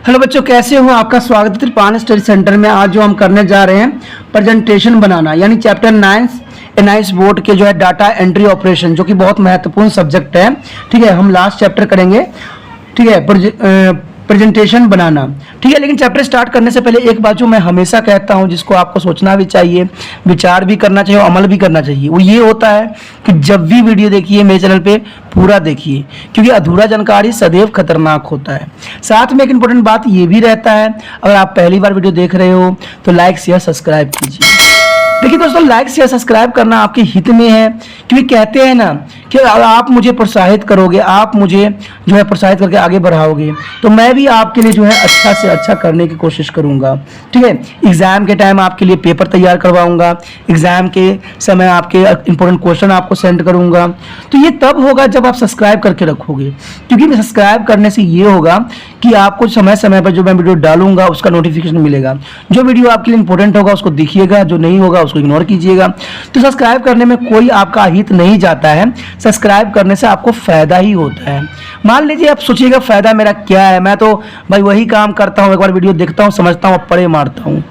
Hello बच्चों, कैसे हो? आपका स्वागत है त्रिपान स्टडी सेंटर में। आज जो हम करने जा रहे हैं प्रेजेंटेशन बनाना, यानी चैप्टर 9 एनआईएस बोर्ड के जो है डाटा एंट्री ऑपरेशन, जो कि बहुत महत्वपूर्ण सब्जेक्ट है। ठीक है, हम लास्ट चैप्टर करेंगे। ठीक है, प्रेजेंटेशन बनाना। ठीक है, लेकिन चैप्टर स्टार्ट करने से पहले एक बात जो मैं हमेशा कहता हूं, जिसको आपको सोचना भी चाहिए, विचार भी करना चाहिए और अमल भी करना चाहिए, वो ये होता है कि जब भी वीडियो देखिए मेरे चैनल पे पूरा देखिए, क्योंकि अधूरा जानकारी सदैव खतरनाक होता है। साथ में एक इंपॉर्टेंट बात ये भी रहता है, अगर आप पहली बार वीडियो देख रहे हो तो लाइक शेयर सब्सक्राइब कीजिए। देखिए दोस्तों, लाइक शेयर सब्सक्राइब करना आपके हित में है, क्योंकि कहते हैं ना कि आप मुझे प्रोत्साहित करोगे, आप मुझे जो है प्रोत्साहित करके आगे बढ़ाओगे, तो मैं भी आपके लिए जो है अच्छा से अच्छा करने की कोशिश करूंगा। ठीक है, एग्जाम के टाइम आपके लिए पेपर तैयार करवाऊंगा, एग्जाम के समय आपके इंपॉर्टेंट क्वेश्चन आपको सेंड करूंगा। तो ये तब होगा जब आप सब्सक्राइब करके रखोगे, क्योंकि सब्सक्राइब करने से ये होगा कि आपको समय समय पर जो मैं वीडियो डालूंगा उसका नोटिफिकेशन मिलेगा। जो वीडियो आपके लिए इंपॉर्टेंट होगा उसको देखिएगा, जो नहीं होगा उसको इग्नोर कीजिएगा। तो सब्सक्राइब करने में कोई आपका हित नहीं जाता है, सब्सक्राइब करने से आपको फायदा ही होता है। मान लीजिए आप सोचिएगा फायदा मेरा क्या है, मैं तो भाई वही काम करता हूँ, एक बार वीडियो देखता हूँ, समझता हूँ, पढ़े मारता हूँ।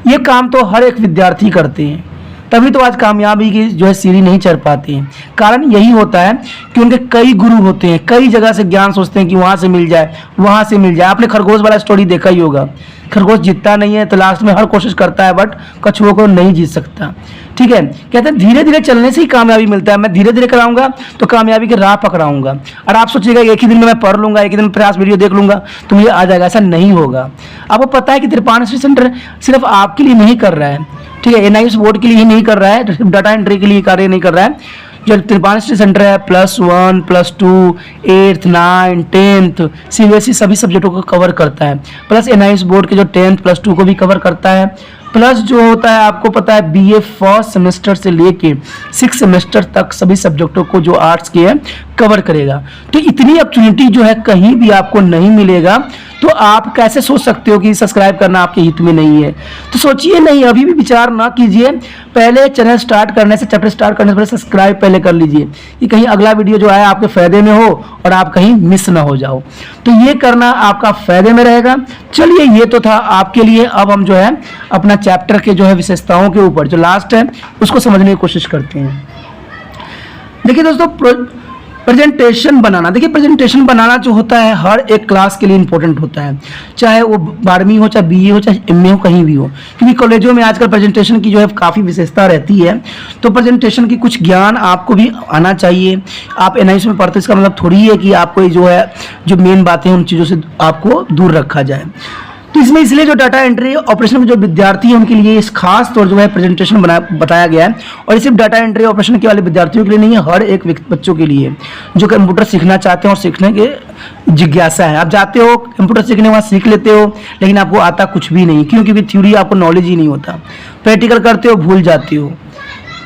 ये काम तो हर एक विद्यार्थी करते हैं, तभी तो आज कामयाबी की जो है सीढ़ी नहीं चढ़ पाते हैं। कारण यही होता है कि उनके कई गुरु होते हैं, कई जगह से ज्ञान सोचते हैं कि वहाँ से मिल जाए, वहाँ से मिल जाए। आपने खरगोश वाला स्टोरी देखा ही होगा, खरगोश जीतता नहीं है तो लास्ट में हर कोशिश करता है, बट कछुओं को नहीं जीत सकता। ठीक है, कहते हैं धीरे धीरे चलने से ही कामयाबी मिलता है। मैं धीरे धीरे कराऊंगा तो कामयाबी की राह पकड़ाऊंगा। और आप सोचिएगा एक ही दिन में मैं पढ़ लूंगा, एक ही दिन में प्रयास वीडियो देख लूंगा तो मुझे आ जाएगा, ऐसा नहीं होगा। आपको पता है कि त्रिपान स्टडी सेंटर सिर्फ आपके लिए नहीं कर रहा है। ठीक है, एनआईएस बोर्ड के लिए ही नहीं कर रहा है, डाटा एंट्री के लिए कार्य नहीं कर रहा है। जो त्रिपान स्टडी सेंटर है +1, +2, 8th, 9th, 10th सीबीएसई सभी सब्जेक्टों को कवर करता है। प्लस एनआईएस बोर्ड के जो 10th, +2 को भी कवर करता है। प्लस जो होता है आपको पता है बीए फर्स्ट सेमेस्टर से लेके 6 सेमेस्टर तक सभी सब्जेक्टों को जो आर्ट्स के है कवर करेगा। तो इतनी अपॉर्चुनिटी जो है कहीं भी आपको नहीं मिलेगा। तो आप कैसे सोच सकते हो कि सब्सक्राइब करना आपके हित में नहीं है? तो सोचिए नहीं, अभी भी विचार ना कीजिए। पहले चैनल स्टार्ट करने से, चैप्टर स्टार्ट करने से पहले सब्सक्राइब पहले कर लीजिए, कि कहीं अगला वीडियो जो आया आपके फायदे में हो और आप कहीं मिस ना हो जाओ। तो ये करना आपका फायदे में रहेगा। चलिए, ये तो था आपके लिए। अब हम जो है अपना चैप्टर के जो है विशेषताओं के ऊपर जो लास्ट है उसको समझने की कोशिश करते हैं। देखिए दोस्तों, प्रेजेंटेशन बनाना। देखिए, प्रेजेंटेशन बनाना जो होता है हर एक क्लास के लिए इंपॉर्टेंट होता है, चाहे वो 12वीं हो, चाहे बीए हो, चाहे एमए हो, कहीं भी हो। क्योंकि कॉलेजों में आजकल प्रेजेंटेशन की जो है काफ़ी विशेषता रहती है। तो प्रेजेंटेशन की कुछ ज्ञान आपको भी आना चाहिए। आप एनआईएस में पढ़ते, इसका मतलब थोड़ी है कि आपको जो है जो मेन बातें हैं उन चीज़ों से आपको दूर रखा जाए। तो इसमें इसलिए जो डाटा एंट्री ऑपरेशन में जो विद्यार्थी हैं उनके लिए इस खास तौर जो है प्रेजेंटेशन बताया गया है। और सिर्फ डाटा एंट्री ऑपरेशन के वाले विद्यार्थियों के लिए नहीं है, हर एक बच्चों के लिए जो कंप्यूटर सीखना चाहते हैं और सीखने के जिज्ञासा है। आप जाते हो कंप्यूटर सीखने, वहाँ सीख लेते हो, लेकिन आपको आता कुछ भी नहीं, क्योंकि थ्योरी आपको नॉलेज ही नहीं होता। प्रैक्टिकल करते हो, भूल जाते हो।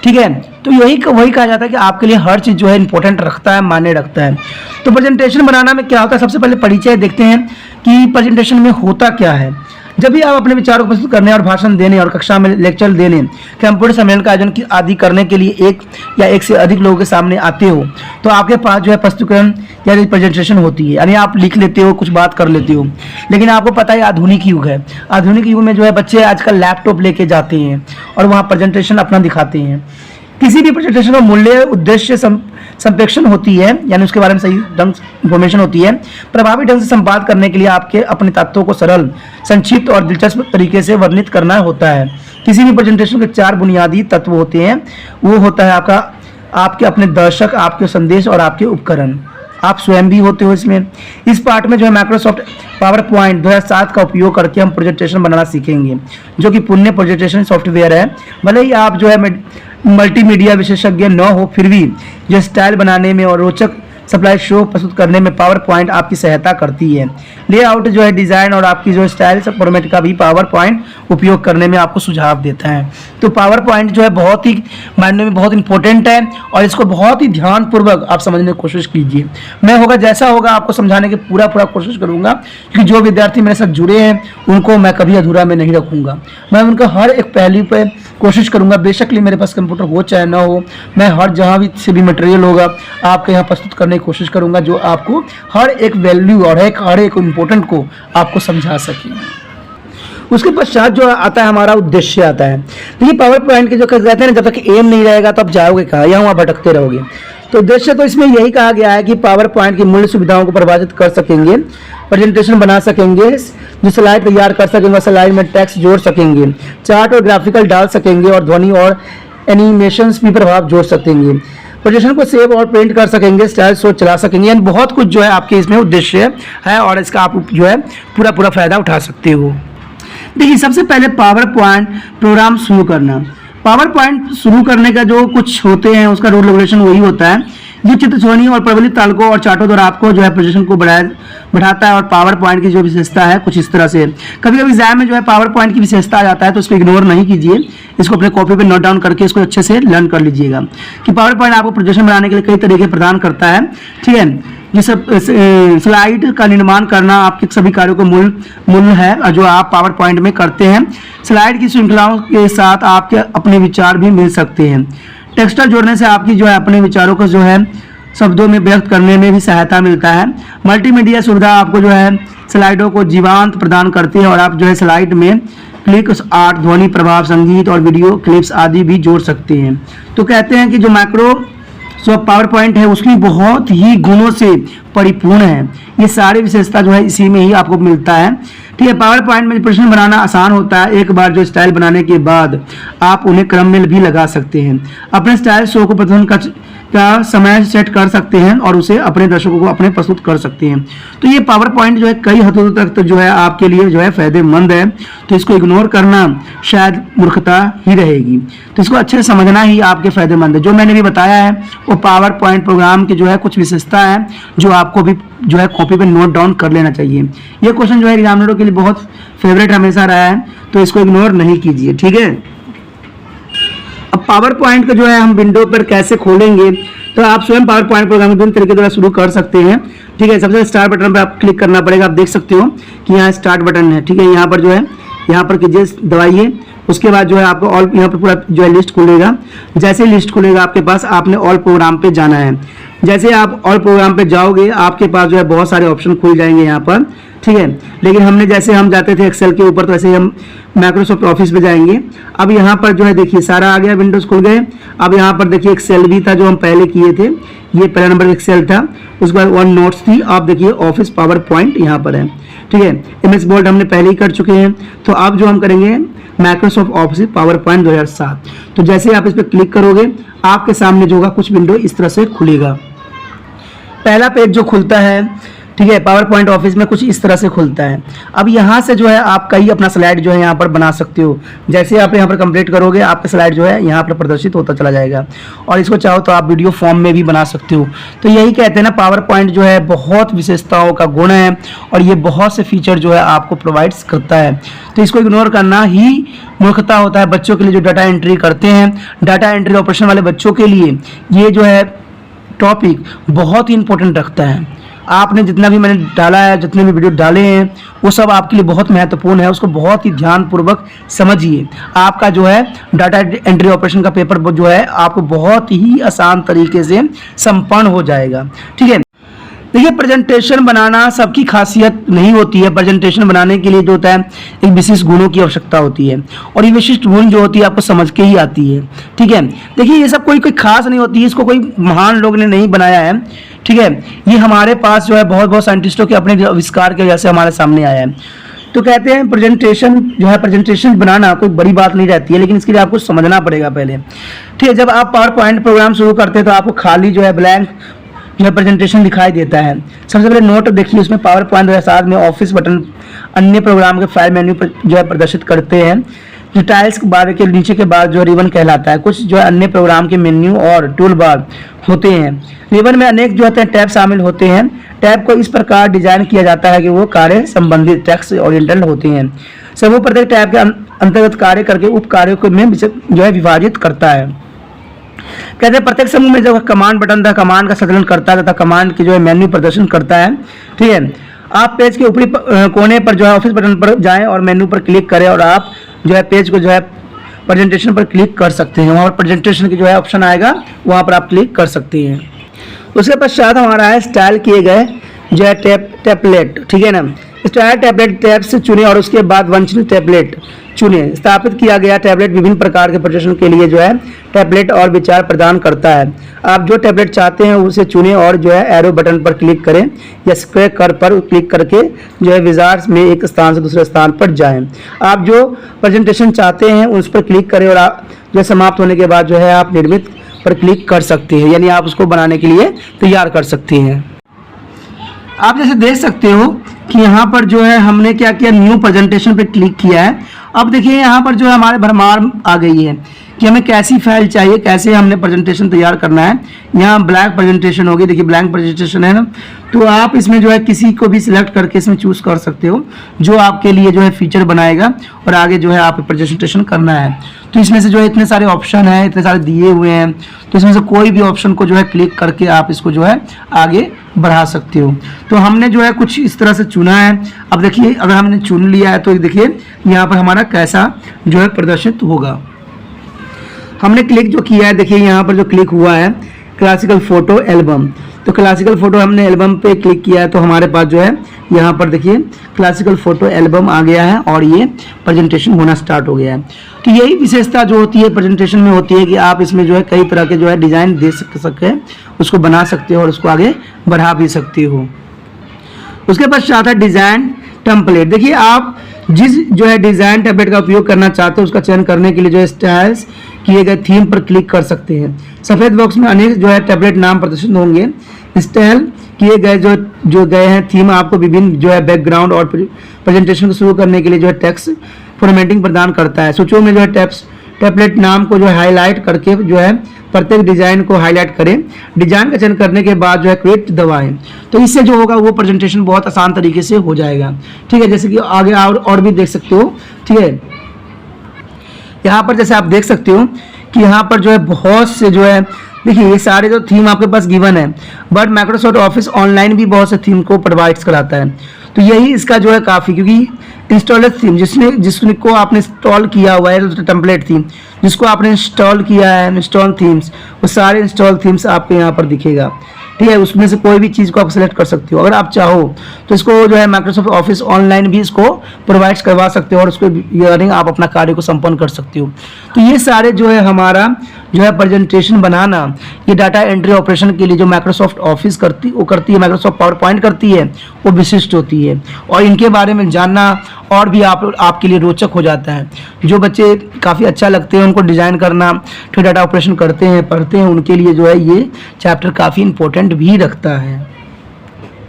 ठीक है, तो वही कहा जाता है कि आपके लिए हर चीज़ जो है इंपॉर्टेंट रखता है, मायने रखता है। तो प्रेजेंटेशन बनाना में क्या होता है, सबसे पहले परिचय देखते हैं कि प्रेजेंटेशन में होता क्या है। जब भी आप अपने विचारों को प्रस्तुत करने और भाषण देने और कक्षा में लेक्चर देने, कंप्यूटर सम्मेलन का आयोजन आदि करने के लिए एक या एक से अधिक लोगों के सामने आते हो, तो आपके पास जो है प्रस्तुतिकरण या प्रेजेंटेशन होती है, यानी आप लिख लेते हो, कुछ बात कर लेते हो। लेकिन आपको पता है आधुनिक युग है, आधुनिक युग में जो है बच्चे आजकल लैपटॉप लेके जाते हैं और वहाँ प्रेजेंटेशन अपना दिखाते हैं। किसी भी प्रेजेंटेशन का मूल्य उद्देश्य संप्रेषण होती है, यानी उसके बारे में सही ढंग इंफॉर्मेशन होती है। प्रभावी ढंग से संवाद करने के लिए आपके अपने तत्वों को सरल, संक्षिप्त और दिलचस्प तरीके से वर्णित करना होता है। किसी भी प्रेजेंटेशन के 4 बुनियादी तत्व होते हैं। वो होता है आपके अपने दर्शक, आपके संदेश और आपके उपकरण। आप स्वयं भी होते हो इसमें। इस पार्ट में जो है माइक्रोसॉफ्ट पावर पॉइंट 2007 का उपयोग करके हम प्रेजेंटेशन बनाना सीखेंगे, जो कि पुण्य प्रेजेंटेशन सॉफ्टवेयर है। भले ही आप जो है मल्टीमीडिया विशेषज्ञ न हो, फिर भी जो स्टाइल बनाने में और रोचक सप्लाई शो प्रस्तुत करने में पावर पॉइंट आपकी सहायता करती है। लेआउट जो है डिज़ाइन और आपकी जो स्टाइल फॉर्मेट का भी पावर पॉइंट उपयोग करने में आपको सुझाव देता है। तो पावर पॉइंट जो है बहुत ही मायने में बहुत इंपॉर्टेंट है और इसको बहुत ही ध्यानपूर्वक आप समझने की कोशिश कीजिए। मैं होगा जैसा होगा आपको समझाने की पूरा कोशिश करूँगा, क्योंकि जो विद्यार्थी मेरे साथ जुड़े हैं उनको मैं कभी अधूरा में नहीं रखूँगा। मैं उनका हर एक पहलू पर कोशिश करूंगा, बेशकली मेरे पास कंप्यूटर हो चाहे ना हो, मैं हर जहाँ भी से भी मटेरियल होगा आपके यहाँ प्रस्तुत करने की कोशिश करूंगा, जो आपको हर एक वैल्यू और हर एक इम्पोर्टेंट को आपको समझा सके। उसके पश्चात जो आता है हमारा उद्देश्य आता है। देखिए पावर पॉइंट के जो कहते हैं ना, जब तक एम नहीं रहेगा तो आप जाओगे कहाँ, यहाँ वहाँ भटकते रहोगे। तो उद्देश्य तो इसमें यही कहा गया है कि पावर पॉइंट की मूल सुविधाओं को परिभाषित कर सकेंगे, प्रेजेंटेशन बना सकेंगे, जो स्लाइड तैयार कर सकेंगे, स्लाइड में टेक्स्ट जोड़ सकेंगे, चार्ट और ग्राफिकल डाल सकेंगे, और ध्वनि और एनिमेशंस भी प्रभाव जोड़ सकेंगे, प्रेजेंटेशन को सेव और प्रिंट कर सकेंगे, स्टाइल शो चला सकेंगे, यानी बहुत कुछ जो है आपके इसमें उद्देश्य है और इसका आप जो है पूरा फायदा उठा सकते हो। देखिए सबसे पहले पावर पॉइंट प्रोग्राम शुरू करना। पावर पॉइंट शुरू करने का जो कुछ होते हैं उसका रूल रेगुलेशन वही होता है जो चित्र ध्वनि और प्रबलित तालकों और चार्टों द्वारा आपको जो है प्रेजेंटेशन को बढ़ाता है। और पावर पॉइंट की जो विशेषता है कुछ इस तरह से, कभी कभी एग्जाम में जो है पावर पॉइंट की विशेषता आ जाता है तो उसको इग्नोर नहीं कीजिए, इसको अपने कॉपी पे नोट डाउन करके इसको अच्छे से लर्न कर लीजिएगा कि पावर पॉइंट आपको प्रेजेंटेशन बनाने के लिए कई तरीके प्रदान करता है। ठीक है, ये सब स्लाइड का निर्माण करना आपके सभी कार्यों को मूल है जो आप पावर पॉइंट में करते हैं। स्लाइड की श्रृंखलाओं के साथ आपके अपने विचार भी मिल सकते हैं। टेक्सटर जोड़ने से आपकी जो है अपने विचारों को जो है शब्दों में व्यक्त करने में भी सहायता मिलता है। मल्टीमीडिया सुविधा आपको जो है स्लाइडों को जीवांत प्रदान करती है और आप जो है स्लाइड में क्लिक्स, आर्ट, ध्वनि प्रभाव, संगीत और वीडियो क्लिप्स आदि भी जोड़ सकते हैं। तो कहते हैं कि जो माइक्रो जो पावर पॉइंट है उसकी बहुत ही गुणों से परिपूर्ण है। ये सारी विशेषता जो है इसी में ही आपको मिलता है। ठीक है, पावर पॉइंट में प्रेजेंटेशन बनाना आसान होता है। एक बार जो स्टाइल बनाने के बाद आप उन्हें क्रम में भी लगा सकते हैं। अपने स्टाइल शो को प्रदर्शन का समय सेट कर सकते हैं और उसे अपने दर्शकों को अपने प्रस्तुत कर सकते हैं। तो ये पावर पॉइंट जो है कई हदों तक तो जो है आपके लिए जो है फायदेमंद है। तो इसको इग्नोर करना शायद मूर्खता ही रहेगी। तो इसको अच्छे से समझना ही आपके फायदेमंद है। जो मैंने भी बताया है वो पावर पॉइंट प्रोग्राम की जो है कुछ विशेषता है जो आपको भी जो है कॉपी पे नोट डाउन कर लेना चाहिए। ये क्वेश्चन जो है एग्जामिनरों के लिए बहुत फेवरेट हमेशा रहा है, तो इसको इग्नोर नहीं कीजिए। ठीक है, अब पावर पॉइंट को जो है हम विंडो पर कैसे खोलेंगे, तो आप स्वयं पावर पॉइंट प्रोग्राम विभिन्न तरीके द्वारा शुरू कर सकते हैं। ठीक है, सबसे स्टार्ट बटन पर आप क्लिक करना पड़ेगा। आप देख सकते हो कि यहाँ स्टार्ट बटन है। ठीक है, यहाँ पर जो है यहाँ पर कीजिए, दबाइए। उसके बाद जो है आपको ऑल यहाँ पर पूरा जो है लिस्ट खुलेगा। जैसे लिस्ट खुलेगा आपके पास, आपने ऑल प्रोग्राम पे जाना है। जैसे आप ऑल प्रोग्राम पे जाओगे आपके पास जो है बहुत सारे ऑप्शन खुल जाएंगे यहाँ पर। ठीक है, लेकिन हमने जैसे हम जाते थे एक्सेल के ऊपर, तो ऐसे ही हम माइक्रोसॉफ्ट ऑफिस पे जाएंगे। अब यहाँ पर जो है देखिए सारा आ गया, विंडोज खुल गए। अब यहाँ पर देखिए एक्सेल भी था जो हम पहले किए थे, ये पहला नंबर एक्सेल था। उसके बाद वन नोट्स थी। आप देखिए ऑफिस पावर पॉइंट यहाँ पर है। ठीक है, एमएस बोर्ड हमने पहले ही कर चुके हैं। तो अब जो हम करेंगे माइक्रोसॉफ्ट ऑफिस पावर पॉइंट 2007। तो जैसे आप इस पर क्लिक करोगे आपके सामने जो होगा कुछ विंडो इस तरह से खुलेगा। पहला पेज जो खुलता है, ठीक है, पावर पॉइंट ऑफिस में कुछ इस तरह से खुलता है। अब यहाँ से जो है आप कई अपना स्लाइड जो है यहाँ पर बना सकते हो। जैसे आप यहाँ पर कंप्लीट करोगे आपका स्लाइड जो है यहाँ पर प्रदर्शित होता चला जाएगा। और इसको चाहो तो आप वीडियो फॉर्म में भी बना सकते हो। तो यही कहते हैं ना, पावर पॉइंट जो है बहुत विशेषताओं का गुण है और ये बहुत से फीचर जो है आपको प्रोवाइड्स करता है। तो इसको इग्नोर करना ही मूर्खता होता है। बच्चों के लिए जो डाटा एंट्री करते हैं, डाटा एंट्री ऑपरेशन वाले बच्चों के लिए ये जो है टॉपिक बहुत ही इंपॉर्टेंट रखता है। आपने जितना भी मैंने डाला है, जितने भी वीडियो डाले हैं, वो सब आपके लिए बहुत महत्वपूर्ण है। उसको बहुत ही ध्यानपूर्वक समझिए। आपका जो है डाटा एंट्री ऑपरेशन का पेपर जो है आपको बहुत ही आसान तरीके से संपन्न हो जाएगा। ठीक है, देखिए प्रेजेंटेशन बनाना सबकी खासियत नहीं होती है। प्रेजेंटेशन बनाने के लिए जो होता है एक विशिष्ट गुणों की आवश्यकता होती है और ये विशिष्ट गुण जो होती है आपको समझ के ही आती है। ठीक है, देखिए ये सब कोई खास नहीं होती है, इसको कोई महान लोग ने नहीं बनाया है। ठीक है, ये हमारे पास जो है बहुत साइंटिस्टों के अपने आविष्कार की वजह से हमारे सामने आया है। तो कहते हैं प्रेजेंटेशन जो है, प्रेजेंटेशन बनाना कोई बड़ी बात नहीं रहती है, लेकिन इसके लिए आपको समझना पड़ेगा पहले। ठीक है, जब आप पावर पॉइंट प्रोग्राम शुरू करते हैं तो आपको खाली जो है ब्लैंक जो है प्रेजेंटेशन दिखाई देता है। सबसे पहले नोट देखिए, उसमें पावर पॉइंट 2007 में ऑफिस बटन अन्य प्रोग्राम के फाइल मेन्यू पर जो है प्रदर्शित करते हैं। जो टाइल्स बार के नीचे के बाद जो रिबन कहलाता है। कुछ जो है अन्य प्रोग्राम के मेन्यू और टूल बार होते हैं। रिबन में अनेक जो होते हैं टैब शामिल होते हैं। टैब को इस प्रकार डिजाइन किया जाता है कि वो कार्य संबंधित टेक्स्ट ओरिएंटेड होते हैं। समूह प्रत्येक टैब के अंतर्गत कार्य करके उप कार्यों में जो है विभाजित करता है। कहते हैं प्रत्येक समूह में जो कमांड बटन था, कमांड का संचालन करता है तथा कमांड के जो है मेन्यू प्रदर्शन करता है। ठीक है, आप पेज के ऊपरी कोने पर जो है ऑफिस बटन पर जाएं और मेन्यू पर क्लिक करें और आप जो है पेज को जो है प्रेजेंटेशन पर क्लिक कर सकते हैं। वहाँ पर प्रेजेंटेशन की जो है ऑप्शन आएगा, वहाँ पर आप क्लिक कर सकते हैं। उसके पश्चात हमारा है स्टाइल किए गए जो है टेम्पलेट, ठीक है ना। स्टाइल टेम्पलेट टैब से चुने और उसके बाद वांछनीय टेम्पलेट चुने। स्थापित किया गया टेम्पलेट विभिन्न प्रकार के प्रेजेंटेशन के लिए जो है टेम्पलेट और विचार प्रदान करता है। आप जो टेम्पलेट चाहते हैं उसे चुनें और जो है एरो बटन पर क्लिक करें या स्क्वायर कर पर क्लिक करके जो है विजार्ड्स में एक स्थान से दूसरे स्थान पर जाएं। आप जो प्रेजेंटेशन चाहते हैं उस पर क्लिक करें और आप जो समाप्त होने के बाद जो है आप निर्मित पर क्लिक कर सकते हैं, यानी आप उसको बनाने के लिए तैयार कर सकते हैं। आप जैसे देख सकते हो कि यहाँ पर जो है हमने क्या किया, न्यू प्रेजेंटेशन पे क्लिक किया है। अब देखिए यहाँ पर जो है हमारे भरमार आ गई है कि हमें कैसी फाइल चाहिए, कैसे हमने प्रेजेंटेशन तैयार करना है। यहाँ ब्लैंक प्रेजेंटेशन होगी, देखिए ब्लैंक प्रेजेंटेशन है ना, तो आप इसमें जो है किसी को भी सिलेक्ट करके इसमें चूज कर सकते हो जो आपके लिए जो है फीचर बनाएगा और आगे जो है आप प्रेजेंटेशन करना है। तो इसमें से जो है इतने सारे ऑप्शन हैं, इतने सारे दिए हुए हैं, तो इसमें से कोई भी ऑप्शन को जो है क्लिक करके आप इसको जो है आगे बढ़ा सकते हो। तो हमने जो है कुछ इस तरह से चुना है। अब देखिए अगर हमने चुन लिया है तो देखिए यहाँ पर हमारा कैसा जो है प्रदर्शित होगा। हमने क्लिक जो किया है, देखिए यहाँ पर जो क्लिक हुआ है क्लासिकल फोटो एल्बम, तो क्लासिकल फोटो हमने एल्बम पे क्लिक किया है तो हमारे पास जो है यहाँ पर देखिए क्लासिकल फोटो एल्बम आ गया है और ये प्रेजेंटेशन होना स्टार्ट हो गया है। तो यही विशेषता जो होती है प्रेजेंटेशन में होती है कि आप इसमें जो है कई तरह के जो है डिजाइन दे सकते हैं, उसको बना सकते हो और उसको आगे बढ़ा भी सकते हो। उसके पश्चात है डिजाइन टेम्पलेट। देखिए आप जिस जो है डिजाइन टेम्पलेट का उपयोग करना चाहते हो उसका चयन करने के लिए जो है स्टाइल्स किए गए थीम पर क्लिक कर सकते हैं। सफेद बॉक्स में अनेक जो है टेम्पलेट नाम प्रदर्शित होंगे। स्टाइल किए गए जो गए हैं थीम आपको विभिन्न जो है बैकग्राउंड और प्रेजेंटेशन को शुरू करने के लिए जो है टेक्स्ट फॉर्मेटिंग प्रदान करता है। सूचियों में जो है टेम्पलेट नाम को जो है हाईलाइट करके जो है प्रत्येक डिजाइन को हाईलाइट करें। डिजाइन का चयन करने के बाद जो है क्रिएट दबाएं, तो इससे जो होगा वो प्रेजेंटेशन बहुत आसान तरीके से हो जाएगा। ठीक है, जैसे कि आगे और भी देख सकते हो। ठीक है, यहाँ पर जैसे आप देख सकते हो कि यहाँ पर जो है बहुत से जो है देखिए ये सारे जो थीम आपके पास गिवन है, बट माइक्रोसॉफ्ट ऑफिस ऑनलाइन भी बहुत से थीम को प्रोवाइड कराता है। तो यही इसका जो है काफ़ी, क्योंकि इंस्टॉलर थीम जिसको आपने इंस्टॉल किया हुआ है, टेम्पलेट थीम जिसको आपने इंस्टॉल किया है, इंस्टॉल थीम्स, वो सारे इंस्टॉल थीम्स आपको यहाँ पर दिखेगा। ठीक है, उसमें से कोई भी चीज़ को आप सेलेक्ट कर सकते हो। अगर आप चाहो तो इसको जो है माइक्रोसॉफ्ट ऑफिस ऑनलाइन भी इसको प्रोवाइड करवा सकते हो और उसको रिगार्डिंग आप अपना कार्य को संपन्न कर सकते हो। तो ये सारे जो है हमारा जो है प्रेजेंटेशन बनाना, ये डाटा एंट्री ऑपरेशन के लिए जो माइक्रोसॉफ्ट ऑफिस करती है, माइक्रोसॉफ्ट पावर पॉइंट करती है, वो विशिष्ट होती है और इनके बारे में जानना और भी आपके लिए रोचक हो जाता है। जो बच्चे काफ़ी अच्छा लगते हैं उनको डिज़ाइन करना, फिर डाटा ऑपरेशन करते हैं, पढ़ते हैं, उनके लिए जो है ये चैप्टर काफ़ी इंपॉर्टेंट भी रखता है।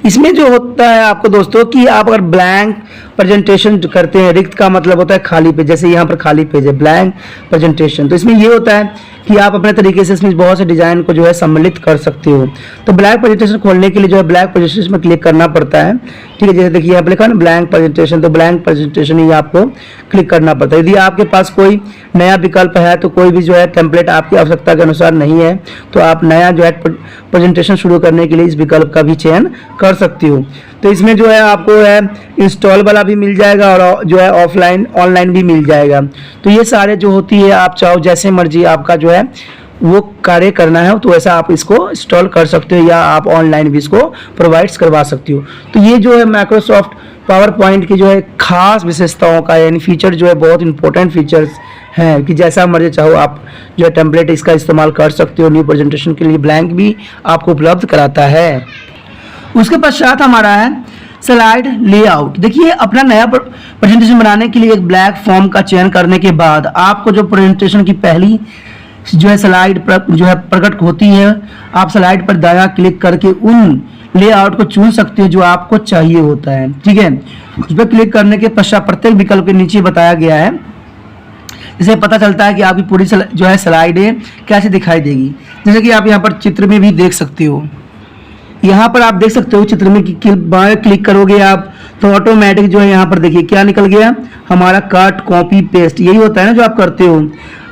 इसमें जो होता है आपको दोस्तों कि आप अगर ब्लैंक प्रेजेंटेशन करते हैं, रिक्त का मतलब होता है खाली पेज, जैसे यहाँ पर खाली पेज है ब्लैंक प्रेजेंटेशन, तो इसमें ये होता है कि आप अपने तरीके से इसमें बहुत से डिजाइन को जो है सम्मिलित कर सकते हो। तो ब्लैंक प्रेजेंटेशन खोलने के लिए जो है ब्लैंक प्रेजेंटेशन में क्लिक करना पड़ता है। ठीक है, जैसे देखिए यहाँ पर लिखा है ना ब्लैंक प्रेजेंटेशन, तो ब्लैंक प्रेजेंटेशन ही आपको क्लिक करना पड़ता है। यदि आपके पास कोई नया विकल्प है तो कोई भी जो है टेम्पलेट आपकी आवश्यकता के अनुसार नहीं है तो आप नया जो है प्रेजेंटेशन शुरू करने के लिए इस विकल्प का भी चयन कर सकती हो। तो इसमें जो है आपको है इंस्टॉल वाला भी मिल जाएगा और जो है ऑफलाइन ऑनलाइन भी मिल जाएगा। तो ये सारे जो होती है आप चाहो जैसे मर्जी आपका जो है वो कार्य करना है तो ऐसा आप इसको इंस्टॉल कर सकते हो या आप ऑनलाइन भी इसको प्रोवाइड्स करवा सकती हो। तो ये जो है माइक्रोसॉफ्ट पावर पॉइंट की जो है खास विशेषताओं का यानी फीचर जो है बहुत इंपॉर्टेंट फीचर्स हैं कि जैसा मर्जी चाहो आप जो है टेम्पलेट इसका इस्तेमाल कर सकते हो। न्यू प्रेजेंटेशन के लिए ब्लैंक भी आपको उपलब्ध कराता है। उसके पश्चात हमारा है स्लाइड लेआउट। देखिए अपना नया प्रेजेंटेशन बनाने के लिए एक ब्लैक फॉर्म का चयन करने के बाद आपको जो प्रेजेंटेशन की पहली जो है स्लाइड जो है प्रकट होती है, आप स्लाइड पर दायां क्लिक करके उन लेआउट को चुन सकते हैं जो आपको चाहिए होता है। ठीक है, उस पर क्लिक करने के पश्चात प्रत्येक विकल्प के नीचे बताया गया है, इससे पता चलता है कि आपकी पूरी जो है स्लाइडें कैसे दिखाई देगी। जैसे कि आप यहाँ पर चित्र में भी देख सकते हो, यहाँ पर आप देख सकते हो चित्र में बाएं क्लिक करोगे आप तो ऑटोमेटिक जो है यहाँ पर देखिए क्या निकल गया, हमारा कट कॉपी पेस्ट, यही होता है ना जो आप करते हो।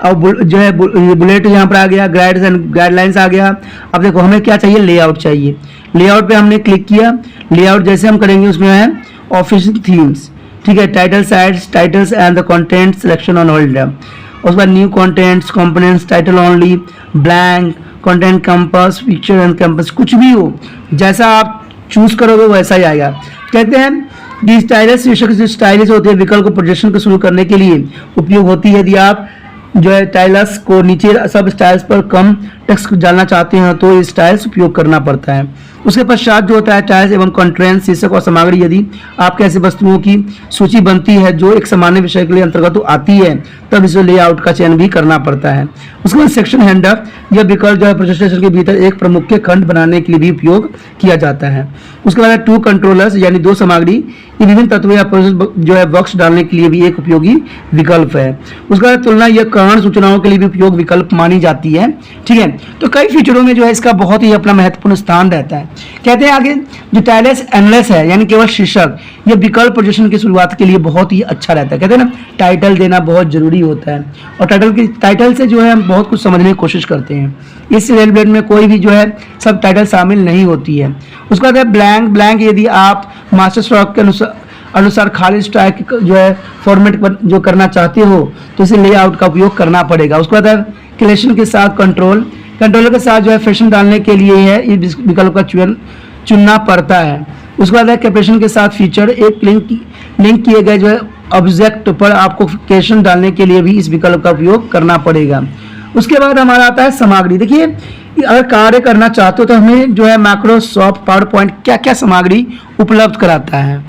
अब जो है बुलेट यहाँ पर आ गया, गाइड्स एंड गाइडलाइंस आ गया। अब देखो हमें क्या चाहिए, लेआउट चाहिए। लेआउट पे हमने क्लिक किया, लेआउट जैसे हम करेंगे उसमें है ऑफिस थीम्स। ठीक है, title sides, titles and the content selection on hold. उसके बाद new contents, components, title only, blank, content campus, picture and campus, कुछ भी हो, जैसा आप चूज करोगे वैसा ही आएगा। कहते हैं कि स्टाइलिश शीर्षक जो स्टाइलिश होती है विकल्प को प्रोजेक्शन को शुरू करने के लिए उपयोग होती है। यदि आप जो है स्टाइलस को नीचे सब स्टाइल्स पर कम टेक्स्ट डालना चाहते हैं तो ये स्टाइल्स उपयोग करना पड़ता है। उसके पश्चात जो होता है टाइल्स एवं कंटेंट शीर्षक और सामग्री। यदि आपके ऐसी वस्तुओं की सूची बनती है जो एक सामान्य विषय के लिए अंतर्गत आती है तब इसे लेआउट का चयन भी करना पड़ता है। उसके बाद सेक्शन हैंडअप, यह विकल्प जो है प्रेजेंटेशन के भीतर एक प्रमुख खंड बनाने के लिए भी उपयोग किया जाता है। उसके बाद टू कंट्रोलर्स यानी दो सामग्री, ये विभिन्न तत्व या जो है बॉक्स डालने के लिए भी एक उपयोगी विकल्प है। उसके बाद तुलना, यह कारण सूचनाओं के लिए भी उपयोग विकल्प मानी जाती है। ठीक है, तो कई फीचरों में जो है इसका बहुत ही अपना महत्वपूर्ण स्थान रहता है। कहते हैं आगे जो टाइटल्स एंडलेस है यानी केवल शीर्षक, यह विकल्प प्रोजेक्शन की शुरुआत के लिए बहुत ही अच्छा रहता है। कहते हैं ना टाइटल देना बहुत जरूरी होता है और टाइटल से जो है हम बहुत कुछ समझने की कोशिश करते हैं। इस रेलब्लेड में कोई भी जो है सब टाइटल शामिल नहीं होती है। उसके बाद है ब्लैंक, यदि आप मास्टर स्ट्रोक के अनुसार खाली स्ट्राइक जो है फॉर्मेट पर जो करना चाहते हो तो इसे लेआउट का उपयोग करना पड़ेगा। उसके बाद है क्लेशन के साथ कंट्रोलर के साथ जो है फैशन डालने के लिए है इस विकल्प का चुनना पड़ता है। उसके बाद है कैप्शन के साथ फीचर, एक लिंक किए गए जो है ऑब्जेक्ट पर आपको कैप्शन डालने के लिए भी इस विकल्प का उपयोग करना पड़ेगा। उसके बाद हमारा आता है सामग्री। देखिए अगर कार्य करना चाहते हो तो हमें जो है माइक्रोसॉफ्ट पावर पॉइंट क्या क्या सामग्री उपलब्ध कराता है।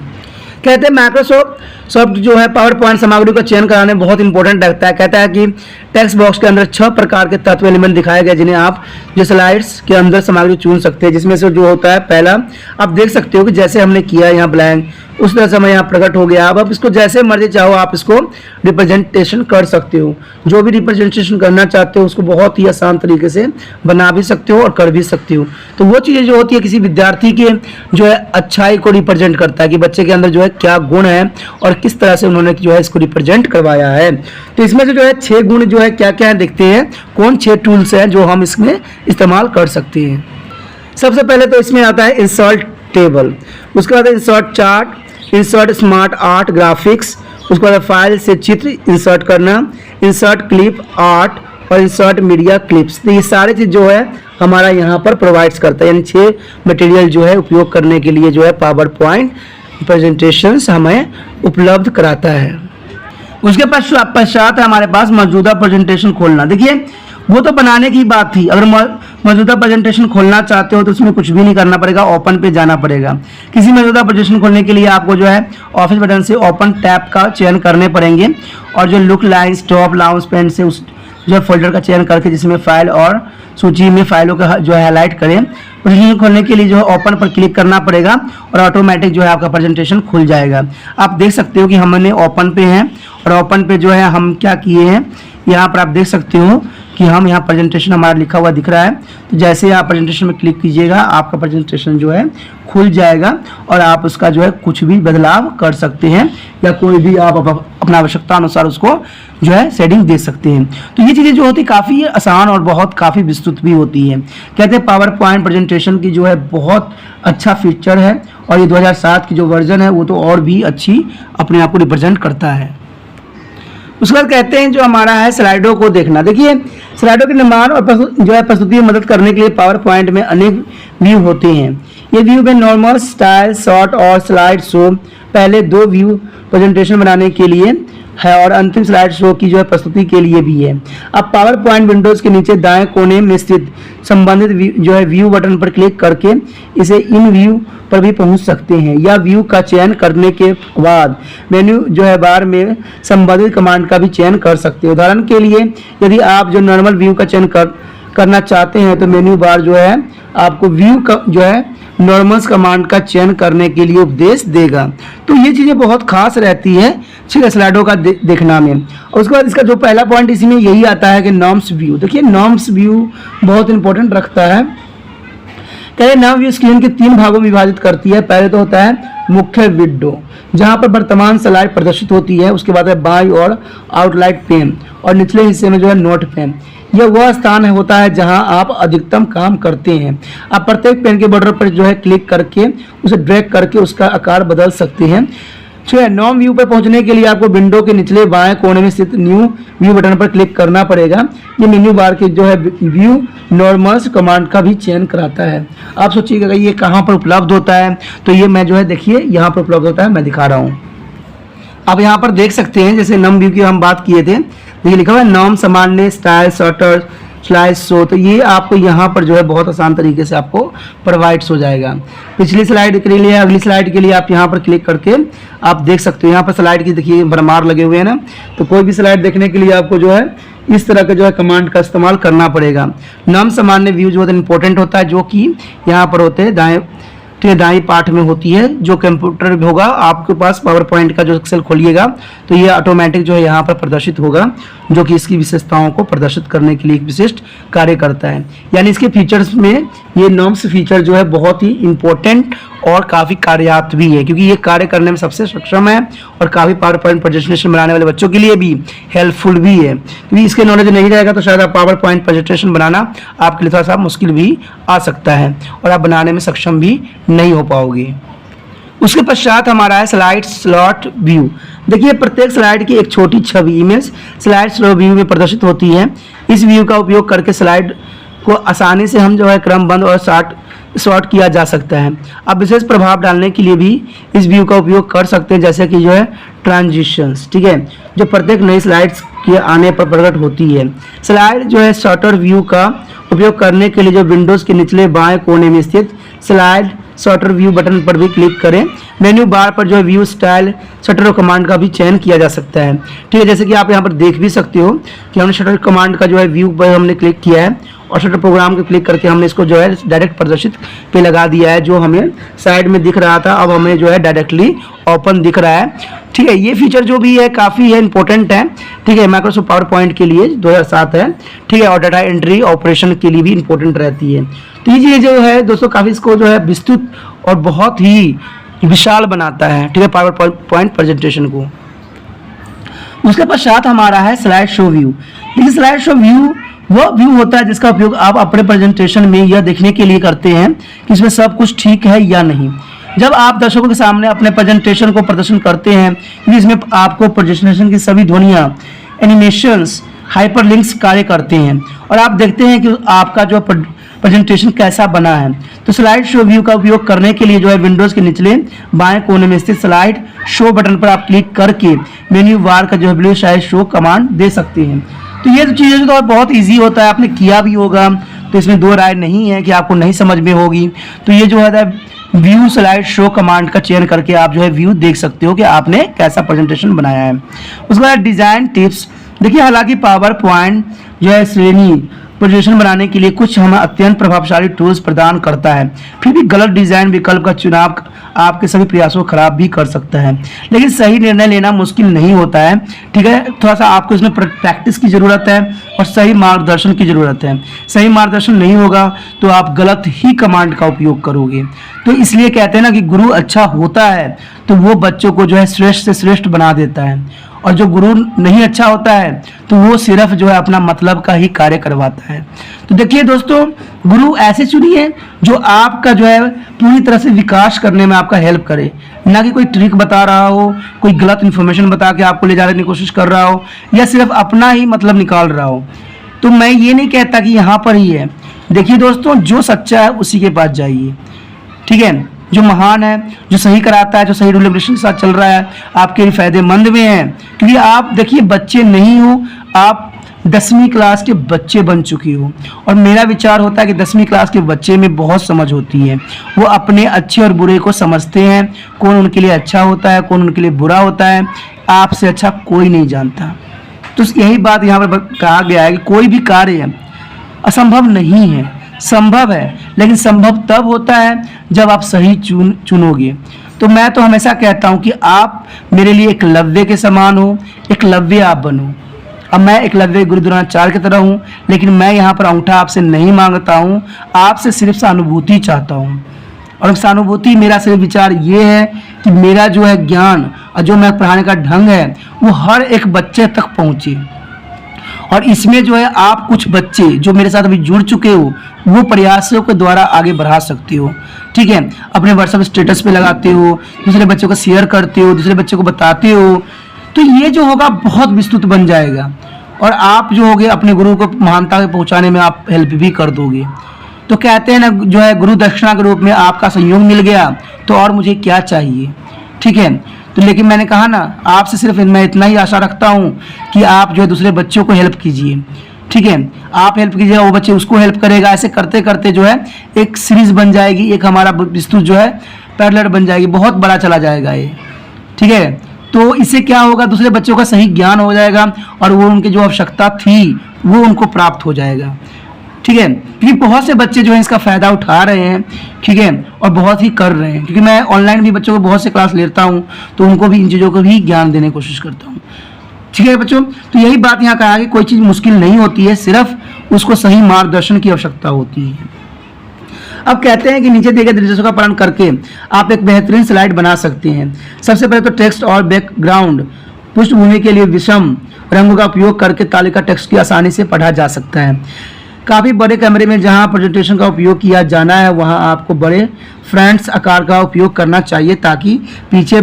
कहते हैं माइक्रोसॉफ्ट जो है पावर पॉइंट सामग्री का चयन कराने बहुत इंपॉर्टेंट लगता है। कहता है कि टेक्स्ट बॉक्स के अंदर 6 प्रकार के तत्व एलिमेंट दिखाए गए जिन्हें आप जो स्लाइड्स के अंदर सामग्री चुन सकते हैं, जिसमें से जो होता है पहला आप देख सकते हो कि जैसे हमने किया यहाँ ब्लैंक उस तरह से हमें यहाँ प्रकट हो गया। अब आप इसको जैसे मर्जी चाहो आप इसको रिप्रेजेंटेशन कर सकते हो। जो भी रिप्रेजेंटेशन करना चाहते हो उसको बहुत ही आसान तरीके से बना भी सकते हो और कर भी सकते हो। तो वो चीज़ें जो होती है किसी विद्यार्थी के जो है अच्छाई को रिप्रेजेंट करता है कि बच्चे के अंदर जो है क्या गुण है और किस तरह से उन्होंने जो है इसको रिप्रेजेंट करवाया है। तो इसमें से जो है 6 गुण जो है क्या क्या है देखते हैं, कौन 6 टूल्स हैं जो हम इसमें इस्तेमाल कर सकते हैं। सबसे पहले तो इसमें आता है इंसर्ट टेबल, उसके बाद insert chart, insert smart art graphics, उसके बाद फाइल से चित्र इंसर्ट करना, इंसर्ट क्लिप आर्ट और इंसर्ट मीडिया क्लिप्स। तो ये सारे चीज़ जो है हमारा यहाँ पर प्रोवाइड्स करता है, यानी 6 मटेरियल जो है उपयोग करने के लिए जो है पावर पॉइंट प्रेजेंटेशंस हमें उपलब्ध कराता है। उसके पश्चात हमारे पास मौजूदा प्रेजेंटेशन खोलना। देखिए वो तो बनाने की बात थी, अगर मौजूदा प्रेजेंटेशन खोलना चाहते हो तो उसमें कुछ भी नहीं करना पड़ेगा, ओपन पे जाना पड़ेगा। किसी मौजूदा प्रेजेंटेशन खोलने के लिए आपको जो है ऑफिस बटन से ओपन टैब का चयन करने पड़ेंगे और जो लुक लाइन्स टॉप लाउंज पेन से उस जो फोल्डर का चयन करके जिसमें फाइल और सूची में फाइलों का जो है हाईलाइट करें। प्रेजेंटेशन खोलने के लिए जो है ओपन पर क्लिक करना पड़ेगा और ऑटोमेटिक जो है आपका प्रेजेंटेशन खुल जाएगा। आप देख सकते हो कि हमने ओपन पे हैं और ओपन पे जो है हम क्या किए हैं, यहाँ पर आप देख सकते हो कि हम यहाँ प्रेजेंटेशन हमारा लिखा हुआ दिख रहा है। तो जैसे आप प्रेजेंटेशन में क्लिक कीजिएगा आपका प्रेजेंटेशन जो है खुल जाएगा और आप उसका जो है कुछ भी बदलाव कर सकते हैं या कोई भी आप अपना आवश्यकता अनुसार उसको जो है सेटिंग दे सकते हैं। तो ये चीज़ें जो होती है काफ़ी आसान और बहुत काफ़ी विस्तृत भी होती है। कहते हैं पावर पॉइंट प्रेजेंटेशन की जो है बहुत अच्छा फीचर है और ये 2007 की जो वर्जन है वो तो और भी अच्छी अपने आप को रिप्रेजेंट करता है। उसके बाद कहते हैं जो हमारा है स्लाइडों को देखना। देखिए स्लाइडों के निर्माण और जो है प्रस्तुति में मदद करने के लिए पावर पॉइंट में अनेक व्यू होते हैं। ये व्यू में नॉर्मल, स्टाइल, शॉर्ट और स्लाइड शो पहले 2 व्यू प्रेजेंटेशन बनाने के लिए है और अंतिम स्लाइड शो की जो है प्रस्तुति के लिए भी है। अब पावर पॉइंट विंडोज के नीचे दाएं कोने में स्थित संबंधित जो है व्यू बटन पर क्लिक करके इसे इन व्यू पर भी पहुंच सकते हैं या व्यू का चयन करने के बाद मेन्यू जो है बार में संबंधित कमांड का भी चयन कर सकते हैं। उदाहरण के लिए यदि आप जो नॉर्मल व्यू का चयन करना चाहते हैं तो मेन्यू बार जो है आपको व्यू का जो है नॉर्मल्स कमांड का चयन करने के लिए उपदेश देगा। तो ये चीज़ें बहुत खास रहती है स्लाइडों का देखना में। और उसके बाद इसका जो पहला पॉइंट इसी में यही आता है कि नॉर्म्स व्यू। देखिए नॉर्म्स व्यू बहुत इंपॉर्टेंट रखता है। कहते हैं नॉर्म व्यू स्क्रीन के 3 भागों में विभाजित करती है। पहले तो होता है मुख्य विंडो जहाँ पर वर्तमान स्लाइड प्रदर्शित होती है। उसके बाद है बाईं और आउटलाइन पेन और निचले हिस्से में जो है नोट पेन। यह वह स्थान होता है जहां आप अधिकतम काम करते हैं। आप प्रत्येक पेन के बॉर्डर पर जो है क्लिक करके उसे ड्रैग करके उसका आकार बदल सकते हैं। ठीक है। नॉर्म व्यू पर पहुंचने के लिए आपको विंडो के निचले बाएं कोने में स्थित न्यू व्यू बटन पर क्लिक करना पड़ेगा। ये मेन्यू बार के जो है व्यू नॉर्मल्स कमांड का भी चयन कराता है। आप सोचिएगा ये कहाँ पर उपलब्ध होता है, तो ये मैं जो है देखिए यहाँ पर उपलब्ध होता है, मैं दिखा रहा हूँ। आप यहाँ पर देख सकते हैं, जैसे नॉर्म व्यू की हम बात किए थे, ये लिखा हुआ है नॉर्म सामान्य स्टाइल शॉर्टर स्लाइड शो, तो ये आपको यहाँ पर जो है बहुत आसान तरीके से आपको प्रोवाइड्स हो जाएगा। पिछली स्लाइड के लिए, अगली स्लाइड के लिए आप यहाँ पर क्लिक करके आप देख सकते हो। यहाँ पर स्लाइड की देखिए भरमार लगे हुए हैं ना, तो कोई भी स्लाइड देखने के लिए आपको जो है इस तरह के जो है कमांड का इस्तेमाल करना पड़ेगा। नाम सामान्य व्यू जो है इंपॉर्टेंट होता है, जो कि यहाँ पर होते हैं दाएं, ठीक है, दाएं पार्ट में होती है। जो कंप्यूटर होगा आपके पास पावर पॉइंट का जो एक्सेल खोलिएगा तो ये ऑटोमेटिक जो है यहाँ पर प्रदर्शित होगा, जो कि इसकी विशेषताओं को प्रदर्शित करने के लिए एक विशिष्ट कार्य करता है। यानी इसके फीचर्स में ये नॉर्म्स फीचर जो है बहुत ही इंपॉर्टेंट और काफ़ी कार्यात्मक भी है, क्योंकि ये कार्य करने में सबसे सक्षम है और काफ़ी पावर पॉइंट प्रेजेंटेशन बनाने वाले बच्चों के लिए भी हेल्पफुल भी है। क्योंकि इसके नॉलेज नहीं रहेगा तो शायद आप पावर पॉइंट प्रेजेंटेशन बनाना आपके लिए थोड़ा सा मुश्किल भी आ सकता है और आप बनाने में सक्षम भी नहीं हो पाओगे। उसके पश्चात हमारा है स्लाइड स्लॉट व्यू। देखिए प्रत्येक स्लाइड की एक छोटी छवि इमेज स्लाइड स्लॉट व्यू में प्रदर्शित होती है। इस व्यू का उपयोग करके स्लाइड को आसानी से हम जो है क्रमबद्ध और शॉर्ट किया जा सकता है। अब विशेष प्रभाव डालने के लिए भी इस व्यू का उपयोग कर सकते हैं, जैसे कि जो है ट्रांजिशंस, ठीक है, जो प्रत्येक नई स्लाइड्स के आने पर प्रकट होती है। स्लाइड जो है शॉर्टर व्यू का उपयोग करने के लिए जो विंडोज़ के निचले बाएं कोने में स्थित स्लाइड शॉर्टर व्यू बटन पर भी क्लिक करें। मेन्यू बार पर जो है व्यू स्टाइल शटर कमांड का भी चयन किया जा सकता है, ठीक है। जैसे कि आप यहाँ पर देख भी सकते हो कि हमने शटर कमांड का जो है व्यू पर हमने क्लिक किया है और शटर प्रोग्राम को क्लिक करके हमने इसको जो है डायरेक्ट प्रदर्शित पे लगा दिया है। जो हमें साइड में दिख रहा था अब हमें जो है डायरेक्टली ओपन दिख रहा है, ठीक है। ये फीचर जो भी है काफ़ी है इंपॉर्टेंट है, ठीक है, माइक्रोसॉफ्ट पावर पॉइंट के लिए 2007 है, ठीक है, और डाटा एंट्री ऑपरेशन के लिए भी इंपॉर्टेंट रहती है। तो ये चीज़ जो है दोस्तों काफ़ी इसको जो है विस्तृत और बहुत ही विशाल बनाता है, ठीक है, पावर पॉइंट प्रेजेंटेशन को। उसके पश्चात हमारा है स्लाइड शो व्यू। देखिए स्लाइड शो व्यू वह व्यू होता है जिसका उपयोग आप अपने प्रेजेंटेशन में यह देखने के लिए करते हैं कि इसमें सब कुछ ठीक है या नहीं। जब आप दर्शकों के सामने अपने प्रेजेंटेशन को प्रदर्शन करते हैं, क्योंकि इसमें आपको प्रेजेंटेशन की सभी ध्वनियाँ, एनिमेशंस, हाइपरलिंक्स कार्य करते हैं और आप देखते हैं कि आपका जो प्रेजेंटेशन कैसा बना है। तो स्लाइड शो व्यू का उपयोग करने के लिए जो है विंडोज़ के निचले बाएं कोने में स्थित स्लाइड शो बटन पर आप क्लिक करके मेन्यू बार का जो है ब्लू स्लाइड शो कमांड दे सकते हैं। तो ये चीज़ें तो बहुत ईजी होता है, आपने किया भी होगा, तो इसमें दो राय नहीं है कि आपको नहीं समझ में होगी। तो ये जो है व्यू स्लाइड शो कमांड का चयन करके आप जो है व्यू देख सकते हो कि आपने कैसा प्रेजेंटेशन बनाया है। उसके बाद डिज़ाइन टिप्स। देखिए हालांकि पावर पॉइंट जो है श्रेणी प्रेजेंटेशन बनाने के लिए कुछ हमें अत्यंत प्रभावशाली टूल्स प्रदान करता है, फिर भी गलत डिज़ाइन विकल्प का चुनाव आपके सभी प्रयासों को खराब भी कर सकता है। लेकिन सही निर्णय लेना मुश्किल नहीं होता है, ठीक है, थोड़ा सा आपको इसमें प्रैक्टिस की ज़रूरत है और सही मार्गदर्शन की ज़रूरत है। सही मार्गदर्शन नहीं होगा तो आप गलत ही कमांड का उपयोग करोगे। तो इसलिए कहते हैं ना कि गुरु अच्छा होता है तो वो बच्चों को जो है श्रेष्ठ से श्रेष्ठ बना देता है, और जो गुरु नहीं अच्छा होता है तो वो सिर्फ जो है अपना मतलब का ही कार्य करवाता है। तो देखिए दोस्तों, गुरु ऐसे चुनिए जो आपका जो है पूरी तरह से विकास करने में आपका हेल्प करे, ना कि कोई ट्रिक बता रहा हो, कोई गलत इन्फॉर्मेशन बता के आपको ले जाने की कोशिश कर रहा हो या सिर्फ अपना ही मतलब निकाल रहा हो। तो मैं ये नहीं कहता कि यहाँ पर ही है। देखिए दोस्तों, जो सच्चा है उसी के पास जाइए, ठीक है, जो महान है, जो सही कराता है, जो सही रूल रेगुलेशन के साथ चल रहा है, आपके लिए फायदेमंद में है। क्योंकि आप देखिए बच्चे नहीं हो, आप 10वीं क्लास के बच्चे बन चुके हो, और मेरा विचार होता है कि 10वीं क्लास के बच्चे में बहुत समझ होती है। वो अपने अच्छे और बुरे को समझते हैं, कौन उनके लिए अच्छा होता है, कौन उनके लिए बुरा होता है। आपसे अच्छा कोई नहीं जानता। तो यही बात यहाँ पर कहा गया है कि कोई भी कार्य असंभव नहीं है, संभव है, लेकिन संभव तब होता है जब आप सही चुनोगे। तो मैं तो हमेशा कहता हूँ कि आप मेरे लिए एकलव्य के समान हो, एकलव्य आप बनो। अब मैं एकलव्य गुरु द्रोणाचार्य की तरह हूँ, लेकिन मैं यहाँ पर अंगूठा आपसे नहीं मांगता हूँ, आपसे सिर्फ सहानुभूति चाहता हूँ। और सहानुभूति मेरा सिर्फ विचार ये है कि मेरा जो है ज्ञान और जो मैं पढ़ाने का ढंग है वो हर एक बच्चे तक पहुँचे, और इसमें जो है आप कुछ बच्चे जो मेरे साथ अभी जुड़ चुके हो वो प्रयासों के द्वारा आगे बढ़ा सकते हो। ठीक है, अपने व्हाट्सएप स्टेटस पे लगाते हो, दूसरे बच्चों को शेयर करते हो, दूसरे बच्चों को बताते हो, तो ये जो होगा बहुत विस्तृत बन जाएगा और आप जो होगे अपने गुरु को महानता तक पहुंचाने में आप हेल्प भी कर दोगे। तो कहते हैं ना जो है गुरु दक्षिणा के रूप में आपका सहयोग मिल गया तो और मुझे क्या चाहिए। ठीक है, तो लेकिन मैंने कहा ना आपसे सिर्फ मैं इतना ही आशा रखता हूँ कि आप जो है दूसरे बच्चों को हेल्प कीजिए। ठीक है, आप हेल्प कीजिएगा, वो बच्चे उसको हेल्प करेगा, ऐसे करते करते जो है एक सीरीज बन जाएगी, एक हमारा विस्तृत जो है पैरेलल बन जाएगी, बहुत बड़ा चला जाएगा ये। ठीक है, तो इससे क्या होगा, दूसरे बच्चों का सही ज्ञान हो जाएगा और वो उनकी जो आवश्यकता थी वो उनको प्राप्त हो जाएगा। ठीक है, क्योंकि बहुत से बच्चे जो है इसका फ़ायदा उठा रहे हैं। ठीक है, और बहुत ही कर रहे हैं, क्योंकि मैं ऑनलाइन भी बच्चों को बहुत से क्लास लेता हूँ तो उनको भी इन चीज़ों को भी ज्ञान देने की कोशिश करता हूँ। ठीक है बच्चों, तो यही बात यहाँ कहा कि कोई चीज़ मुश्किल नहीं होती है, सिर्फ उसको सही मार्गदर्शन की आवश्यकता होती है। अब कहते हैं कि नीचे दिए गए निर्देशों का पालन करके आप एक बेहतरीन स्लाइड बना सकते हैं। सबसे पहले तो टेक्स्ट और बैकग्राउंड पृष्ठभूमि के लिए विषम रंगों का उपयोग करके तालिका टेक्स्ट की आसानी से पढ़ा जा सकता है। काफ़ी बड़े कैमरे में जहां प्रेजेंटेशन का उपयोग किया जाना है वहां आपको बड़े फ्रंट्स आकार का उपयोग करना चाहिए ताकि पीछे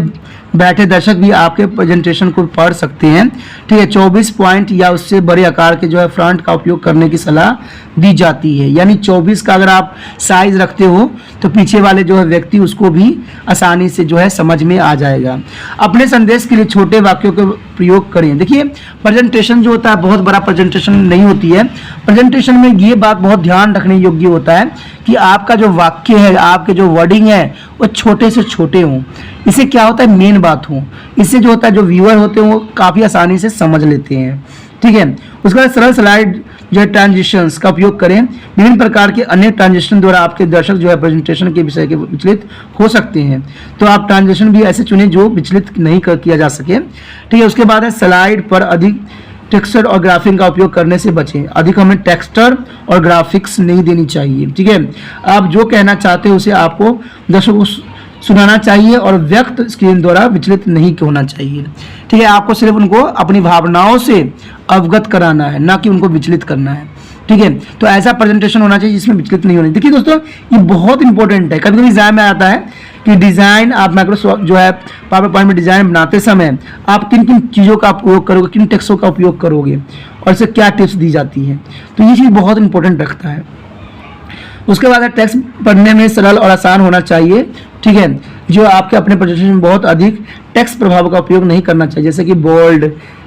बैठे दर्शक भी आपके प्रेजेंटेशन को पढ़ सकते हैं। ठीक है, 24 पॉइंट या उससे बड़े आकार के जो है फ्रंट का उपयोग करने की सलाह दी जाती है। यानी 24 का अगर आप साइज रखते हो तो पीछे वाले जो है व्यक्ति उसको भी आसानी से जो है समझ में आ जाएगा। अपने संदेश के लिए छोटे वाक्यों का प्रयोग करें। देखिए, प्रेजेंटेशन जो होता है बहुत बड़ा प्रेजेंटेशन नहीं होती है। प्रेजेंटेशन में ये बात बहुत ध्यान रखने योग्य होता है कि आपका जो वाक्य है, आपके जो वर्डिंग है वो छोटे से छोटे हों। इससे क्या होता है, मेन बात हो, इससे जो होता है जो व्यूअर होते हैं वो काफ़ी आसानी से समझ लेते हैं। ठीक है, उसके बाद सरल स्लाइड जो है ट्रांजिशंस का उपयोग करें। विभिन्न प्रकार के अन्य ट्रांजिशन द्वारा आपके दर्शक जो है प्रेजेंटेशन के विषय के विचलित हो सकते हैं, तो आप ट्रांजिशन भी ऐसे चुनें जो विचलित नहीं किया जा सके। ठीक है, उसके बाद है स्लाइड पर अधिक टेक्सचर और ग्राफिक का उपयोग करने से बचें। अधिक हमें टेक्सचर और ग्राफिक्स नहीं देनी चाहिए। ठीक है, आप जो कहना चाहते हो उसे आपको दर्शकों को सुनाना चाहिए और व्यक्त स्क्रीन द्वारा विचलित नहीं होना चाहिए। ठीक है, आपको सिर्फ उनको अपनी भावनाओं से अवगत कराना है, ना कि उनको विचलित करना है। ठीक है, तो ऐसा प्रेजेंटेशन होना चाहिए जिसमें विचलित नहीं होनी। देखिए दोस्तों, ये बहुत इंपॉर्टेंट है। कभी कभी एग्जाम में आता है कि डिज़ाइन आप माइक्रोसॉफ्ट जो है पावर पॉइंट में डिज़ाइन बनाते समय आप किन किन चीज़ों का उपयोग करोगे, किन टेक्स्टों का उपयोग करोगे और इससे क्या टिप्स दी जाती हैं, तो ये चीज़ बहुत इंपॉर्टेंट रखता है। उसके बाद टेक्स्ट पढ़ने में सरल और आसान होना चाहिए। ठीक है, जो आपके अपने प्रेजेंटेशन में बहुत अधिक टेक्स्ट प्रभाव का उपयोग नहीं करना चाहिए, जैसे कि बोल्ड,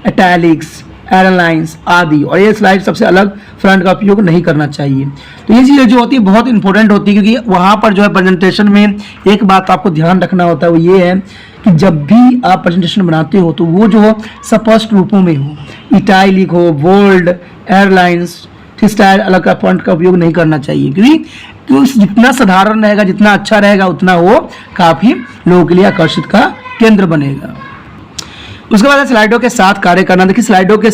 इटैलिक्स, एयरलाइंस आदि। और ये स्लाइड सबसे अलग फ्रंट का उपयोग नहीं करना चाहिए। तो ये चीज़ें जो होती है बहुत इंपॉर्टेंट होती है, क्योंकि वहाँ पर जो है प्रेजेंटेशन में एक बात आपको ध्यान रखना होता है, वो ये है कि जब भी आप प्रेजेंटेशन बनाते हो तो वो जो हो स्पष्ट रूपों में हो, इटैलिक हो, बोल्ड, एयरलाइंस, स्टाइल अलग का फॉन्ट का उपयोग नहीं करना चाहिए, क्योंकि जितना साधारण रहेगा, जितना अच्छा रहेगा, उतना वो काफ़ी लोगों के लिए आकर्षित का केंद्र बनेगा। उसके बाद स्लाइडों के साथ कार्य करना। देखिए, स्लाइडों के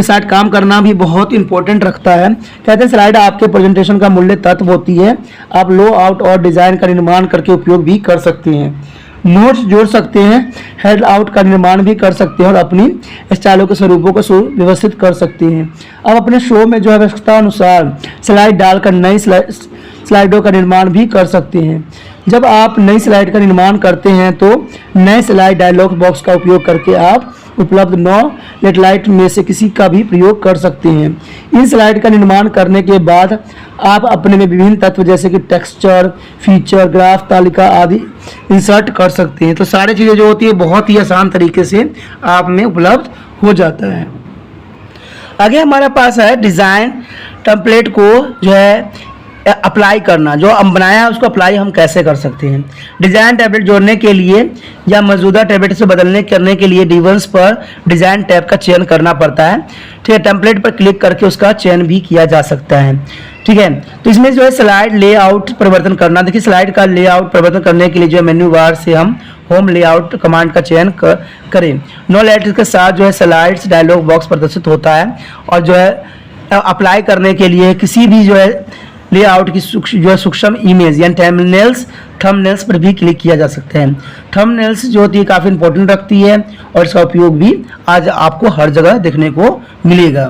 साथ काम करना भी बहुत इंपॉर्टेंट रखता है। कहते हैं स्लाइड आपके प्रेजेंटेशन का मूल्य तत्व होती है। आप लो आउट और डिज़ाइन का निर्माण करके उपयोग भी कर सकते हैं, नोट्स जोड़ सकते हैं, हेड आउट का निर्माण भी कर सकते हैं और अपनी स्टाइलों के स्वरूपों को सुव्यवस्थित कर सकते हैं। अब अपने शो में जो है आवश्यकता अनुसार स्लाइड डालकर नई स्लाइडों का निर्माण भी कर सकते हैं। जब आप नई स्लाइड का निर्माण करते हैं तो नए स्लाइड डायलॉग बॉक्स का उपयोग करके आप उपलब्ध 9 लेटलाइट में से किसी का भी प्रयोग कर सकते हैं। इन स्लाइड का निर्माण करने के बाद आप अपने में विभिन्न तत्व जैसे कि टेक्सचर, फीचर, ग्राफ, तालिका आदि इंसर्ट कर सकते हैं। तो सारी चीज़ें जो होती है बहुत ही आसान तरीके से आप में उपलब्ध हो जाता है। आगे हमारे पास है डिज़ाइन टेम्पलेट को जो है अप्लाई करना। जो हम बनाया है उसको अप्लाई हम कैसे कर सकते हैं। डिज़ाइन टैबलेट जोड़ने के लिए या मौजूदा टैबलेट से करने के लिए डिवाइस पर डिज़ाइन टैब का चयन करना पड़ता है। ठीक है, टेम्पलेट पर क्लिक करके उसका चयन भी किया जा सकता है। ठीक है, तो इसमें जो है स्लाइड लेआउट परिवर्तन करना। देखिए, स्लाइड का लेआउट परिवर्तन करने के लिए जो है मेन्यू बार से हम होम लेआउट कमांड का चयन करें। नो लेटर के साथ जो है स्लाइड्स डायलॉग बॉक्स प्रदर्शित होता है और जो है अप्लाई करने के लिए किसी भी जो है लेआउट की जो है सूक्ष्म इमेज यानी थंबनेल्स पर भी क्लिक किया जा सकता है। थंबनेल्स जो होती है काफ़ी इंपॉर्टेंट रखती है और इसका उपयोग भी आज आपको हर जगह देखने को मिलेगा।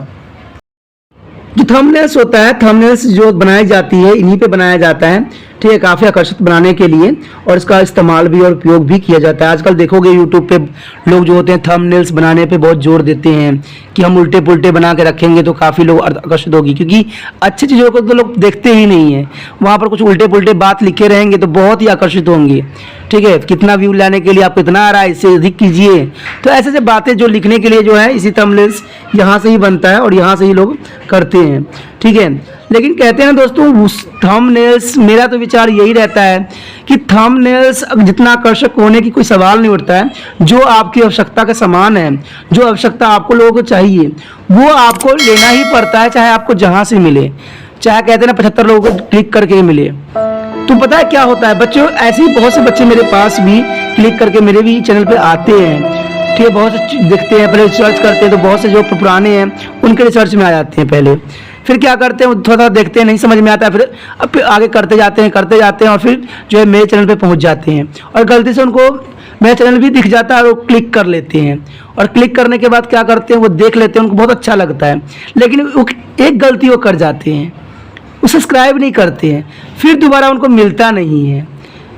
जो थंबनेल्स होता है, थंबनेल्स जो बनाई जाती है इन्हीं पे बनाया जाता है, ठीक है, काफ़ी आकर्षित बनाने के लिए, और इसका इस्तेमाल भी और उपयोग भी किया जाता है। आजकल देखोगे यूट्यूब पे लोग जो होते हैं थंबनेल्स बनाने पे बहुत जोर देते हैं कि हम उल्टे पुल्टे बना के रखेंगे तो काफ़ी लोग आकर्षित होगी, क्योंकि अच्छी चीज़ों को तो लोग देखते ही नहीं है, वहाँ पर कुछ उल्टे पुल्टे बात लिखे रहेंगे तो बहुत ही आकर्षित होंगे, ठीक है। कितना व्यू लाने के लिए आपको इतना आ रहा है, इससे अधिक कीजिए। तो ऐसे ऐसे बातें जो लिखने के लिए जो है इसी थंबनेल्स यहाँ से ही बनता है और यहाँ से ही लोग करते हैं, ठीक है। लेकिन कहते हैं ना दोस्तों, थंबनेल्स, मेरा तो विचार यही रहता है कि थंबनेल्स जितना आकर्षक होने की कोई सवाल नहीं उठता है, जो आपकी आवश्यकता का समान है, जो आवश्यकता आपको लोगों को चाहिए वो आपको लेना ही पड़ता है, चाहे आपको जहाँ से मिले, चाहे कहते हैं ना 75 लोगों को क्लिक करके मिले। तो पता है क्या होता है बच्चों, ऐसे ही बहुत से बच्चे मेरे पास भी क्लिक करके मेरे भी चैनल पे आते हैं, ठीक है, बहुत से देखते हैं, पहले रिसर्च करते हैं, तो बहुत से जो पुराने हैं उनके रिसर्च में आ जाते हैं पहले, फिर क्या करते हैं थोड़ा थोड़ा देखते हैं, नहीं समझ में आता है, फिर आगे करते जाते हैं और फिर जो है मेरे चैनल पे पहुंच जाते हैं, और गलती से उनको मेरा चैनल भी दिख जाता है और वो क्लिक कर लेते हैं, और क्लिक करने के बाद क्या करते हैं वो देख लेते हैं, उनको बहुत अच्छा लगता है, लेकिन वो एक गलती वो कर जाते हैं, वो सब्सक्राइब नहीं करते हैं, फिर दोबारा उनको मिलता नहीं है।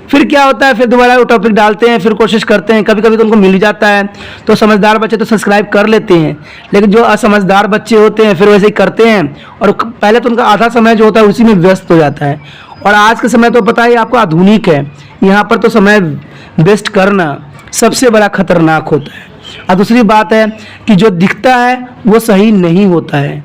फिर क्या होता है, फिर दोबारा वो टॉपिक डालते हैं, फिर कोशिश करते हैं, कभी कभी तो उनको मिल जाता है, तो समझदार बच्चे तो सब्सक्राइब कर लेते हैं, लेकिन जो असमझदार बच्चे होते हैं फिर वैसे ही करते हैं, और पहले तो उनका आधा समय जो होता है उसी में व्यस्त हो जाता है। और आज के समय तो पता ही आपको आधुनिक है, यहाँ पर तो समय वेस्ट करना सबसे बड़ा खतरनाक होता है। और दूसरी बात है कि जो दिखता है वो सही नहीं होता है,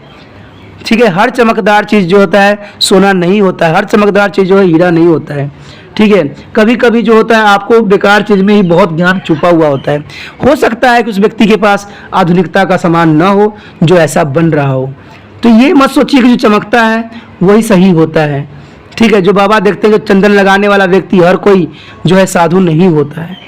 ठीक है। हर चमकदार चीज़ जो होता है सोना नहीं होता है, हर चमकदार चीज़ जो है हीरा नहीं होता है, ठीक है। कभी कभी जो होता है आपको बेकार चीज़ में ही बहुत ज्ञान छुपा हुआ होता है। हो सकता है कि उस व्यक्ति के पास आधुनिकता का सामान ना हो जो ऐसा बन रहा हो, तो ये मत सोचिए कि जो चमकता है वही सही होता है, ठीक है। जो बाबा देखते हैं, जो चंदन लगाने वाला व्यक्ति हर कोई जो है साधु नहीं होता है,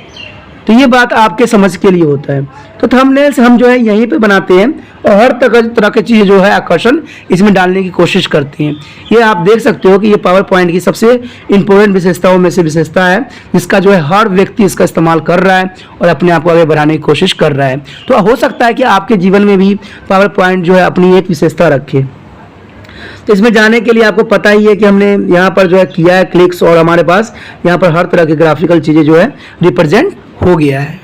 तो ये बात आपके समझ के लिए होता है। तो थंबनेल्स हम जो है यहीं पे बनाते हैं और हर तरह की चीज़ जो है आकर्षण इसमें डालने की कोशिश करते हैं। ये आप देख सकते हो कि ये पावर पॉइंट की सबसे इम्पोर्टेंट विशेषताओं में से विशेषता है, जिसका जो है हर व्यक्ति इसका इस्तेमाल कर रहा है और अपने आप को आगे बढ़ाने की कोशिश कर रहा है। तो हो सकता है कि आपके जीवन में भी पावर पॉइंट जो है अपनी एक विशेषता रखे। तो इसमें जाने के लिए आपको पता ही है कि हमने यहाँ पर जो है किया है क्लिक्स, और हमारे पास यहाँ पर हर तरह की ग्राफिकल चीज़ें जो है रिप्रेजेंट हो गया है।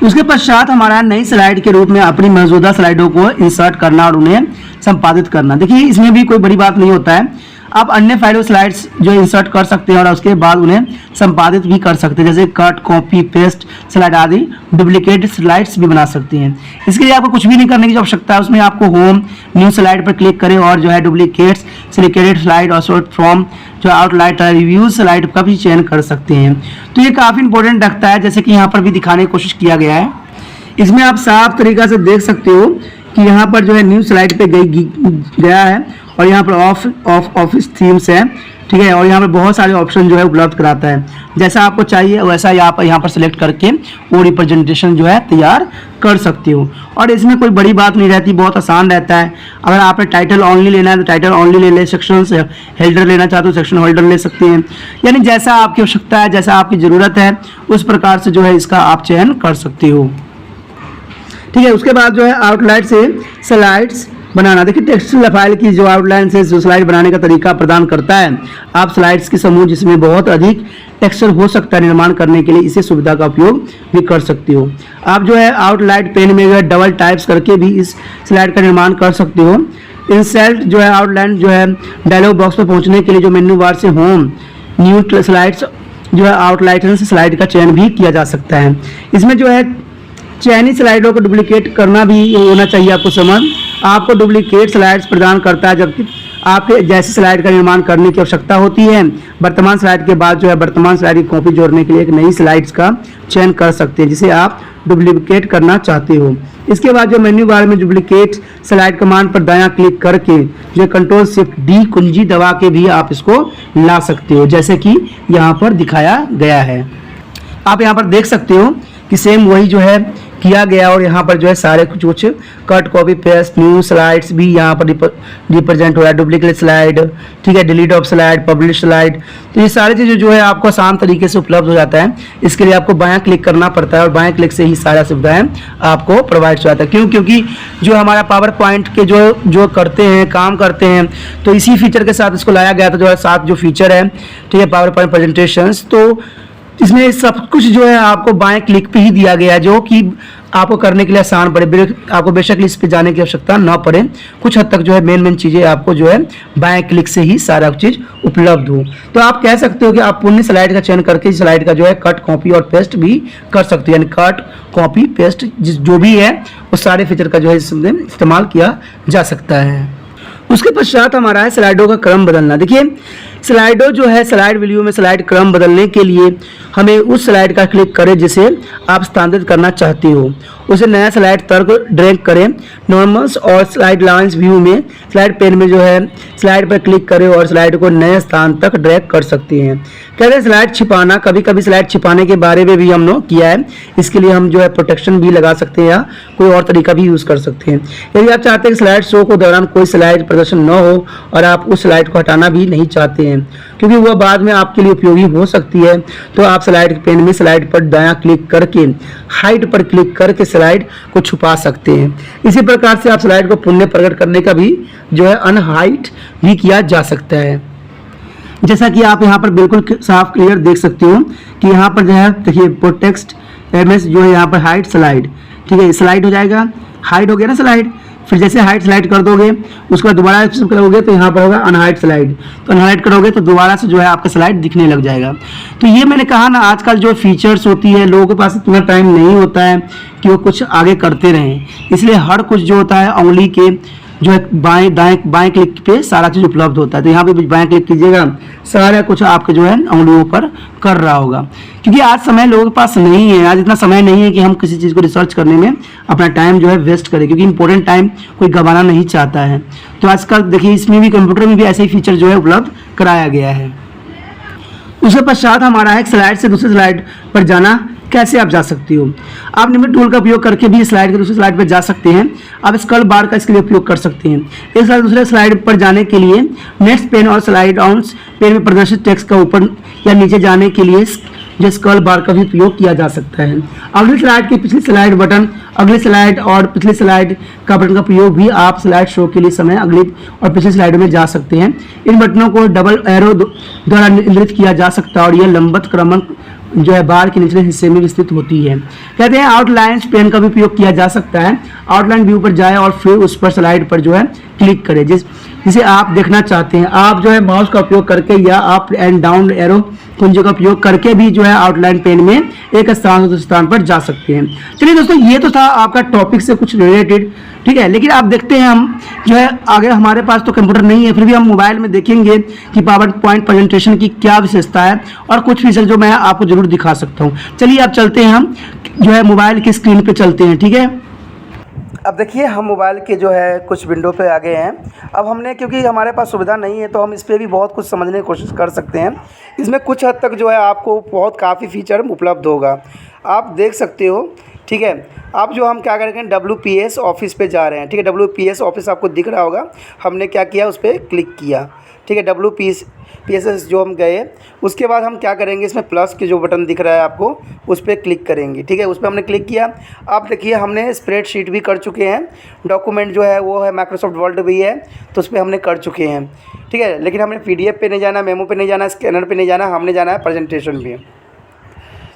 उसके पश्चात हमारा नई स्लाइड के रूप में अपनी मौजूदा स्लाइडों को इंसर्ट करना और उन्हें संपादित करना। देखिए इसमें भी कोई बड़ी बात नहीं होता है, आप अन्य फाइलों स्लाइड्स जो इंसर्ट कर सकते हैं और उसके बाद उन्हें संपादित भी कर सकते हैं, जैसे कट, कॉपी, पेस्ट स्लाइड आदि डुप्लीकेट स्लाइड्स भी बना सकते हैं। इसके लिए आपको कुछ भी नहीं करने की आवश्यकता है, उसमें आपको होम न्यू स्लाइड पर क्लिक करें और जो है डुप्लीकेट्स, सिलेक्टेड स्लाइड और शॉर्ट फ्रॉम जो आउटलाइन रिव्यू स्लाइड का भी चयन कर सकते हैं। तो ये काफ़ी इंपॉर्टेंट रखता है, जैसे कि यहाँ पर भी दिखाने की कोशिश किया गया है। इसमें आप साफ तरीका से देख सकते हो कि यहाँ पर जो है न्यू स्लाइड पे गया है और यहाँ पर ऑफिस थीम्स है, ठीक है, और यहाँ पर बहुत सारे ऑप्शन जो है उपलब्ध कराता है। जैसा आपको चाहिए वैसा ही आप यहाँ पर सेलेक्ट करके वो रिप्रेजेंटेशन जो है तैयार कर सकते हो। और इसमें कोई बड़ी बात नहीं रहती, बहुत आसान रहता है। अगर आपने टाइटल ऑनली लेना है तो टाइटल ऑनली ले ले, सेक्शन हेल्डर लेना चाहते हो सेक्शन होल्डर ले सकते हैं, यानी जैसा आपकी आवश्यकता है, जैसा आपकी ज़रूरत है उस प्रकार से जो है इसका आप चयन कर सकते हो, ठीक है। उसके बाद जो है आउटलाइन से स्लाइड्स बनाना। देखिए टेक्सचुअल फाइल की जो आउटलाइन से जो स्लाइड बनाने का तरीका प्रदान करता है। आप स्लाइड्स की समूह जिसमें बहुत अधिक टेक्सचर हो सकता है निर्माण करने के लिए इसे सुविधा का उपयोग भी कर सकते हो। आप जो है आउटलाइन पेन में जो है डबल टाइप्स करके भी इस स्लाइड का निर्माण कर सकते हो। इंसर्ट जो है आउटलाइन जो है डायलॉग बॉक्स पर पहुंचने के लिए जो मेन्यू बार से होम न्यू स्लाइड्स जो है आउटलाइन से स्लाइड का चयन भी किया जा सकता है। इसमें जो है चयनित स्लाइडों को डुप्लीकेट करना भी होना चाहिए आपको समझ। आपको डुप्लीकेट स्लाइड्स प्रदान करता है जबकि आपके जैसी स्लाइड का निर्माण करने की आवश्यकता होती है। वर्तमान स्लाइड के बाद जो है वर्तमान स्लाइड की कॉपी जोड़ने के लिए एक नई स्लाइड्स का चयन कर सकते हैं जिसे आप डुप्लीकेट करना चाहते हो। इसके बाद जो मेन्यू बार में डुप्लीकेट स्लाइड कमांड पर दायां क्लिक करके जो कंट्रोल शिफ्ट डी कुंजी दबा के भी आप इसको ला सकते हो, जैसे कि यहाँ पर दिखाया गया है। आप यहाँ पर देख सकते हो कि सेम वही जो है किया गया और यहाँ पर जो है सारे कुछ cut copy paste new slides भी यहाँ पर रिप्रेजेंट हो रहा है, डुप्लीकेट स्लाइड, ठीक है, delete of slide, publish slide. तो ये सारी चीज़ें जो है आपको आसान तरीके से उपलब्ध हो जाता है। इसके लिए आपको बायां क्लिक करना पड़ता है और बायां क्लिक से ही सारा सुविधाएं आपको प्रोवाइड हो जाता है। क्यों? क्योंकि जो हमारा पावर पॉइंट के जो करते हैं, काम करते हैं, तो इसी फीचर के साथ इसको लाया गया था, जो है साथ जो फीचर है, ठीक है, पावर पॉइंट प्रेजेंटेशंस। तो इसमें सब कुछ जो है आपको बाएं क्लिक पे ही दिया गया है, जो कि आपको करने के लिए आसान पड़े, आपको बेशक इस पे जाने की आवश्यकता ना पड़े। कुछ हद तक जो है मेन चीज़ें आपको जो है बाएं क्लिक से ही सारा चीज़ उपलब्ध हो। तो आप कह सकते हो कि आप पूर्ण स्लाइड का चयन करके स्लाइड का जो है कट कॉपी और पेस्ट भी कर सकते हो, यानी कट कॉपी पेस्ट जो भी है वो सारे फीचर का जो है इसमें इस्तेमाल किया जा सकता है। उसके पश्चात हमारा है स्लाइडों का क्रम बदलना। देखिए स्लाइडो जो है स्लाइड व्यू में स्लाइड क्रम बदलने के लिए हमें उस स्लाइड का क्लिक करें जिसे आप स्थानांतरित करना चाहते हो, उसे नया स्लाइड तर्क ड्रैग करें। नॉर्मल्स और स्लाइड लाइन्स व्यू में स्लाइड पेन में जो है स्लाइड पर क्लिक करें और स्लाइड को नए स्थान तक ड्रैग कर सकते हैं। कहते हैं स्लाइड छिपाना, कभी कभी स्लाइड छिपाने के बारे में भी हमने किया है। इसके लिए हम जो है प्रोटेक्शन भी लगा सकते हैं या कोई और तरीका भी यूज़ कर सकते हैं। यदि आप चाहते हैं कि स्लाइड शो को दौरान कोई स्लाइड प्रदर्शन न हो और आप उस स्लाइड को हटाना भी नहीं चाहते हैं क्योंकि वह बाद में आपके लिए उपयोगी हो सकती है, तो आप स्लाइड पेन में स्लाइड पर दायां क्लिक करके हाइड पर क्लिक करके स्लाइड को छुपा सकते हैं। इसी प्रकार से आप स्लाइड को पुनः प्रकट करने का भी जो है अनहाइड भी किया जा सकता है। जैसा कि आप यहाँ पर बिल्कुल साफ क्लियर देख सकते हो कि यहाँ पर जो है देखिए टेक्स्ट इमेज जो है यहाँ पर हाइड स्लाइड, ठीक है, स्लाइड हो जाएगा, हाइड हो गया ना स्लाइड। फिर जैसे हाइड स्लाइड कर दोगे उसके बाद दोबारा करोगे तो यहाँ पर होगा अनहाइड स्लाइड, तो अनहाइड करोगे तो दोबारा से जो है आपका स्लाइड दिखने लग जाएगा। तो ये मैंने कहा ना, आजकल जो फीचर्स होती है लोगों के पास इतना टाइम नहीं होता है कि वो कुछ आगे करते रहें, इसलिए हर कुछ जो होता है उंगली के जो है बाएं क्लिक पे सारा चीज़ उपलब्ध होता है। तो यहाँ पे बाएं क्लिक कीजिएगा, सारा कुछ आपके जो है उंगलियों पर कर रहा होगा। क्योंकि आज समय लोगों के पास नहीं है, आज इतना समय नहीं है कि हम किसी चीज़ को रिसर्च करने में अपना टाइम जो है वेस्ट करें, क्योंकि इंपॉर्टेंट टाइम कोई गंवाना नहीं चाहता है। तो आजकल देखिए इसमें भी कंप्यूटर में भी ऐसे ही फीचर जो है उपलब्ध कराया गया है। उसके पश्चात हमारा है स्लाइड से दूसरे स्लाइड पर जाना। कैसे आप जा सकती हो? आप निम्न टूल का उपयोग करके भी स्लाइड के दूसरे स्लाइड पर जा सकते हैं। आप स्क्रॉल बार का इसके लिए उपयोग कर सकते हैं। एक स्लाइड दूसरे स्लाइड पर जाने के लिए नेक्स्ट पेन और स्लाइड ऑन्स पेन में प्रदर्शित टेक्स्ट का ऊपर या नीचे जाने के लिए जो स्क्रॉल बार का भी उपयोग किया जा सकता है। अगली स्लाइड की पिछली स्लाइड बटन, अगली स्लाइड और पिछली स्लाइड का बटन का प्रयोग भी आप स्लाइड शो के लिए समय अगली और पिछली स्लाइड में जा सकते हैं। इन बटनों को डबल एरो द्वारा इंगित किया जा सकता है और यह लंबवत क्रमण जो है बार के निचले हिस्से में विस्तृत होती है। कहते हैं आउटलाइंस पेन का भी उपयोग किया जा सकता है। आउटलाइन व्यू पर जाए और फिर उस पर स्लाइड पर जो है क्लिक करें जिसे आप देखना चाहते हैं। आप जो है माउस का उपयोग करके या अप एंड डाउन एरो कुंजों का उपयोग करके भी जो है आउटलाइन पेन में एक स्थान से दूसरे स्थान पर जा सकते हैं। चलिए दोस्तों, ये तो था आपका टॉपिक से कुछ रिलेटेड, ठीक है। लेकिन आप देखते हैं हम जो है आगे हमारे पास तो कंप्यूटर नहीं है, फिर भी हम मोबाइल में देखेंगे कि पावर पॉइंट प्रेजेंटेशन की क्या विशेषता है और कुछ फीचर जो मैं आपको जरूर दिखा सकता हूँ। चलिए आप चलते हैं, हम जो है मोबाइल की स्क्रीन पे चलते हैं, ठीक है। अब देखिए हम मोबाइल के जो है कुछ विंडो पे आ गए हैं। अब हमने, क्योंकि हमारे पास सुविधा नहीं है तो हम इस पर भी बहुत कुछ समझने की कोशिश कर सकते हैं। इसमें कुछ हद तक जो है आपको बहुत काफ़ी फीचर उपलब्ध होगा, आप देख सकते हो, ठीक है। अब जो हम क्या करेंगे, WPS ऑफिस पे जा रहे हैं, ठीक है। WPS ऑफिस आपको दिख रहा होगा, हमने क्या किया, उस पर क्लिक किया, ठीक है। WPS जो हम गए, उसके बाद हम क्या करेंगे, इसमें प्लस के जो बटन दिख रहा है आपको उस पर क्लिक करेंगे, ठीक है। उस पर हमने क्लिक किया। अब देखिए हमने स्प्रेडशीट भी कर चुके हैं, डॉक्यूमेंट जो है वो है माइक्रोसॉफ्ट वर्ड भी है, तो उस पर हमने कर चुके हैं, ठीक है। लेकिन हमने PDF पे नहीं जाना, मेमो पे नहीं जाना, स्कैनर पे नहीं जाना, हमने जाना है प्रेजेंटेशन पे।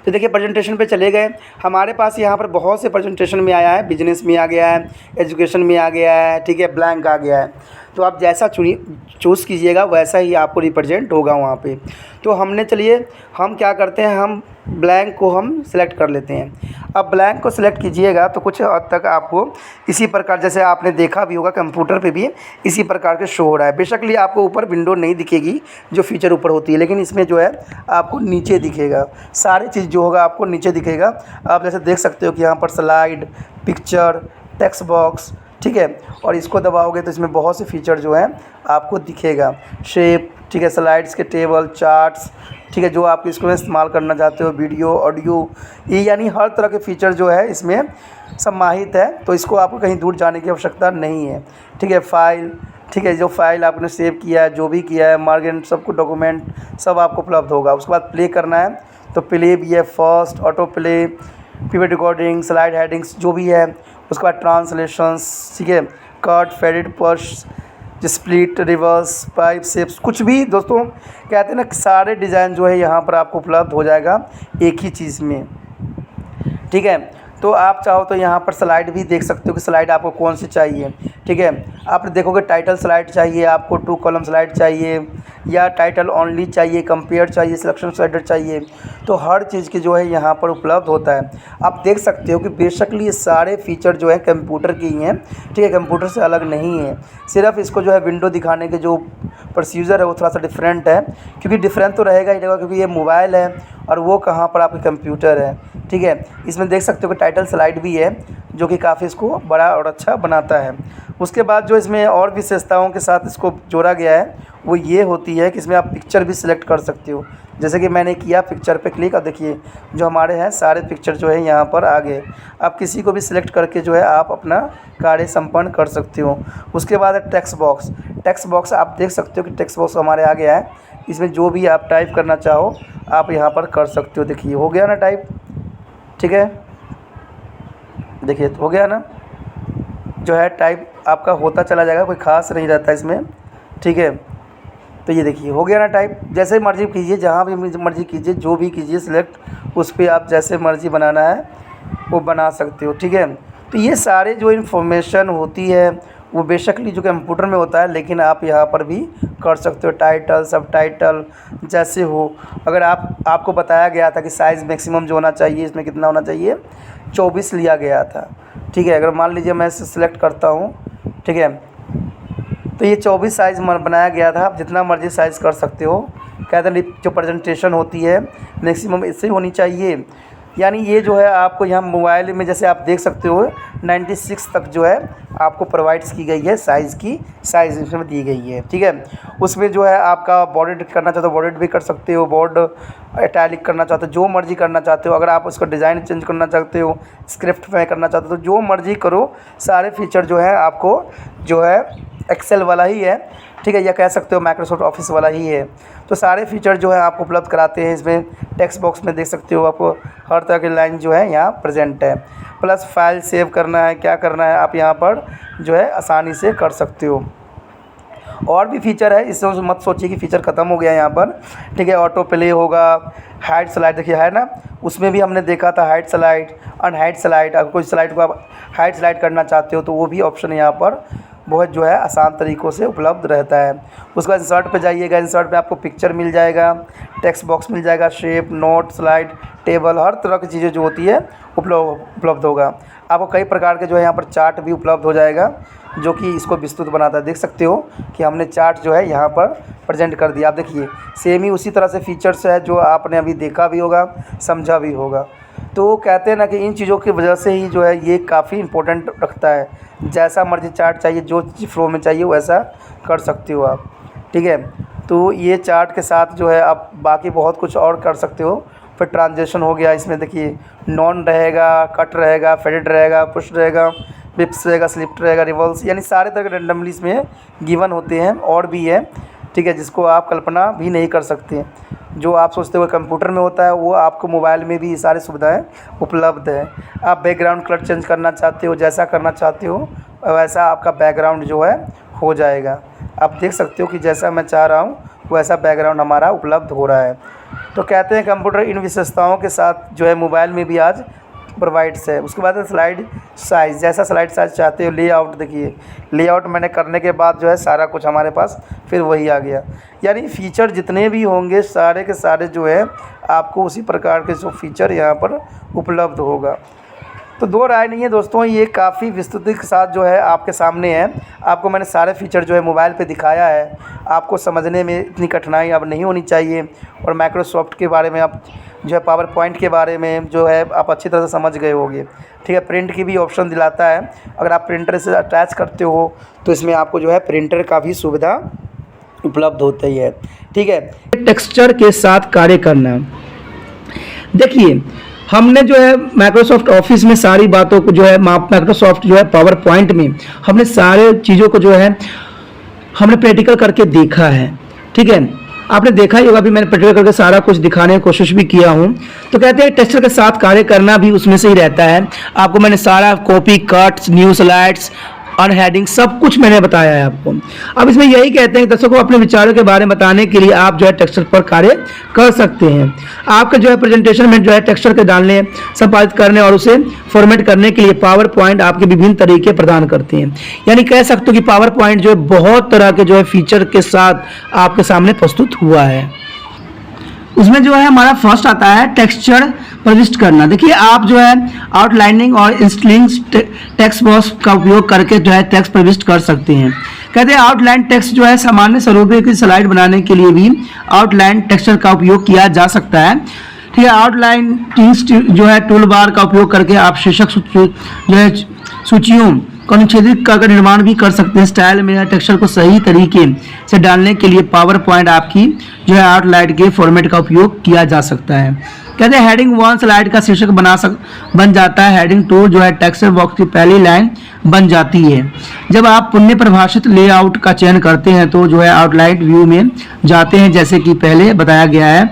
तो देखिए प्रेजेंटेशन पे चले गए। हमारे पास यहाँ पर बहुत से प्रेजेंटेशन में आया है, बिजनेस में आ गया है, एजुकेशन में आ गया है, ठीक है, ब्लैंक आ गया है। तो आप जैसा चूज़ कीजिएगा वैसा ही आपको रिप्रेजेंट होगा वहाँ पे। तो हमने, चलिए हम क्या करते हैं, हम ब्लैंक को हम सिलेक्ट कर लेते हैं। अब ब्लैंक को सिलेक्ट कीजिएगा तो कुछ हद तक आपको इसी प्रकार, जैसे आपने देखा भी होगा कंप्यूटर पे भी इसी प्रकार के शो हो रहा है। बेशकली आपको ऊपर विंडो नहीं दिखेगी जो फीचर ऊपर होती है, लेकिन इसमें जो है आपको नीचे दिखेगा, सारी चीज़ जो होगा आपको नीचे दिखेगा। आप जैसे देख सकते हो कि यहाँ पर स्लाइड, पिक्चर, टेक्स्ट बॉक्स, ठीक है। और इसको दबाओगे तो इसमें बहुत से फीचर जो है आपको दिखेगा, शेप, ठीक है, स्लाइड्स के टेबल, चार्ट्स, ठीक है, जो आप इसको इस्तेमाल करना चाहते हो, वीडियो, ऑडियो, ये यानी हर तरह के फ़ीचर जो है इसमें समाहित है। तो इसको आपको कहीं दूर जाने की आवश्यकता नहीं है। ठीक है, फ़ाइल, ठीक है, जो फाइल आपने सेव किया है, जो भी किया है, मार्जिन, सब कुछ डॉक्यूमेंट सब आपको उपलब्ध होगा। उसके बाद प्ले करना है तो प्ले भी है, first, auto play, PVD recording, slide headings जो भी है। उसके बाद ट्रांसलेशंस, ठीक है, cut, faded, push, split, reverse, pipe, shapes, कुछ भी दोस्तों कहते हैं ना, सारे डिज़ाइन जो है यहाँ पर आपको उपलब्ध हो जाएगा एक ही चीज़ में। ठीक है, तो आप चाहो तो यहाँ पर स्लाइड भी देख सकते हो कि स्लाइड आपको कौन सी चाहिए। ठीक है, आप देखोगे टाइटल स्लाइड चाहिए आपको, 2 कॉलम स्लाइड चाहिए, या टाइटल ओनली चाहिए, कंपेयर चाहिए, सिलेक्शन स्लाइडर चाहिए, तो हर चीज़ की जो है यहाँ पर उपलब्ध होता है। आप देख सकते हो कि बेशकली ये सारे फीचर जो है कंप्यूटर के ही हैं। ठीक है, कंप्यूटर से अलग नहीं है, सिर्फ इसको जो है विंडो दिखाने के जो प्रोसीजर है वो थोड़ा सा डिफरेंट है, क्योंकि डिफरेंट तो रहेगा ही रहेगा, क्योंकि ये मोबाइल है और वो कहाँ पर आपके कंप्यूटर है। ठीक है, इसमें देख सकते हो कि टाइटल स्लाइड भी है, जो कि काफ़ी इसको बड़ा और अच्छा बनाता है। उसके बाद जो इसमें और विशेषताओं के साथ इसको जोड़ा गया है वो ये होती है कि इसमें आप पिक्चर भी सिलेक्ट कर सकते हो। जैसे कि मैंने किया पिक्चर पे क्लिक, और देखिए जो हमारे हैं सारे पिक्चर जो है यहाँ पर आ गए। आप किसी को भी सिलेक्ट करके जो है आप अपना कार्य संपन्न कर सकते हो। उसके बाद है टेक्स्ट बॉक्स। टेक्स्ट बॉक्स आप देख सकते हो कि टेक्स्ट बॉक्स हमारे आ गया है। इसमें जो भी आप टाइप करना चाहो आप यहाँ पर कर सकते हो। देखिए हो गया ना टाइप, ठीक है, देखिए हो गया ना, जो है टाइप आपका होता चला जाएगा, कोई ख़ास नहीं रहता इसमें। ठीक है, तो ये देखिए हो गया ना टाइप। जैसे मर्ज़ी कीजिए, जहाँ भी मर्ज़ी कीजिए, जो भी कीजिए सिलेक्ट, उस पर आप जैसे मर्ज़ी बनाना है वो बना सकते हो। ठीक है, तो ये सारे जो इन्फॉर्मेशन होती है वो बेशकली जो कंप्यूटर में होता है, लेकिन आप यहाँ पर भी कर सकते हो। टाइटल, सब टाइटल जैसे हो। अगर आपको बताया गया था कि साइज़ मैक्सिमम जो होना चाहिए इसमें कितना होना चाहिए, 24 लिया गया था। ठीक है, अगर मान लीजिए मैं इसे सिलेक्ट करता हूँ, ठीक है, तो ये 24 साइज़ बनाया गया था। आप जितना मर्ज़ी साइज़ कर सकते हो। कहते हैं जो प्रेजेंटेशन होती है मैक्सिमम इससे होनी चाहिए। यानी ये जो है आपको यहाँ मोबाइल में जैसे आप देख सकते हो 96 तक जो है आपको प्रोवाइड्स की गई है, साइज़ इसमें दी गई है। ठीक है, उसमें जो है आपका बॉर्डर करना चाहते हो बॉर्डर भी कर सकते हो, बोर्ड इटैलिक करना चाहते हो, जो मर्ज़ी करना चाहते हो। अगर आप उसका डिज़ाइन चेंज करना चाहते हो, स्क्रिप्ट में करना चाहते हो, तो जो मर्ज़ी करो। सारे फीचर जो है आपको जो है एक्सेल वाला ही है। ठीक है, या कह सकते हो माइक्रोसॉफ्ट ऑफिस वाला ही है। तो सारे फीचर जो है आपको उपलब्ध कराते हैं। इसमें टेक्स्ट बॉक्स में देख सकते हो आपको हर तरह की लाइन जो है यहाँ प्रेजेंट है। प्लस फाइल सेव करना है, क्या करना है, आप यहाँ पर जो है आसानी से कर सकते हो। और भी फीचर है, इससे मत सोचिए कि फ़ीचर ख़त्म हो गया है यहाँ पर। ठीक है, ऑटो प्ले होगा, हाइड स्लाइड देखिए है ना, उसमें भी हमने देखा था हाइड स्लाइड, अनहाइड स्लाइड। अगर कोई स्लाइड को आप हाइड स्लाइड करना चाहते हो तो वो भी ऑप्शन यहाँ पर बहुत जो है आसान तरीक़ों से उपलब्ध रहता है। उसके बाद इंसर्ट पे जाइएगा, इंसर्ट पे आपको पिक्चर मिल जाएगा, टेक्स्ट बॉक्स मिल जाएगा, शेप, नोट, स्लाइड, टेबल, हर तरह की चीज़ें जो होती है उपलब्ध होगा। आपको कई प्रकार के जो है यहाँ पर चार्ट भी उपलब्ध हो जाएगा, जो कि इसको विस्तृत बनाता है। देख सकते हो कि हमने चार्ट जो है यहाँ पर प्रेजेंट कर दिया। आप देखिए सेम ही उसी तरह से फीचर्स है जो आपने अभी देखा भी होगा, समझा भी होगा। तो कहते हैं ना कि इन चीज़ों की वजह से ही जो है ये काफ़ी इम्पोर्टेंट रखता है। जैसा मर्जी चार्ट चाहिए, जो चीज़ फ्लो में चाहिए वैसा कर सकते हो आप। ठीक है, तो ये चार्ट के साथ जो है आप बाकी बहुत कुछ और कर सकते हो। फिर ट्रांजेक्शन हो गया, इसमें देखिए नॉन रहेगा, कट रहेगा, फेडेड रहेगा, पुश रहेगा, बिप्स रहेगा, स्लिप्ट रहेगा, रिवर्स, यानी सारे तरह के रेंडमली इसमें गिवन होते हैं। और भी है, ठीक है, जिसको आप कल्पना भी नहीं कर सकते। जो आप सोचते हो कंप्यूटर में होता है वो आपको मोबाइल में भी ये सारी सुविधाएं उपलब्ध है। आप बैकग्राउंड कलर चेंज करना चाहते हो, जैसा करना चाहते हो वैसा आपका बैकग्राउंड जो है हो जाएगा। आप देख सकते हो कि जैसा मैं चाह रहा हूँ वैसा बैकग्राउंड हमारा उपलब्ध हो रहा है। तो कहते हैं कंप्यूटर इन विशेषताओं के साथ जो है मोबाइल में भी आज प्रोवाइड्स है। उसके बाद है स्लाइड साइज़, जैसा स्लाइड साइज़ चाहते हो। लेआउट देखिए, लेआउट मैंने करने के बाद जो है सारा कुछ हमारे पास फिर वही आ गया। यानी फ़ीचर जितने भी होंगे सारे के सारे जो है आपको उसी प्रकार के जो फ़ीचर यहाँ पर उपलब्ध होगा। तो दो राय नहीं है दोस्तों, ये काफ़ी विस्तृति के साथ जो है आपके सामने है। आपको मैंने सारे फीचर जो है मोबाइल पे दिखाया है। आपको समझने में इतनी कठिनाई अब नहीं होनी चाहिए। और माइक्रोसॉफ्ट के बारे में आप जो है पावर पॉइंट के बारे में जो है आप अच्छी तरह से समझ गए होंगे। ठीक है, प्रिंट की भी ऑप्शन दिलाता है। अगर आप प्रिंटर से अटैच करते हो तो इसमें आपको जो है प्रिंटर का भी सुविधा उपलब्ध होता ही है। ठीक है, टेक्सचर के साथ कार्य करना। देखिए हमने जो है माइक्रोसॉफ्ट ऑफिस में सारी बातों को जो है माइक्रोसॉफ्ट जो है पावर पॉइंट में हमने सारे चीज़ों को जो है हमने प्रैक्टिकल करके देखा है। ठीक है, आपने देखा ही होगा, भी मैंने प्रैक्टिकल करके सारा कुछ दिखाने की कोशिश भी किया हूँ। तो कहते हैं टेक्सचर के साथ कार्य करना भी उसमें से ही रहता है। आपको मैंने सारा कॉपी कट्स, न्यू स्लाइड्स, अनहेडिंग सब कुछ मैंने बताया है आपको। अब इसमें यही कहते हैं कि दर्शकों को अपने विचारों के बारे में बताने के लिए आप जो है टेक्सचर पर कार्य कर सकते हैं। आपका जो है प्रेजेंटेशन में जो है टेक्सचर के डालने, संपादित करने और उसे फॉर्मेट करने के लिए पावर पॉइंट आपके विभिन्न तरीके प्रदान करते हैं। यानी कह सकते हो कि पावर पॉइंट जो है बहुत तरह के जो है फीचर के साथ आपके सामने प्रस्तुत हुआ है। उसमें जो है हमारा फर्स्ट आता है टेक्सचर प्रविष्ट करना। देखिए आप जो है आउटलाइनिंग और इंस्टलिंग टेक्स्ट बॉक्स का उपयोग करके जो है टेक्स्ट प्रविष्ट कर सकते हैं। कहते हैं आउटलाइन टेक्स्ट जो है सामान्य स्वरूप की स्लाइड बनाने के लिए भी आउटलाइन टेक्सचर का उपयोग किया जा सकता है। ठीक है, आउटलाइन जो है टूल बार का उपयोग करके आप शीर्षक जो है सूचियों को अनुच्छेदित का निर्माण भी कर सकते हैं। स्टाइल में टेक्सचर को सही तरीके से डालने के लिए पावर पॉइंट आपकी जो है आउटलाइन के फॉर्मेट का उपयोग किया जा सकता है। कहते हैं हेडिंग 1 स्लाइड का शीर्षक बन जाता है। हेडिंग 2 जो है टेक्स्ट बॉक्स की पहली लाइन बन जाती है। जब आप पुण्य परिभाषित लेआउट का चयन करते हैं तो जो है आउटलाइन व्यू में जाते हैं, जैसे कि पहले बताया गया है।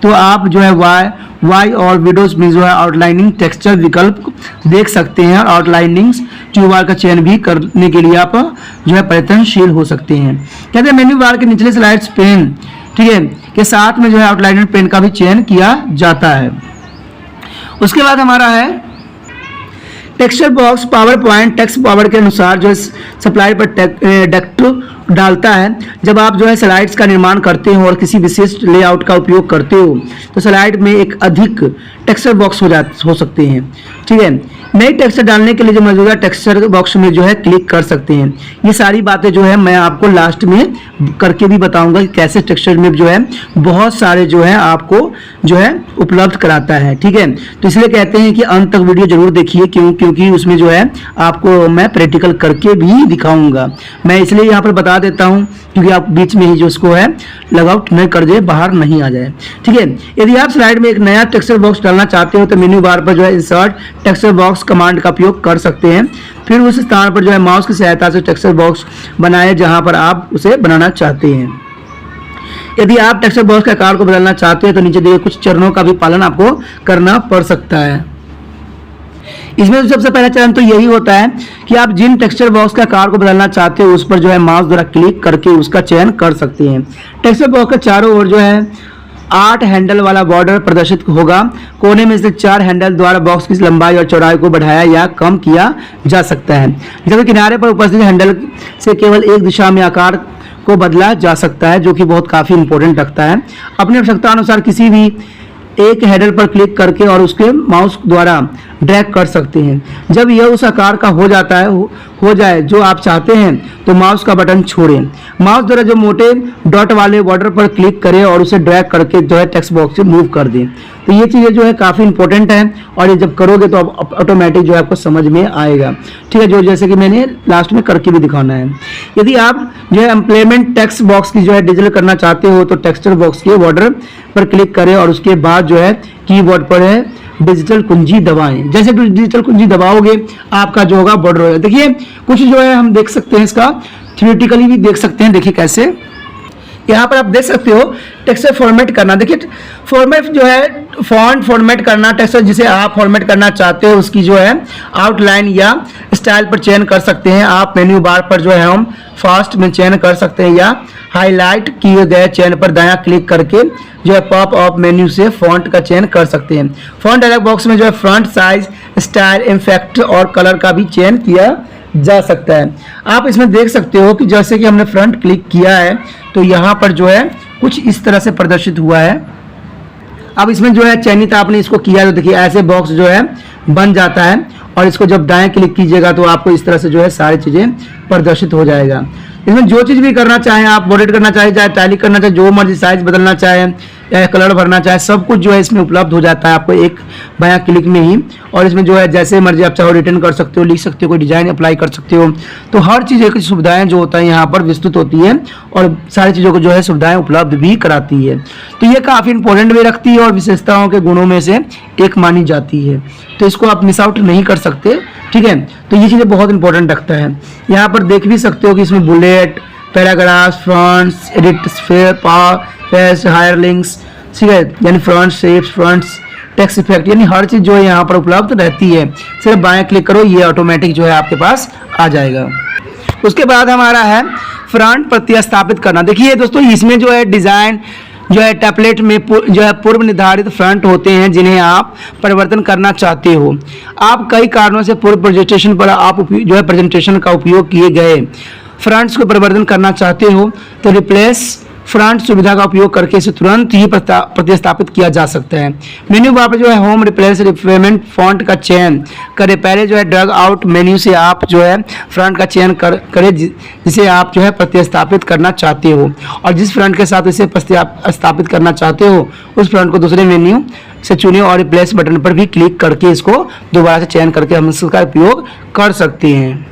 तो आप जो है वाई और विंडोज में जो है आउटलाइनिंग टेक्सचर विकल्प देख सकते हैं। और आउटलाइनिंग टूलबार का चयन भी करने के लिए आप जो है प्रयत्नशील हो सकते हैं। कहते हैं मेन्यू बार के निचले स्लाइड्स पेन, ठीक है, के साथ में जो है आउटलाइनर पेन का भी चयन किया जाता है। उसके बाद हमारा है texture box power point text power के अनुसार जो है सप्लाई पर टेक्स्ट डालता है। जब आप जो है स्लाइड्स का निर्माण करते हो और किसी विशिष्ट लेआउट का उपयोग करते हो तो स्लाइड में एक अधिक टेक्सचर बॉक्स हो सकते हैं। ठीक है, नई टेक्सचर डालने के लिए जो मौजूदा टेक्सचर बॉक्स में जो है क्लिक कर सकते हैं। ये सारी बातें जो है मैं आपको लास्ट में करके भी बताऊंगा कि कैसे टेक्सचर में जो है बहुत सारे जो है आपको जो है उपलब्ध कराता है। ठीक है, तो इसलिए कहते हैं कि अंत तक वीडियो जरूर देखिए, क्योंकि उसमें जो है आपको मैं प्रैक्टिकल करके भी दिखाऊंगा। मैं इसलिए यहाँ पर बता देता हूँ क्योंकि आप बीच में ही जो उसको है लगआउट न कर दे, बाहर नहीं आ जाए। ठीक है, यदि आप स्लाइड में एक नया टेक्सचर बॉक्स डालना चाहते हो तो मेन्यू बार पर जो है इंसर्ट टेक्सचर बॉक्स कमांड का उपयोग कर सकते हैं। फिर उस स्थान पर जो है माउस की सहायता से टेक्सचर बॉक्स बनाए जहां पर आप उसे बनाना चाहते हैं। यदि आप टेक्सचर बॉक्स के आकार को बदलना चाहते हैं तो नीचे दिए कुछ चरणों का भी पालन आपको करना पड़ सकता है। इसमें सबसे पहला चरण तो यही होता है कि आप जिन टेक्सचर बॉक्स के आकार को बदलना चाहते हो उस पर जो है माउस द्वारा क्लिक करके उसका चयन कर सकते हैं। टेक्सचर बॉक्स के चारों ओर जो है 8 हैंडल वाला बॉर्डर प्रदर्शित होगा। कोने में से 4 हैंडल द्वारा बॉक्स की लंबाई और चौड़ाई को बढ़ाया या कम किया जा सकता है, जबकि किनारे पर उपस्थित हैंडल से केवल एक दिशा में आकार को बदला जा सकता है, जो कि बहुत काफ़ी इंपॉर्टेंट रखता है। अपनी आवश्यकता अनुसार किसी भी एक हैंडल पर क्लिक करके और उसके माउस द्वारा ड्रैग कर सकते हैं। जब यह उस आकार का हो जाए जो आप चाहते हैं तो माउस का बटन छोड़ें। माउस द्वारा जो मोटे डॉट वाले बॉर्डर पर क्लिक करें और उसे ड्रैग करके जो है टेक्स्ट बॉक्स से मूव कर दें। तो ये चीज़ें जो है काफ़ी इंपॉर्टेंट है और ये जब करोगे तो ऑटोमेटिक जो है आपको समझ में आएगा। ठीक है, जो जैसे कि मैंने लास्ट में करके भी दिखाना है। यदि आप जो है इम्प्लीमेंट टेक्स्ट बॉक्स की जो है डिजिटल करना चाहते हो तो टेक्सचर बॉक्स के बॉर्डर पर क्लिक करें और उसके बाद जो है कीबोर्ड पर है डिजिटल कुंजी दबाएं। जैसे डिजिटल कुंजी दबाओगे आपका जो होगा बॉर्डर होगा। देखिए कुछ जो है हम देख सकते हैं, इसका थ्योरेटिकली भी देख सकते हैं। देखिए कैसे यहाँ पर आप देख सकते हो टेक्सचर फॉर्मेट करना। देखिए फॉर्मेट जो है फॉन्ट फॉर्मेट करना, टेक्सचर जिसे आप फॉर्मेट करना चाहते हो उसकी जो है आउटलाइन या स्टाइल पर चयन कर सकते हैं। आप मेन्यू बार पर जो है हम फास्ट में चयन कर सकते हैं या हाईलाइट किए गए चयन पर दायां क्लिक करके जो है पॉप अप मेन्यू से फॉन्ट का चयन कर सकते हैं। फॉन्ट डायलॉग बॉक्स में जो है फ्रंट साइज, स्टाइल, इफेक्ट और कलर का भी चयन किया जा सकता है। आप इसमें देख सकते हो कि जैसे कि हमने फ्रंट क्लिक किया है तो यहाँ पर जो है कुछ इस तरह से प्रदर्शित हुआ है। अब इसमें जो है चयनित आपने इसको किया तो देखिए ऐसे बॉक्स जो है बन जाता है और इसको जब दाएं क्लिक कीजिएगा तो आपको इस तरह से जो है सारी चीज़ें प्रदर्शित हो जाएगा। इसमें जो चीज़ भी करना चाहें आप, बॉर्डर करना चाहें, चाहे टैली करना चाहे, जो मर्जी साइज बदलना चाहें, या कलर भरना चाहे, सब कुछ जो है इसमें उपलब्ध हो जाता है आपको एक बायां क्लिक में ही। और इसमें जो है जैसे मर्जी आप चाहो रिटर्न कर सकते हो, लिख सकते हो, कोई डिजाइन अप्लाई कर सकते हो। तो हर चीज़ की सुविधाएं जो होता है यहाँ पर विस्तृत होती है और सारी चीज़ों को जो है सुविधाएं उपलब्ध भी कराती है। तो ये काफ़ी इंपॉर्टेंट भी रखती है और विशेषताओं के गुणों में से एक मानी जाती है, तो इसको आप मिस आउट नहीं कर सकते, ठीक है। तो ये चीज़ें बहुत इंपॉर्टेंट रखता है। यहाँ पर देख भी सकते हो कि इसमें बुलेट, पैराग्राफ, फ्रंट्स, एडिट, स्फेयर, पेस्ट, हायर लिंक्स, ठीक है, यानी font shapes, fonts, text effect, यानी हर चीज़ जो है यहाँ पर उपलब्ध रहती है। सिर्फ बाएं क्लिक करो, ये ऑटोमेटिक जो है आपके पास आ जाएगा। उसके बाद हमारा है फ्रंट प्रतिस्थापित करना। देखिए दोस्तों, इसमें जो है डिज़ाइन जो है टेम्पलेट में जो है पूर्व निर्धारित फ्रंट होते हैं जिन्हें आप परिवर्तन करना चाहते हो। आप कई कारणों से पूर्व प्रेजेंटेशन पर आप जो है प्रेजेंटेशन का उपयोग किए गए फ्रंट्स को परिवर्तन करना चाहते हो, तो रिप्लेस फ्रंट सुविधा का उपयोग करके इसे तुरंत ही प्रतिस्थापित किया जा सकता है। मेन्यू बार पर जो है होम रिप्लेस रिप्लेसमेंट फॉन्ट का चयन करें। पहले जो है ड्रैग आउट मेन्यू से आप जो है फ्रंट का चयन करें जिसे आप जो है प्रतिस्थापित करना चाहते हो, और जिस फ्रंट के साथ इसे प्रतिस्थापित करना चाहते हो उस फ्रंट को दूसरे मेन्यू से चुनिए और रिप्लेस बटन पर भी क्लिक करके इसको दोबारा से चयन करके हम इसका उपयोग कर सकते हैं।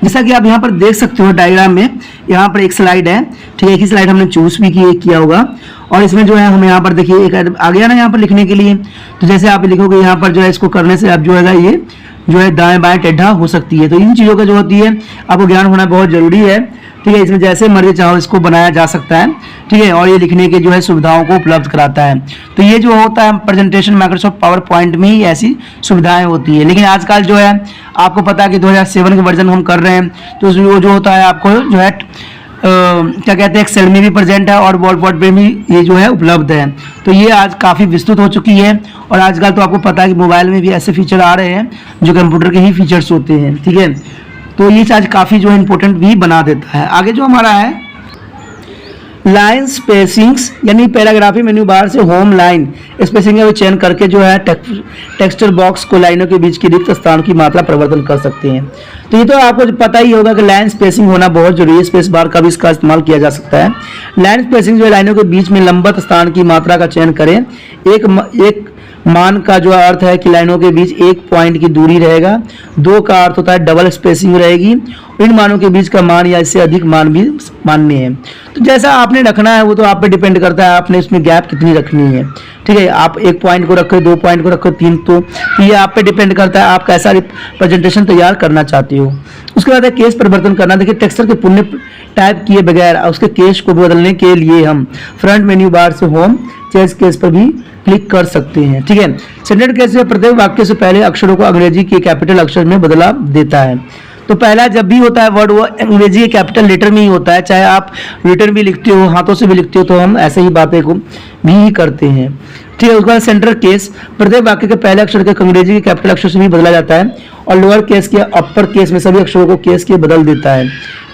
जैसा कि आप यहाँ पर देख सकते हो डायग्राम में, यहाँ पर एक स्लाइड है, ठीक है, एक ही स्लाइड हमने चूज भी किया होगा, और इसमें जो है हम यहाँ पर देखिए एक आ गया ना यहाँ पर लिखने के लिए। तो जैसे आप लिखोगे यहाँ पर जो है इसको करने से आप जो है ये जो है दाएं बाएं टेढ़ा हो सकती है। तो इन चीज़ों का जो होती है आपको ज्ञान होना बहुत जरूरी है, ठीक है। इसमें जैसे मर्जी चाहो इसको बनाया जा सकता है, ठीक है, और ये लिखने के जो है सुविधाओं को उपलब्ध कराता है। तो ये जो होता है प्रेजेंटेशन माइक्रोसॉफ्ट पावर पॉइंट में ही ऐसी सुविधाएं होती है। लेकिन आजकल जो है आपको पता है कि 2007 के वर्जन हम कर रहे हैं, तो वो जो होता है आपको जो है क्या कहते हैं एक्सेल में भी प्रेजेंट है और वॉलपॉट पे भी ये जो है उपलब्ध है। तो ये आज काफ़ी विस्तृत हो चुकी है, और आजकल तो आपको पता है कि मोबाइल में भी ऐसे फीचर आ रहे हैं जो कंप्यूटर के ही फीचर्स होते हैं, ठीक है। तो ये आज काफ़ी जो है इंपॉर्टेंट भी बना देता है। आगे जो हमारा है लाइन स्पेसिंग्स, यानी पैराग्राफी मेन्यू बार से होम लाइन स्पेसिंग का चयन करके जो है टेक्सचर बॉक्स को लाइनों के बीच की रिक्त स्थान की मात्रा परिवर्तन कर सकते हैं। तो ये तो आपको पता ही होगा कि लाइन स्पेसिंग होना बहुत जरूरी है, स्पेस बार का भी इसका इस्तेमाल किया जा सकता है। लाइन स्पेसिंग जो है लाइनों के बीच में लंबवत स्थान की मात्रा का चयन करें। एक मान का जो अर्थ है कि लाइनों के बीच एक पॉइंट की दूरी रहेगा। 2 का अर्थ होता है डबल स्पेसिंग रहेगी। इन मानों के बीच का मान या इससे अधिक मान भी मान्य है। तो जैसा आपने रखना है वो तो आप पे डिपेंड करता है, आपने इसमें गैप कितनी रखनी है, ठीक है। आप 1 पॉइंट को रखो, 2 पॉइंट को रखो, 3, तो ये आप पे डिपेंड करता है आप कैसा प्रेजेंटेशन तैयार करना चाहते हो। उसके बाद है केस परिवर्तन करना। देखिए टेक्सचर के पुण्य टाइप किए बगैर उसके केस को बदलने के लिए हम फ्रंट मेन्यू बार से होम चेंज केस पर भी क्लिक कर सकते हैं, ठीक है। सेंटेंस केस में प्रत्येक वाक्य से पहले अक्षरों को अंग्रेजी के कैपिटल अक्षर में बदला देता है। तो पहला जब भी होता है वर्ड वो अंग्रेजी के कैपिटल लेटर में ही होता है, चाहे आप रिटर्न भी लिखते हो, हाथों से भी लिखते हो, तो हम ऐसे ही बातें को भी करते हैं, ठीक है। उसके बाद सेंटर केस, प्रत्येक वाक्य के पहले अक्षर के अंग्रेजी के कैपिटल अक्षर से भी बदला जाता है, और लोअर केस के अपर केस में सभी अक्षरों को केस के बदल देता है।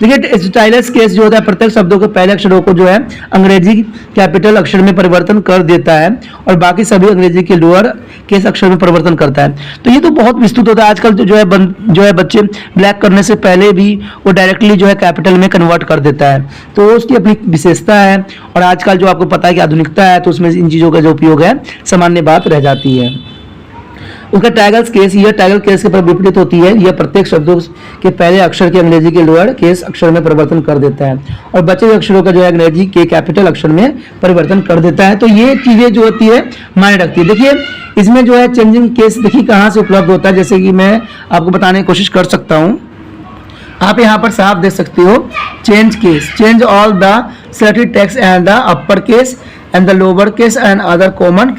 देखिए स्टाइलस केस जो होता है प्रत्येक शब्दों के पहले अक्षरों को जो है अंग्रेजी कैपिटल अक्षर में परिवर्तन कर देता है, और बाकी सभी अंग्रेजी के लोअर केस अक्षर में परिवर्तन करता है। तो ये तो बहुत विस्तृत होता है। आजकल तो जो है बच्चे ब्लैक करने से पहले भी वो डायरेक्टली जो है कैपिटल में कन्वर्ट कर देता है, तो उसकी अपनी विशेषता है। और आजकल जो आपको पता है कि आधुनिकता है, तो उसमें इन चीज़ों का जो उपयोग है सामान्य बात रह जाती है। उसका टैगल्स केस, यह टैगल केस के पर विपरीत होती है। यह प्रत्येक शब्दों के पहले अक्षर के अंग्रेजी के लोअर केस अक्षर में परिवर्तन कर देता है, और बचे हुए अक्षरों का जो है अंग्रेजी के कैपिटल अक्षर में परिवर्तन कर देता है। तो ये चीजें जो होती है मायने रखती है। देखिए इसमें जो है चेंजिंग केस देखिए कहाँ से उपलब्ध होता है, जैसे कि मैं आपको बताने की कोशिश कर सकता हूँ। आप यहाँ पर साफ देख सकते हो change case, change all the selected text and the upper case and the lower case and other common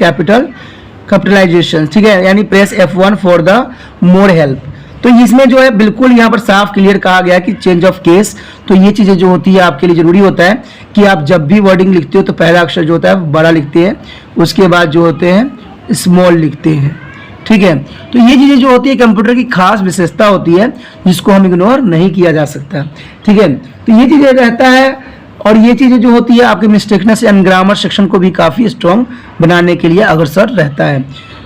capitalization, ठीक है, यानी press F1 for the more help. तो इसमें जो है बिल्कुल यहाँ पर साफ क्लियर कहा गया कि चेंज ऑफ केस। तो ये चीज़ें जो होती है आपके लिए जरूरी होता है कि आप जब भी वर्डिंग लिखते हो तो पहला अक्षर जो होता है बड़ा लिखते हैं, उसके बाद जो होते हैं स्मॉल लिखते हैं, ठीक है। तो ये चीज़ें जो होती है कंप्यूटर की खास विशेषता होती है जिसको हम इग्नोर नहीं किया जा सकता, ठीक है। तो ये चीज़ें रहता है, और ये चीज़ें जो होती है आपके मिस्टेकनेस एंड ग्रामर सेक्शन को भी काफ़ी स्ट्रॉन्ग बनाने के लिए अग्रसर रहता है,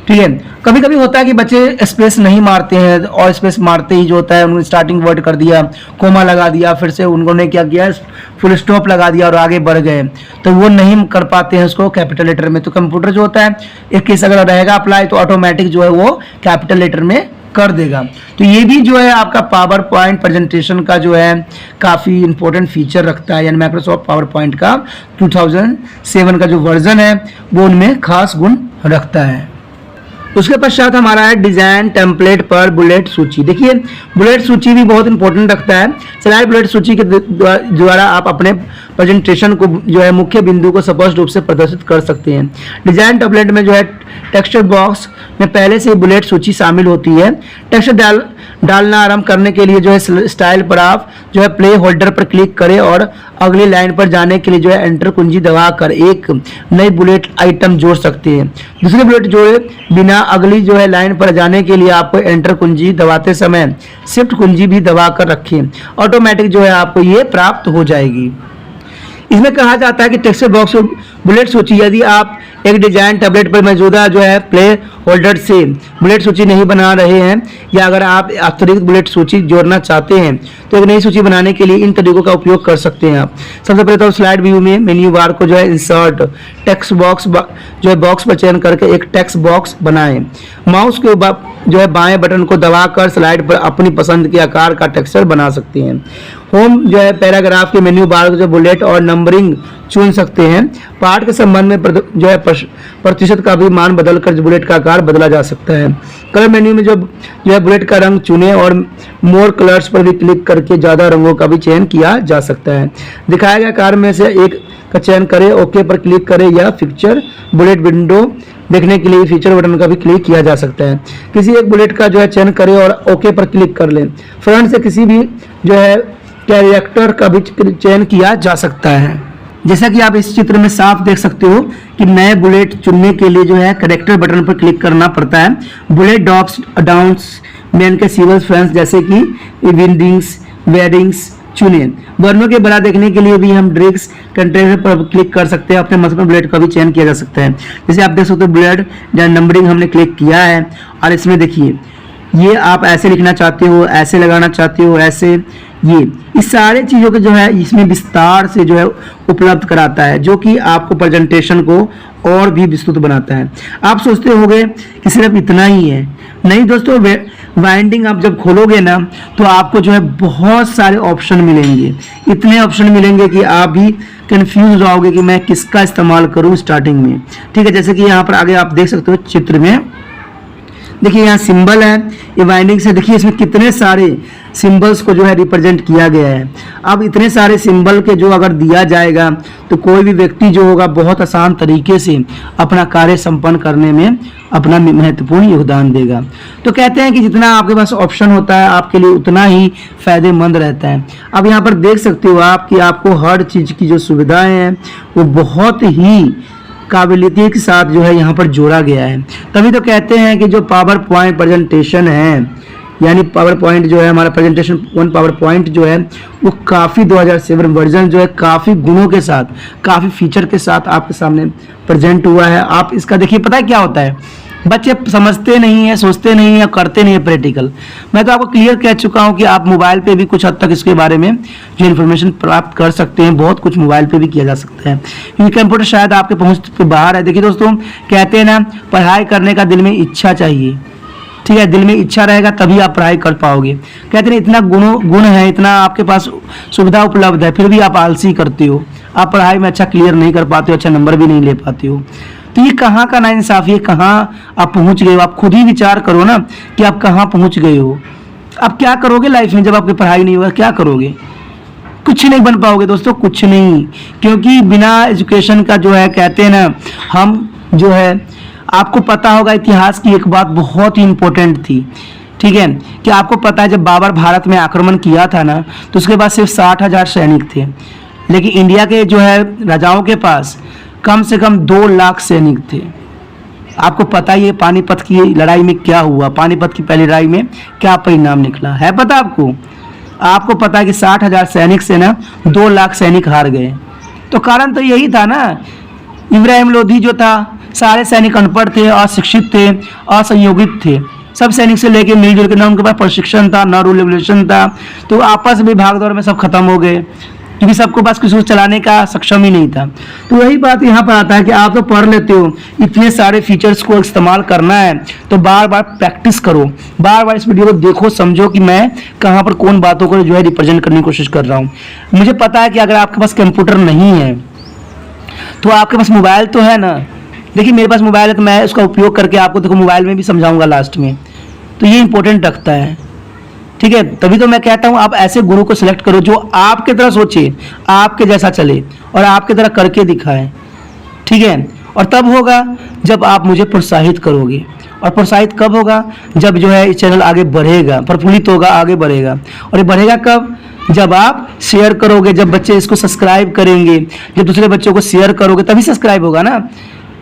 ठीक है। कभी कभी होता है कि बच्चे स्पेस नहीं मारते हैं और स्पेस मारते ही जो होता है उन्होंने स्टार्टिंग वर्ड कर दिया, कोमा लगा दिया, फिर से उन्होंने क्या किया, फुल स्टॉप लगा दिया और आगे बढ़ गए, तो वो नहीं कर पाते हैं उसको कैपिटल लेटर में। तो कंप्यूटर जो होता है एक केस अगर रहेगा अप्लाई तो ऑटोमेटिक जो है वो कैपिटल लेटर में कर देगा। तो ये भी जो है आपका पावर पॉइंट प्रेजेंटेशन का जो है काफ़ी इंपॉर्टेंट फीचर रखता है, यानी माइक्रोसॉफ्ट पावर पॉइंट का 2007 का जो वर्जन है वो उनमें खास गुण रखता है। उसके पश्चात हमारा है डिजाइन टेम्पलेट पर बुलेट सूची। देखिए बुलेट सूची भी बहुत इंपॉर्टेंट रखता है। स्लाइड बुलेट सूची के द्वारा आप अपने प्रेजेंटेशन को जो है मुख्य बिंदु को स्पष्ट रूप से प्रदर्शित कर सकते हैं। डिजाइन टेम्पलेट में जो है टेक्सचर बॉक्स में पहले से बुलेट सूची शामिल होती है। टेक्सचर डालना आरंभ करने के लिए जो है स्टाइल पर आप जो है प्ले होल्डर पर क्लिक करें और अगली लाइन पर जाने के लिए जो है एंटर कुंजी दबाकर एक नई बुलेट आइटम जोड़ सकते हैं। दूसरी बुलेट जोड़े बिना अगली जो है लाइन पर जाने के लिए आपको एंटर कुंजी दबाते समय शिफ्ट कुंजी भी दबाकर रखें, ऑटोमेटिक जो है आपको ये प्राप्त हो जाएगी। इसमें कहा जाता है कि टेक्स्ट बॉक्स बुलेट सूची यदि आप एक डिजाइन टैबलेट पर मौजूदा जो है प्ले होल्डर से बुलेट सूची नहीं बना रहे हैं या अगर आप अतिरिक्त बुलेट सूची जोड़ना चाहते हैं तो एक नई सूची बनाने के लिए इन तरीकों का उपयोग कर सकते हैं आप। सबसे पहले तो स्लाइड व्यू में मेन्यू बार को जो है इंसर्ट टेक्स्ट बॉक्स जो है बॉक्स पर चयन करके एक टेक्स्ट बॉक्स बनाएं। माउस के जो है बाएं बटन को दबाकर स्लाइड पर अपनी पसंद के आकार का टेक्सचर बना सकते हैं। होम जो है पैराग्राफ के मेन्यू बार जो बुलेट और नंबरिंग चुन सकते हैं। पाठ के संबंध में जो है प्रतिशत का भी मान बदलकर बुलेट का आकार बदला जा सकता है। कलर मेन्यू में जो है बुलेट का रंग चुनें और मोर कलर्स पर भी क्लिक करके ज़्यादा रंगों का भी चयन किया जा सकता है। दिखाए गए आकार में से एक का चयन करें, ओके पर क्लिक करें या पिक्चर बुलेट विंडो देखने के लिए फीचर बटन का भी क्लिक किया जा सकता है। किसी एक बुलेट का जो है चयन करें और ओके पर क्लिक कर लें। फ्रंट से किसी भी जो है कैरेक्टर का भी चयन किया जा सकता है। जैसा कि आप इस चित्र में साफ देख सकते हो कि नए बुलेट चुनने के लिए जो है कैरेक्टर बटन पर क्लिक करना पड़ता है। बुलेट ड्रॉप्स डाउन्स मेन के सिवल्स फ्रेंड्स जैसे कि विंडिंग्स वेडिंग्स चुनें। वर्णों के बड़ा देखने के लिए भी हम ड्रिक्स कंटेनर पर क्लिक कर सकते हैं। अपने मसलन बुलेट का भी चयन किया जा सकता है। जैसे आप देख सकते हो बुलेट या नंबरिंग हमने क्लिक किया है और इसमें देखिए ये आप ऐसे लिखना चाहते हो, ऐसे लगाना चाहते हो, ऐसे ये इस सारे चीज़ों के जो है इसमें विस्तार से जो है उपलब्ध कराता है, जो कि आपको प्रेजेंटेशन को और भी विस्तृत बनाता है। आप सोचते होंगे कि सिर्फ इतना ही है, नहीं दोस्तों। वाइंडिंग आप जब खोलोगे ना तो आपको जो है बहुत सारे ऑप्शन मिलेंगे, इतने ऑप्शन मिलेंगे कि आप भी कंफ्यूज हो जाओगे कि मैं किसका इस्तेमाल करूं स्टार्टिंग में। ठीक है, जैसे कि यहाँ पर आगे आप देख सकते हो चित्र में देखिए यहाँ सिंबल है, ये वाइंडिंग से देखिए इसमें कितने सारे सिंबल्स को जो है रिप्रेजेंट किया गया है। अब इतने सारे सिंबल के जो अगर दिया जाएगा तो कोई भी व्यक्ति जो होगा बहुत आसान तरीके से अपना कार्य संपन्न करने में अपना महत्वपूर्ण योगदान देगा। तो कहते हैं कि जितना आपके पास ऑप्शन होता है आपके लिए उतना ही फायदेमंद रहता है। अब यहाँ पर देख सकते हो आप कि आपको हर चीज़ की जो सुविधाएं हैं वो बहुत ही काबिलियत के साथ जो है यहाँ पर जोड़ा गया है। तभी तो कहते हैं कि जो पावर पॉइंट प्रेजेंटेशन है, यानी पावर पॉइंट जो है हमारा प्रेजेंटेशन वन पावर पॉइंट जो है वो काफ़ी 2007 वर्जन जो है काफ़ी गुणों के साथ, काफ़ी फीचर के साथ आपके सामने प्रेजेंट हुआ है। आप इसका देखिए, पता है क्या होता है, बच्चे समझते नहीं है, सोचते नहीं है, करते नहीं है प्रैक्टिकल। मैं तो आपको क्लियर कह चुका हूं कि आप मोबाइल पे भी कुछ हद तक इसके बारे में जो इन्फॉर्मेशन प्राप्त कर सकते हैं। बहुत कुछ मोबाइल पे भी किया जा सकता है, क्योंकि कंप्यूटर शायद आपके पहुंच के बाहर है। देखिए दोस्तों, कहते हैं ना, पढ़ाई करने का दिल में इच्छा चाहिए। ठीक है, दिल में इच्छा रहेगा तभी आप पढ़ाई कर पाओगे। कहते हैं इतना गुण है, इतना आपके पास सुविधा उपलब्ध है, फिर भी आप आलसी करते हो, आप पढ़ाई में अच्छा क्लियर नहीं कर पाते हो, अच्छा नंबर भी नहीं ले पाते हो। तो ये कहाँ का नाइंसाफी है, कहाँ आप पहुँच गए हो। आप खुद ही विचार करो ना कि आप कहाँ पहुँच गए हो। आप क्या करोगे लाइफ में जब आपकी पढ़ाई नहीं होगा, क्या करोगे? कुछ नहीं बन पाओगे दोस्तों, कुछ नहीं। क्योंकि बिना एजुकेशन का जो है, कहते हैं ना, हम जो है, आपको पता होगा इतिहास की एक बात बहुत ही इंपॉर्टेंट थी। ठीक है, कि आपको पता है जब बाबर भारत में आक्रमण किया था ना तो उसके बाद सिर्फ 60,000 सैनिक थे, लेकिन इंडिया के जो है राजाओं के पास कम से कम 2 लाख सैनिक थे। आपको पता ही है पानीपत की लड़ाई में क्या हुआ, पानीपत की पहली लड़ाई में क्या परिणाम निकला है, पता आपको? आपको पता है कि 60,000 सैनिक से ना 2 लाख सैनिक हार गए। तो कारण तो यही था ना, इब्राहिम लोधी जो था सारे सैनिक अनपढ़ थे, अशिक्षित थे, असंयोगित थे। सब सैनिक से लेके मिलजुल के, ना उनके पास प्रशिक्षण था, ना रूल रेगुलेशन था, तो आपस में भाग दौड़ में सब खत्म हो गए, क्योंकि सबको पास किसी को चलाने का सक्षम ही नहीं था। तो वही बात यहाँ पर आता है कि आप तो पढ़ लेते हो, इतने सारे फीचर्स को इस्तेमाल करना है तो बार बार प्रैक्टिस करो, बार बार इस वीडियो को देखो, समझो कि मैं कहाँ पर कौन बातों को जो है रिप्रेजेंट करने की कोशिश कर रहा हूँ। मुझे पता है कि अगर आपके पास कंप्यूटर नहीं है तो आपके पास मोबाइल तो है ना। देखिए मेरे पास मोबाइल है तो मैं उसका उपयोग करके आपको देखो मोबाइल में भी समझाऊंगा लास्ट में, तो ये इंपॉर्टेंट रखता है। ठीक है, तभी तो मैं कहता हूं आप ऐसे गुरु को सिलेक्ट करो जो आपके तरह सोचे, आपके जैसा चले और आपके तरह करके दिखाए। ठीक है, और तब होगा जब आप मुझे प्रोत्साहित करोगे, और प्रोत्साहित कब होगा, जब जो है इस चैनल आगे बढ़ेगा, प्रफुल्लित होगा, आगे बढ़ेगा। और ये बढ़ेगा कब, जब आप शेयर करोगे, जब बच्चे इसको सब्सक्राइब करेंगे, जब दूसरे बच्चों को शेयर करोगे तभी सब्सक्राइब होगा ना।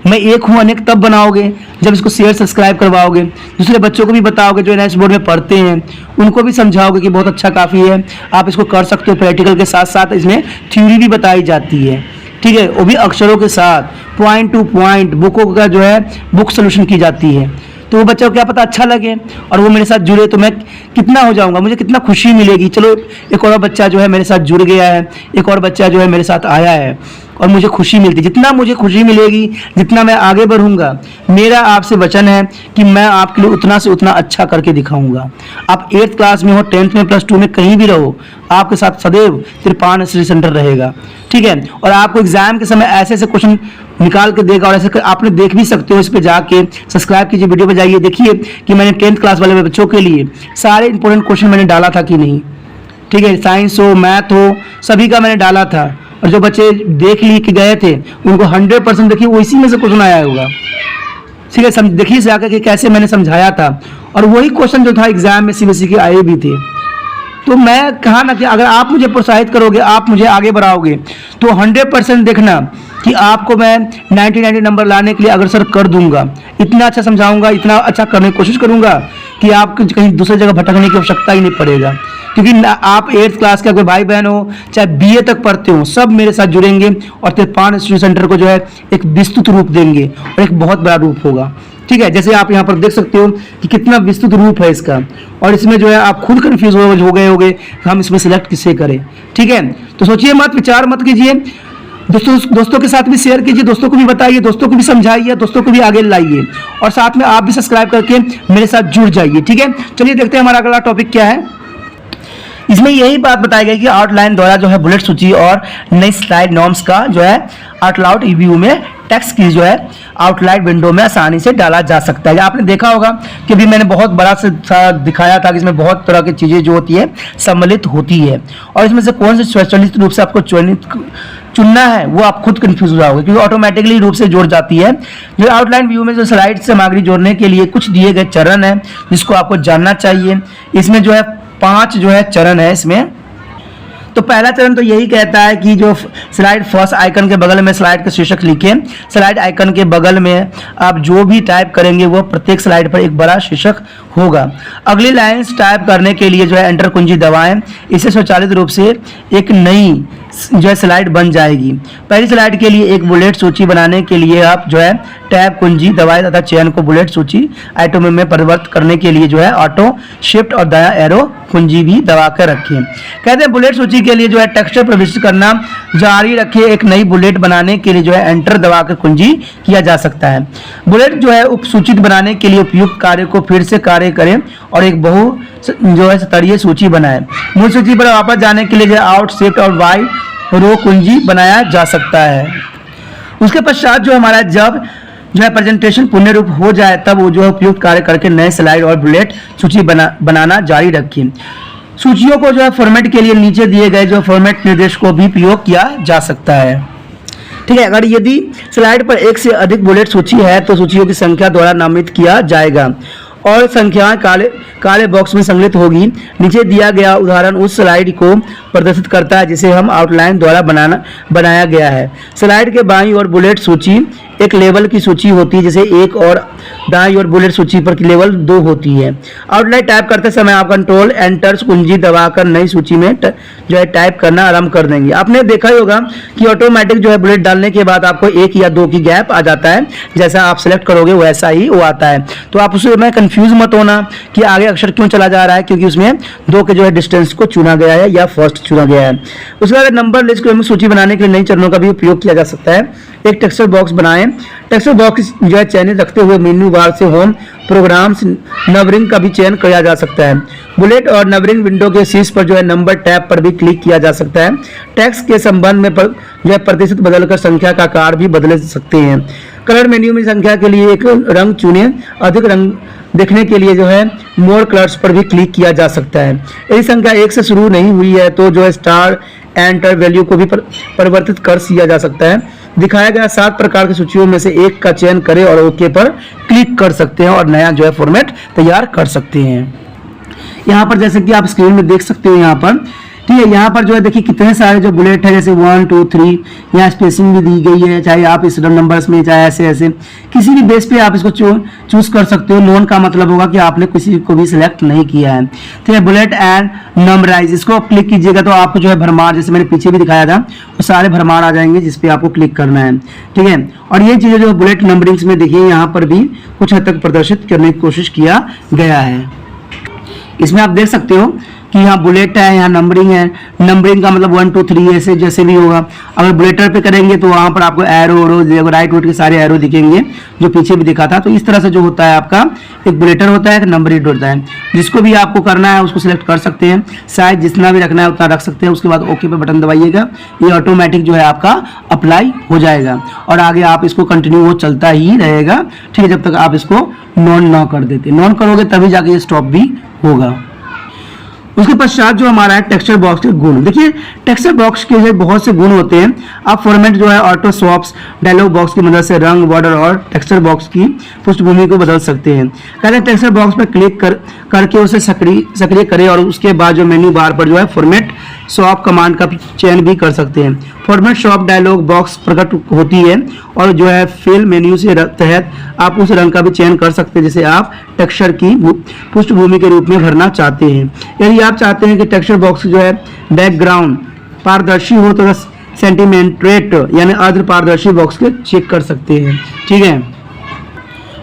मैं एक हूँ अनेक तब बनाओगे जब इसको शेयर सब्सक्राइब करवाओगे, दूसरे बच्चों को भी बताओगे जो एनआईएस बोर्ड में पढ़ते हैं, उनको भी समझाओगे कि बहुत अच्छा काफ़ी है, आप इसको कर सकते हो। प्रैक्टिकल के साथ साथ इसमें थ्योरी भी बताई जाती है। ठीक है, वो भी अक्षरों के साथ, पॉइंट टू पॉइंट बुकों का जो है बुक सोल्यूशन की जाती है। तो वो बच्चा को क्या पता अच्छा लगे और वो मेरे साथ जुड़े तो मैं कितना हो जाऊंगा, मुझे कितना खुशी मिलेगी। चलो एक और बच्चा जो है मेरे साथ जुड़ गया है, एक और बच्चा जो है मेरे साथ आया है और मुझे खुशी मिलती है। जितना मुझे खुशी मिलेगी, जितना मैं आगे बढ़ूंगा, मेरा आपसे वचन है कि मैं आपके लिए उतना से उतना अच्छा करके दिखाऊंगा। आप 8th क्लास में हो, 10th में, +2 में, कहीं भी रहो, आपके साथ सदैव तिरपान स्टडी सेंटर रहेगा। ठीक है, और आपको एग्जाम के समय ऐसे ऐसे क्वेश्चन निकाल के देगा, और ऐसे आपने देख भी सकते हो। इस पे जाके सब्सक्राइब कीजिए, वीडियो पे जाइए, देखिए कि मैंने 10th क्लास वाले बच्चों के लिए सारे इंपॉर्टेंट क्वेश्चन मैंने डाला था कि नहीं। ठीक है, साइंस हो, मैथ हो, सभी का मैंने डाला था, और जो बच्चे देख ली के गए थे उनको 100% देखिए वो इसी में से क्वेश्चन आया होगा। ठीक है, देखिए से आकर के कैसे मैंने समझाया था, और वही क्वेश्चन जो था एग्जाम में सीबीएसई के आए भी थे। तो मैं कहा ना कि अगर आप मुझे प्रोत्साहित करोगे, आप मुझे आगे बढ़ाओगे, तो 100% देखना कि आपको मैं 90 नंबर लाने के लिए अग्रसर कर दूंगा। इतना अच्छा समझाऊंगा, इतना अच्छा करने की कोशिश करूंगा कि आपको कहीं दूसरी जगह भटकने की आवश्यकता ही नहीं पड़ेगा। क्योंकि आप 8th क्लास के कोई भाई बहन हो, चाहे बीए तक पढ़ते हो, सब मेरे साथ जुड़ेंगे और तिरपान स्टडी सेंटर को जो है एक विस्तृत रूप देंगे और एक बहुत बड़ा रूप होगा। ठीक है, जैसे आप यहाँ पर देख सकते हो कि कितना विस्तृत रूप है इसका, और इसमें जो है आप खुद कंफ्यूज हो गए होगे हम इसमें सिलेक्ट किसे करें। ठीक है, तो सोचिए मत, विचार मत कीजिए, दोस्तों के साथ भी शेयर कीजिए, दोस्तों को भी बताइए, दोस्तों को भी समझाइए, दोस्तों को भी आगे लाइए, और साथ में आप भी सब्सक्राइब करके मेरे साथ जुड़ जाइए। ठीक है, चलिए देखते हैं हमारा अगला टॉपिक क्या है। इसमें यही बात बताई गई कि आउटलाइन द्वारा जो है बुलेट सूची और नई स्लाइड नॉर्म्स का जो है आउटलाउट ईवीयू में टेक्स्ट की जो है आउटलाइन विंडो में आसानी से डाला जा सकता है। आपने देखा होगा कि अभी मैंने बहुत बड़ा से दिखाया था कि इसमें बहुत तरह की चीज़ें जो होती है सम्मिलित होती है, और इसमें से कौन से स्वचालित रूप से आपको चुनना है वो आप खुद कंफ्यूज हो जाओगे, क्योंकि ऑटोमेटिकली रूप से जुड़ जाती है। जो आउटलाइन व्यू में जो स्लाइड सामग्री जोड़ने के लिए कुछ दिए गए चरण है जिसको आपको जानना चाहिए। इसमें जो है 5 जो है चरण है इसमें। तो पहला चरण तो यही कहता है कि जो स्लाइड फर्स्ट आइकन के बगल में स्लाइड का शीर्षक लिखें। स्लाइड आइकन के बगल में आप जो भी टाइप करेंगे वो प्रत्येक स्लाइड पर एक बड़ा शीर्षक होगा। अगली लाइंस टाइप करने के लिए जो है एंटर कुंजी दबाएं। इससे स्वचालित रूप से एक नई जो है स्लाइड बन जाएगी। पहली स्लाइड के लिए एक बुलेट सूची बनाने के लिए आप जो है टैब कुंजी दबाएं तथा चयन को बुलेट सूची आइटम में परिवर्तित करने के लिए जो है ऑटो शिफ्ट और दायां एरो कुंजी भी दबा कर रखें। कहते हैं बुलेट सूची के लिए जो है टेक्सचर प्रविष्ट करना जारी रखें। एक नई बुलेट बनाने के लिए जो है एंटर दबाकर कुंजी किया जा सकता है। बुलेट जो है उपसूचित बनाने के लिए उपयुक्त कार्य को फिर से कार्य करें और एक बहु जो है स्तरीय सूची बनाएं। मूल सूची पर वापस जाने के लिए जो आउट शिफ्ट और वाई रो कुंजी बनाया जा सकता है। उसके पश्चात जो हमारा जब जो है प्रेजेंटेशन पूर्ण रूप हो जाए तब वो जो है उपयुक्त कार्य करके नए स्लाइड और बुलेट सूची बनाना जारी रखें। सूचियों को जो है फॉर्मेट के लिए नीचे दिए गए जो फॉर्मेट निर्देश को भी प्रयोग किया जा सकता है। ठीक है, अगर यदि स्लाइड पर एक से अधिक बुलेट सूची है तो सूचियों की संख्या द्वारा नामित किया जाएगा और संख्याएं काले बॉक्स में संग्रहित होगी। नीचे दिया गया उदाहरण उस स्लाइड को प्रदर्शित करता है जिसे हम आउटलाइन द्वारा बनाया गया है। स्लाइड के बाईं ओर बुलेट सूची एक लेवल की सूची होती है, जैसे एक और दाईं और बुलेट सूची पर लेवल 2 होती है। आउटलाइन टाइप करते समय आप कंट्रोल एंटर कुंजी दबाकर नई सूची में जो है टाइप करना आरंभ कर देंगे। आपने देखा ही होगा कि ऑटोमेटिक जो है बुलेट डालने के बाद आपको 1 या 2 की गैप आ जाता है, जैसा आप सिलेक्ट करोगे वैसा ही वो आता है। तो आप उसमें कंफ्यूज मत होना कि आगे अक्षर क्यों चला जा रहा है, क्योंकि उसमें 2 के जो है डिस्टेंस को चुना गया है या फर्स्ट चुना गया है। उसके बाद नंबर लिस्ट को सूची बनाने के लिए नई चरणों का भी उपयोग किया जा सकता है। एक टेक्सचर बॉक्स बनाएं। टेक्सचर बॉक्स जो है चयनित रखते हुए मेन्यू बार से होम प्रोग्राम्स नंबरिंग का भी चयन किया जा सकता है। बुलेट और नंबरिंग विंडो के शीर्ष पर जो है नंबर टैब पर भी क्लिक किया जा सकता है। टेक्स्ट के संबंध में जो है प्रतिशत बदलकर संख्या का आकार भी बदल सकते हैं। कलर मेन्यू में संख्या के लिए एक रंग चुने। अधिक रंग देखने के लिए जो है मोर कलर्स पर भी क्लिक किया जा सकता है। यदि संख्या 1 से शुरू नहीं हुई है तो जो है स्टार एंटर वैल्यू को भी परिवर्तित कर दिया जा सकता है। दिखाया गया 7 प्रकार की सूचियों में से एक का चयन करें और ओके पर क्लिक कर सकते हैं और नया जो है फॉर्मेट तैयार कर सकते हैं। यहाँ पर जैसे कि आप स्क्रीन में देख सकते हो, यहाँ पर ठीक है, यहाँ पर जो है देखिए कितने सारे जो बुलेट है, जैसे 1 2 3, यहाँ स्पेसिंग भी दी गई है, चाहे आप इस नंबर्स में चाहे ऐसे ऐसे किसी भी बेस पे आप इसको चूज कर सकते हो। नॉन का मतलब होगा कि आपने किसी को भी सिलेक्ट नहीं किया है। ठीक है, बुलेट एंड नंबराइज, इसको आप क्लिक कीजिएगा तो आपको जो है भरमार, जैसे मैंने पीछे भी दिखाया था, वो सारे भरमार आ जाएंगे जिसपे आपको क्लिक करना है। ठीक है, और ये चीजें जो बुलेट नंबरिंग्स में देखिए यहाँ पर भी कुछ हद तक प्रदर्शित करने की कोशिश किया गया है। इसमें आप देख सकते हो कि यहाँ बुलेट है, यहाँ नंबरिंग है। नंबरिंग का मतलब 1 2 3 ऐसे जैसे भी होगा। अगर बुलेटर पे करेंगे तो वहाँ पर आपको एरो राइट रूट के सारे एरो दिखेंगे, जो पीछे भी दिखा था। तो इस तरह से जो होता है आपका एक बुलेटर होता है, एक नंबरिंग होता है। जिसको भी आपको करना है उसको सिलेक्ट कर सकते हैं, साइज जितना भी रखना है उतना रख सकते हैं। उसके बाद ओके पे बटन दबाइएगा, ये ऑटोमेटिक जो है आपका अप्लाई हो जाएगा और आगे आप इसको कंटिन्यू वो चलता ही रहेगा। ठीक है, जब तक आप इसको नॉन ना कर देते। नॉन करोगे तभी जाके ये स्टॉप भी होगा। उसके पश्चात जो हमारा है टेक्सचर बॉक्स के गुण। देखिए टेक्सचर बॉक्स के जो बहुत से गुण होते हैं। आप फॉर्मेट जो है ऑटो स्वैप्स डायलॉग बॉक्स की मदद से रंग, बॉर्डर और टेक्सचर बॉक्स की पृष्ठभूमि को बदल सकते हैं। कहते हैं टेक्सचर बॉक्स पर क्लिक करके उसे सक्रिय करें और उसके बाद जो मेन्यू बार पर जो है फॉर्मेट स्वैप कमांड का चयन भी कर सकते हैं। फॉर्मेट स्वैप डायलॉग बॉक्स प्रकट होती है और जो है फिल मेन्यू से तहत आप उस रंग का भी चयन कर सकते हैं जिसे आप टेक्सचर की पृष्ठभूमि के रूप में भरना चाहते हैं। यदि आप चाहते हैं कि टेक्सचर बॉक्स जो है बैकग्राउंड पारदर्शी हो तो सेंटीमेंट्रेट यानी अर्ध पारदर्शी बॉक्स के चेक कर सकते हैं। ठीक है,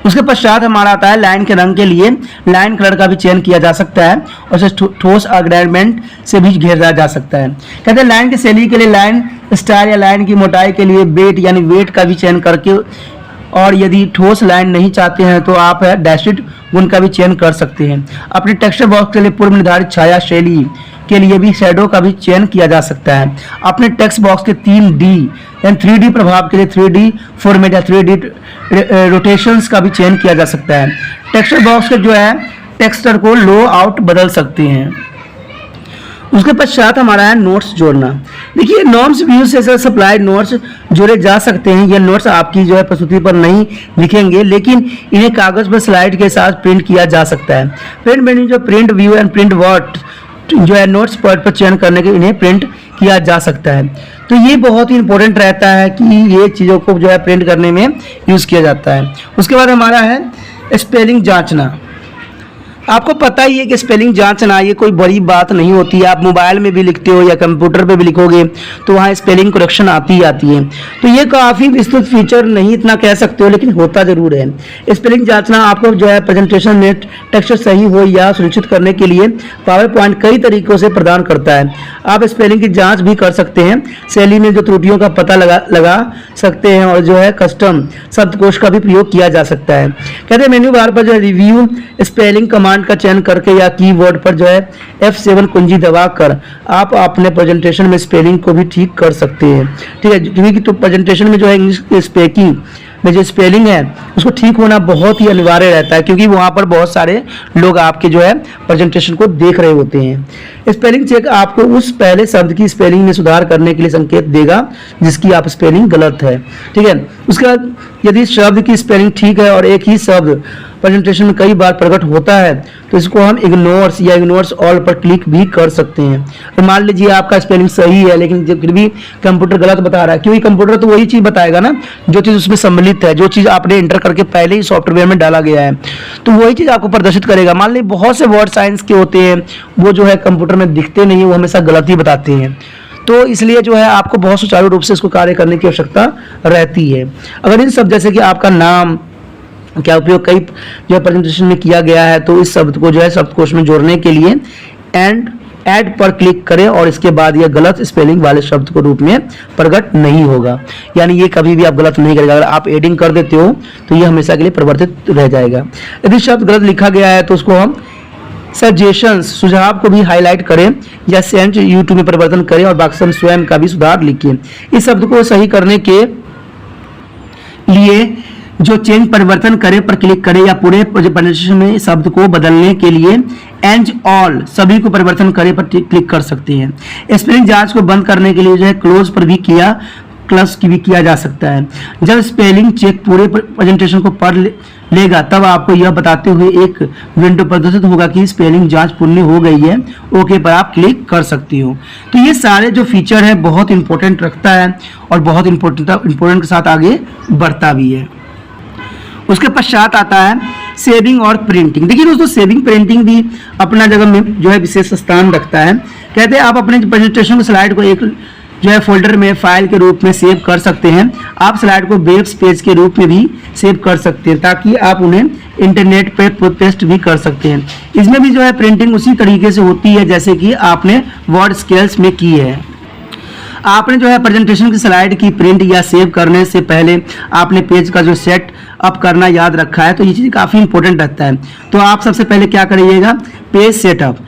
उसके पश्चात हमारा आता है लाइन के रंग के लिए लाइन कलर का भी चयन किया जा सकता है और उसे ठोस अग्रेडमेंट से भी घेरा जा सकता है। कहते हैं लाइन की शैली के लिए लाइन स्टाइल या लाइन की मोटाई के लिए बेट यानी वेट का भी चयन करके, और यदि ठोस लाइन नहीं चाहते हैं तो आप डैशड गुण का भी चयन कर सकते हैं। अपने टेक्सचर बॉक्स के लिए पूर्व निर्धारित छाया शैली के लिए भी शैडो का भी चयन किया जा सकता है। अपने टेक्स्ट बॉक्स के 3D यानी 3D प्रभाव के लिए 3D फॉर्मेट या 3D रोटेशंस का भी चयन किया जा सकता है। टेक्सचर बॉक्स के जो है टेक्सचर को लो आउट बदल सकते हैं। उसके पश्चात हमारा है नोट्स जोड़ना। देखिए नॉर्म्स व्यू से सप्लाई नोट्स जोड़े जा सकते हैं। ये नोट्स आपकी जो है प्रस्तुति पर नहीं लिखेंगे, लेकिन इन्हें कागज पर स्लाइड के साथ प्रिंट किया जा सकता है। प्रिंट मेन्यू जो print view and print word जो है नोट्स पर चयन करने के इन्हें प्रिंट किया जा सकता है। तो ये बहुत ही इंपॉर्टेंट रहता है कि ये चीज़ों को जो है प्रिंट करने में यूज़ किया जाता है। उसके बाद हमारा है स्पेलिंग जांचना। आपको पता ही है कि स्पेलिंग जांचना ये कोई बड़ी बात नहीं होती है। आप मोबाइल में भी लिखते हो या कंप्यूटर पे भी लिखोगे तो वहाँ स्पेलिंग करेक्शन आती ही आती है। तो ये काफ़ी विस्तृत फीचर नहीं इतना कह सकते हो, लेकिन होता जरूर है। स्पेलिंग जांचना आपको जो है प्रेजेंटेशन में टेक्सचर सही हो या सुनिश्चित करने के लिए पावर पॉइंट कई तरीकों से प्रदान करता है। आप स्पेलिंग की जाँच भी कर सकते हैं, शैली में जो त्रुटियों का पता लगा सकते हैं और जो है कस्टम शब्दकोश का भी प्रयोग किया जा सकता है। कहते हैं मेन्यू बार पर जो रिव्यू स्पेलिंग कमांड का चयन करके या कीवर्ड पर जो है F7 कुंजी दबाकर आप अपने प्रेजेंटेशन में स्पेलिंग को भी ठीक कर सकते हैं। ठीक है, क्योंकि तो प्रेजेंटेशन में जो है इंग्लिश स्पीकिंग में जो स्पेलिंग है उसको ठीक होना बहुत ही अनिवार्य रहता है, क्योंकि वहाँ पर बहुत सारे लोग आपके जो है प्रेजेंटेशन को देख रहे होते हैं। स्पेलिंग चेक आपको उस पहले शब्द की स्पेलिंग में सुधार करने के लिए संकेत देगा जिसकी आप स्पेलिंग गलत है। ठीक है, उसके बाद यदि शब्द की स्पेलिंग ठीक है और एक ही शब्द प्रेजेंटेशन में कई बार प्रकट होता है तो इसको हम इग्नोर्स या इग्नोर्स ऑल पर क्लिक भी कर सकते हैं। तो मान लीजिए आपका स्पेलिंग सही है लेकिन फिर भी कंप्यूटर गलत बता रहा है, क्योंकि कंप्यूटर तो वही चीज बताएगा ना जो चीज उसमें सम्मिलित है, जो चीज आपने एंटर करके पहले ही सॉफ्टवेयर में डाला गया है तो वही चीज आपको प्रदर्शित करेगा। मान लीजिए बहुत से वर्ड साइंस के होते हैं वो जो है कंप्यूटर में दिखते नहीं, वो हमेशा गलत ही बताते हैं। तो इसलिए जो है आपको बहुत सुचारू रूप से इसको कार्य करने की आवश्यकता रहती है। अगर इन सब जैसे कि आपका नाम क्या उपयोग कई जो है प्रेजेंटेशन में किया गया है तो इस शब्द को जो है शब्दकोश में जोड़ने के लिए एंड ऐड पर क्लिक करें और इसके बाद यह गलत स्पेलिंग वाले शब्द के रूप में प्रकट नहीं होगा, यानी ये कभी भी आप गलत नहीं करेगा। अगर आप एडिंग कर देते हो तो ये हमेशा के लिए परिवर्तित रह जाएगा। यदि शब्द गलत लिखा गया है तो उसको हम सजेशंस सुझाव को भी हाईलाइट करें या सेंड यूट्यूब में परिवर्तन करें और वाक्य स्वयं का भी सुधार लिखें। इस शब्द को सही करने के लिए जो चेंज परिवर्तन करें पर क्लिक करें या पूरे प्रेजेंटेशन में शब्द को बदलने के लिए एंड ऑल सभी को परिवर्तन करें पर क्लिक कर सकते हैं। स्पेलिंग जांच को बंद करने के लिए जो है क्लोज पर भी किया जा सकता है। जब स्पेलिंग चेक पूरे प्रेजेंटेशन को पढ़ लेगा तब आपको यह बताते हुए एक विंडो प्रदर्शित होगा कि स्पेलिंग जांच पूर्ण हो गई है, ओके पर आप क्लिक कर सकती हो। तो ये सारे जो फीचर है बहुत इंपॉर्टेंट रखता है और बहुत इंपॉर्टेंट के साथ आगे बढ़ता भी है। उसके पश्चात आता है सेविंग और प्रिंटिंग। देखिए दोस्तों, सेविंग प्रिंटिंग भी अपना जगह में जो है विशेष स्थान रखता है। कहते हैं आप अपने प्रेजेंटेशन की स्लाइड को एक जो है फोल्डर में फाइल के रूप में सेव कर सकते हैं। आप स्लाइड को वेब पेज के रूप में भी सेव कर सकते हैं ताकि आप उन्हें इंटरनेट पर पेस्ट भी कर सकते हैं। इसमें भी जो है प्रिंटिंग उसी तरीके से होती है जैसे कि आपने वर्ड स्केल्स में की है। आपने जो है प्रेजेंटेशन की स्लाइड की प्रिंट या सेव करने से पहले आपने पेज का जो सेट अप करना याद रखा है तो ये चीज़ काफ़ी इंपॉर्टेंट रहता है। तो आप सबसे पहले क्या करिएगा, पेज सेटअप।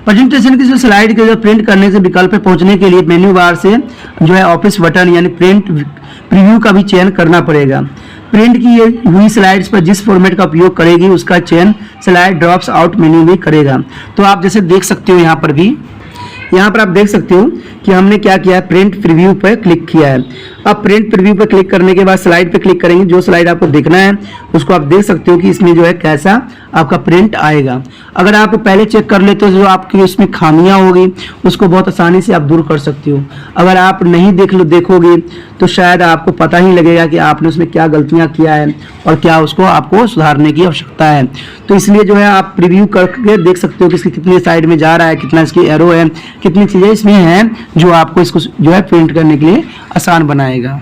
प्रेजेंटेशन की जो स्लाइड के जो प्रिंट करने से विकल्प पे पहुंचने के लिए मेन्यू बार से जो है ऑफिस बटन यानी प्रिंट प्रीव्यू का भी चयन करना पड़ेगा। प्रिंट की हुई स्लाइड्स पर जिस फॉर्मेट का उपयोग करेगी उसका चयन स्लाइड ड्रॉप्स आउट मेन्यू में करेगा। तो आप जैसे देख सकते हो यहाँ पर आप देख सकते हो कि हमने क्या किया है, प्रिंट प्रीव्यू पर क्लिक किया है। अब प्रिंट प्रीव्यू पर क्लिक करने के बाद स्लाइड पे क्लिक करेंगे, जो स्लाइड आपको देखना है उसको आप देख सकते हो कि इसमें जो है कैसा आपका प्रिंट आएगा। अगर आप पहले चेक कर लेते हो जो आपकी उसमें खामियां होगी उसको बहुत आसानी से आप दूर कर सकते हो। अगर आप नहीं देखोगे तो शायद आपको पता ही लगेगा कि आपने उसमें क्या गलतियां किया है और क्या उसको आपको सुधारने की आवश्यकता है। तो इसलिए जो है आप प्रीव्यू करके देख सकते हो कि इसकी कितनी साइड में जा रहा है, कितना इसकी एरो है, कितनी चीजें इसमें हैं जो आपको इसको जो है प्रिंट करने के लिए आसान बनाएगा।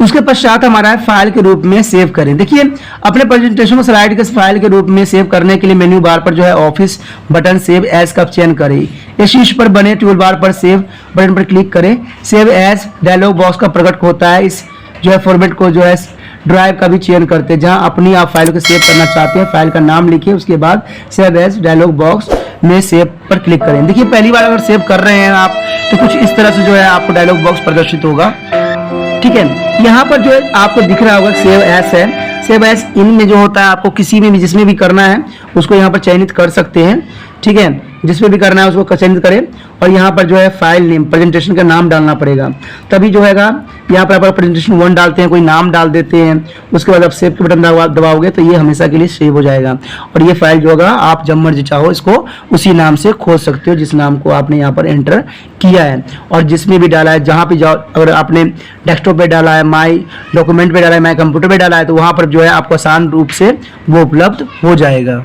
उसके पश्चात हमारा है फाइल के रूप में सेव करें। देखिए अपने प्रेजेंटेशन को स्लाइड के फाइल के रूप में सेव करने के लिए मेन्यू बार पर जो है ऑफिस बटन सेव एज का चयन करें। इस शीर्ष पर बने टूल बार पर सेव बटन पर क्लिक करें। सेव एज डायलॉग बॉक्स का प्रकट होता है। इस जो है फॉर्मेट को जो है ड्राइव का भी चयन करते हैं जहां अपनी आप फाइल को सेव करना चाहते हैं। फाइल का नाम लिखिए, उसके बाद सेव एज डायलॉग बॉक्स में सेव पर क्लिक करें। देखिए पहली बार अगर सेव कर रहे हैं आप तो कुछ इस तरह से जो है आपको डायलॉग बॉक्स प्रदर्शित होगा। ठीक है, यहाँ पर जो है आपको दिख रहा होगा सेव एज है। सेव एज इन में जो होता है आपको किसी में भी जिसमें भी करना है उसको यहाँ पर चयनित कर सकते हैं। ठीक है, जिसमें भी करना है उसको चयनित करें और यहाँ पर जो है फाइल नेम प्रेजेंटेशन का नाम डालना पड़ेगा, तभी जो है यहाँ पर आप प्रेजेंटेशन 1 डालते हैं, कोई नाम डाल देते हैं, उसके बाद आप सेव के बटन दबाओगे तो ये हमेशा के लिए सेव हो जाएगा और ये फाइल जो होगा आप जब मर्जी चाहो इसको उसी नाम से खोज सकते हो जिस नाम को आपने यहाँ पर एंटर किया है। और जिसमें भी डाला है, जहाँ पे जाओ, अगर आपने डेस्कटॉप पे डाला है, माई डॉक्यूमेंट पे डाला है, माई कंप्यूटर पे डाला है तो वहाँ पर जो है आपको आसान रूप से वो उपलब्ध हो जाएगा।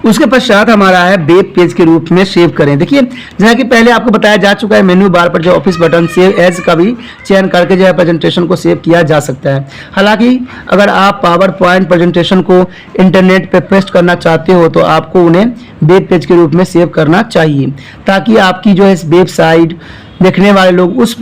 उसके पश्चात हमारा है वेब पेज के रूप में सेव करें। देखिए जैसा कि पहले आपको बताया जा चुका है, मेन्यू बार पर जो ऑफिस बटन सेव एज का भी चयन करके जो है प्रेजेंटेशन को सेव किया जा सकता है। हालांकि अगर आप पावर पॉइंट प्रेजेंटेशन को इंटरनेट पे पेस्ट करना चाहते हो तो आपको उन्हें वेब पेज के रूप में सेव करना चाहिए ताकि आपकी जो है वेबसाइट देखने वाले लोग उस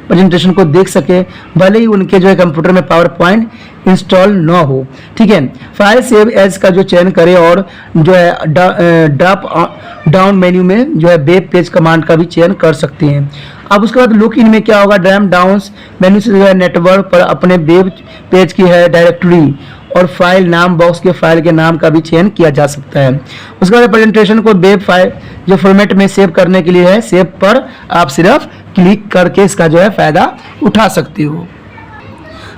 प्रेजेंटेशन को देख सके, भले ही उनके जो है कंप्यूटर में पावर पॉइंट इंस्टॉल ना हो। ठीक है, फाइल सेव एज का जो चयन करें और जो है ड्रॉप डाउन मेन्यू में जो है वेब पेज कमांड का भी चयन कर सकते हैं। अब उसके बाद लुक इन में क्या होगा, ड्रॉप डाउन मेन्यू से जो है नेटवर्क पर अपने वेब पेज की है डायरेक्टरी और फाइल नाम बॉक्स के फाइल के नाम का भी चयन किया जा सकता है। उसके बाद प्रेजेंटेशन को वेब फाइल जो फॉर्मेट में सेव करने के लिए है, सेव पर आप सिर्फ क्लिक करके इसका जो है फायदा उठा सकते हो।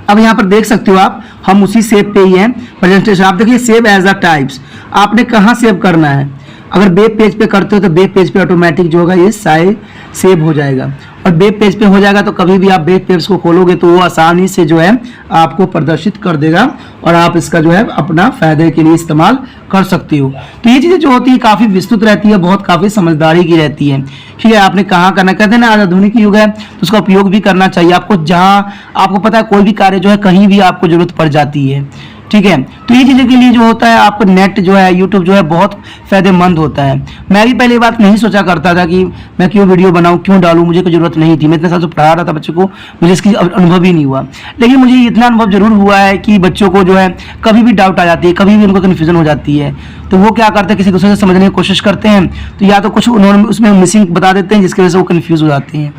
अब यहाँ पर देख सकते हो आप, हम उसी सेव पे ही हैं प्रेजेंटेशन। आप देखिए सेव एज अ टाइप्स, आपने कहाँ सेव करना है। अगर वेब पेज पे करते हो तो वेब पेज पे ऑटोमेटिक जो होगा ये साइज सेव हो जाएगा, और वेब पेज पे हो जाएगा तो कभी भी आप वेब पेज को खोलोगे तो वो आसानी से जो है आपको प्रदर्शित कर देगा, और आप इसका जो है अपना फायदे के लिए इस्तेमाल कर सकते हो। तो ये चीज़ें जो होती है काफ़ी विस्तृत रहती है, बहुत काफ़ी समझदारी की रहती है। ठीक है, आपने कहाँ करना, कहते हैं ना आज आधुनिक युग है तो उसका उपयोग भी करना चाहिए आपको। जहाँ आपको पता है कोई भी कार्य जो है कहीं भी आपको जरूरत पड़ जाती है। ठीक है, तो ये चीज़ों के लिए जो होता है आपको नेट जो है, यूट्यूब जो है बहुत फायदेमंद होता है। मैं भी पहले बात नहीं सोचा करता था कि मैं क्यों वीडियो बनाऊं, क्यों डालूं, मुझे कोई जरूरत नहीं थी। मैं इतने साल से पढ़ा रहा था बच्चों को, मुझे इसकी अनुभव ही नहीं हुआ। लेकिन मुझे इतना अनुभव जरूर हुआ है कि बच्चों को जो है कभी भी डाउट आ जाती है, कभी भी उनको कन्फ्यूजन हो जाती है, तो वो क्या करते हैं किसी दूसरे से समझने की कोशिश करते हैं, तो या तो कुछ उन्होंने उसमें मिसिंग बता देते हैं जिसकी वजह से वो कन्फ्यूज हो जाते हैं।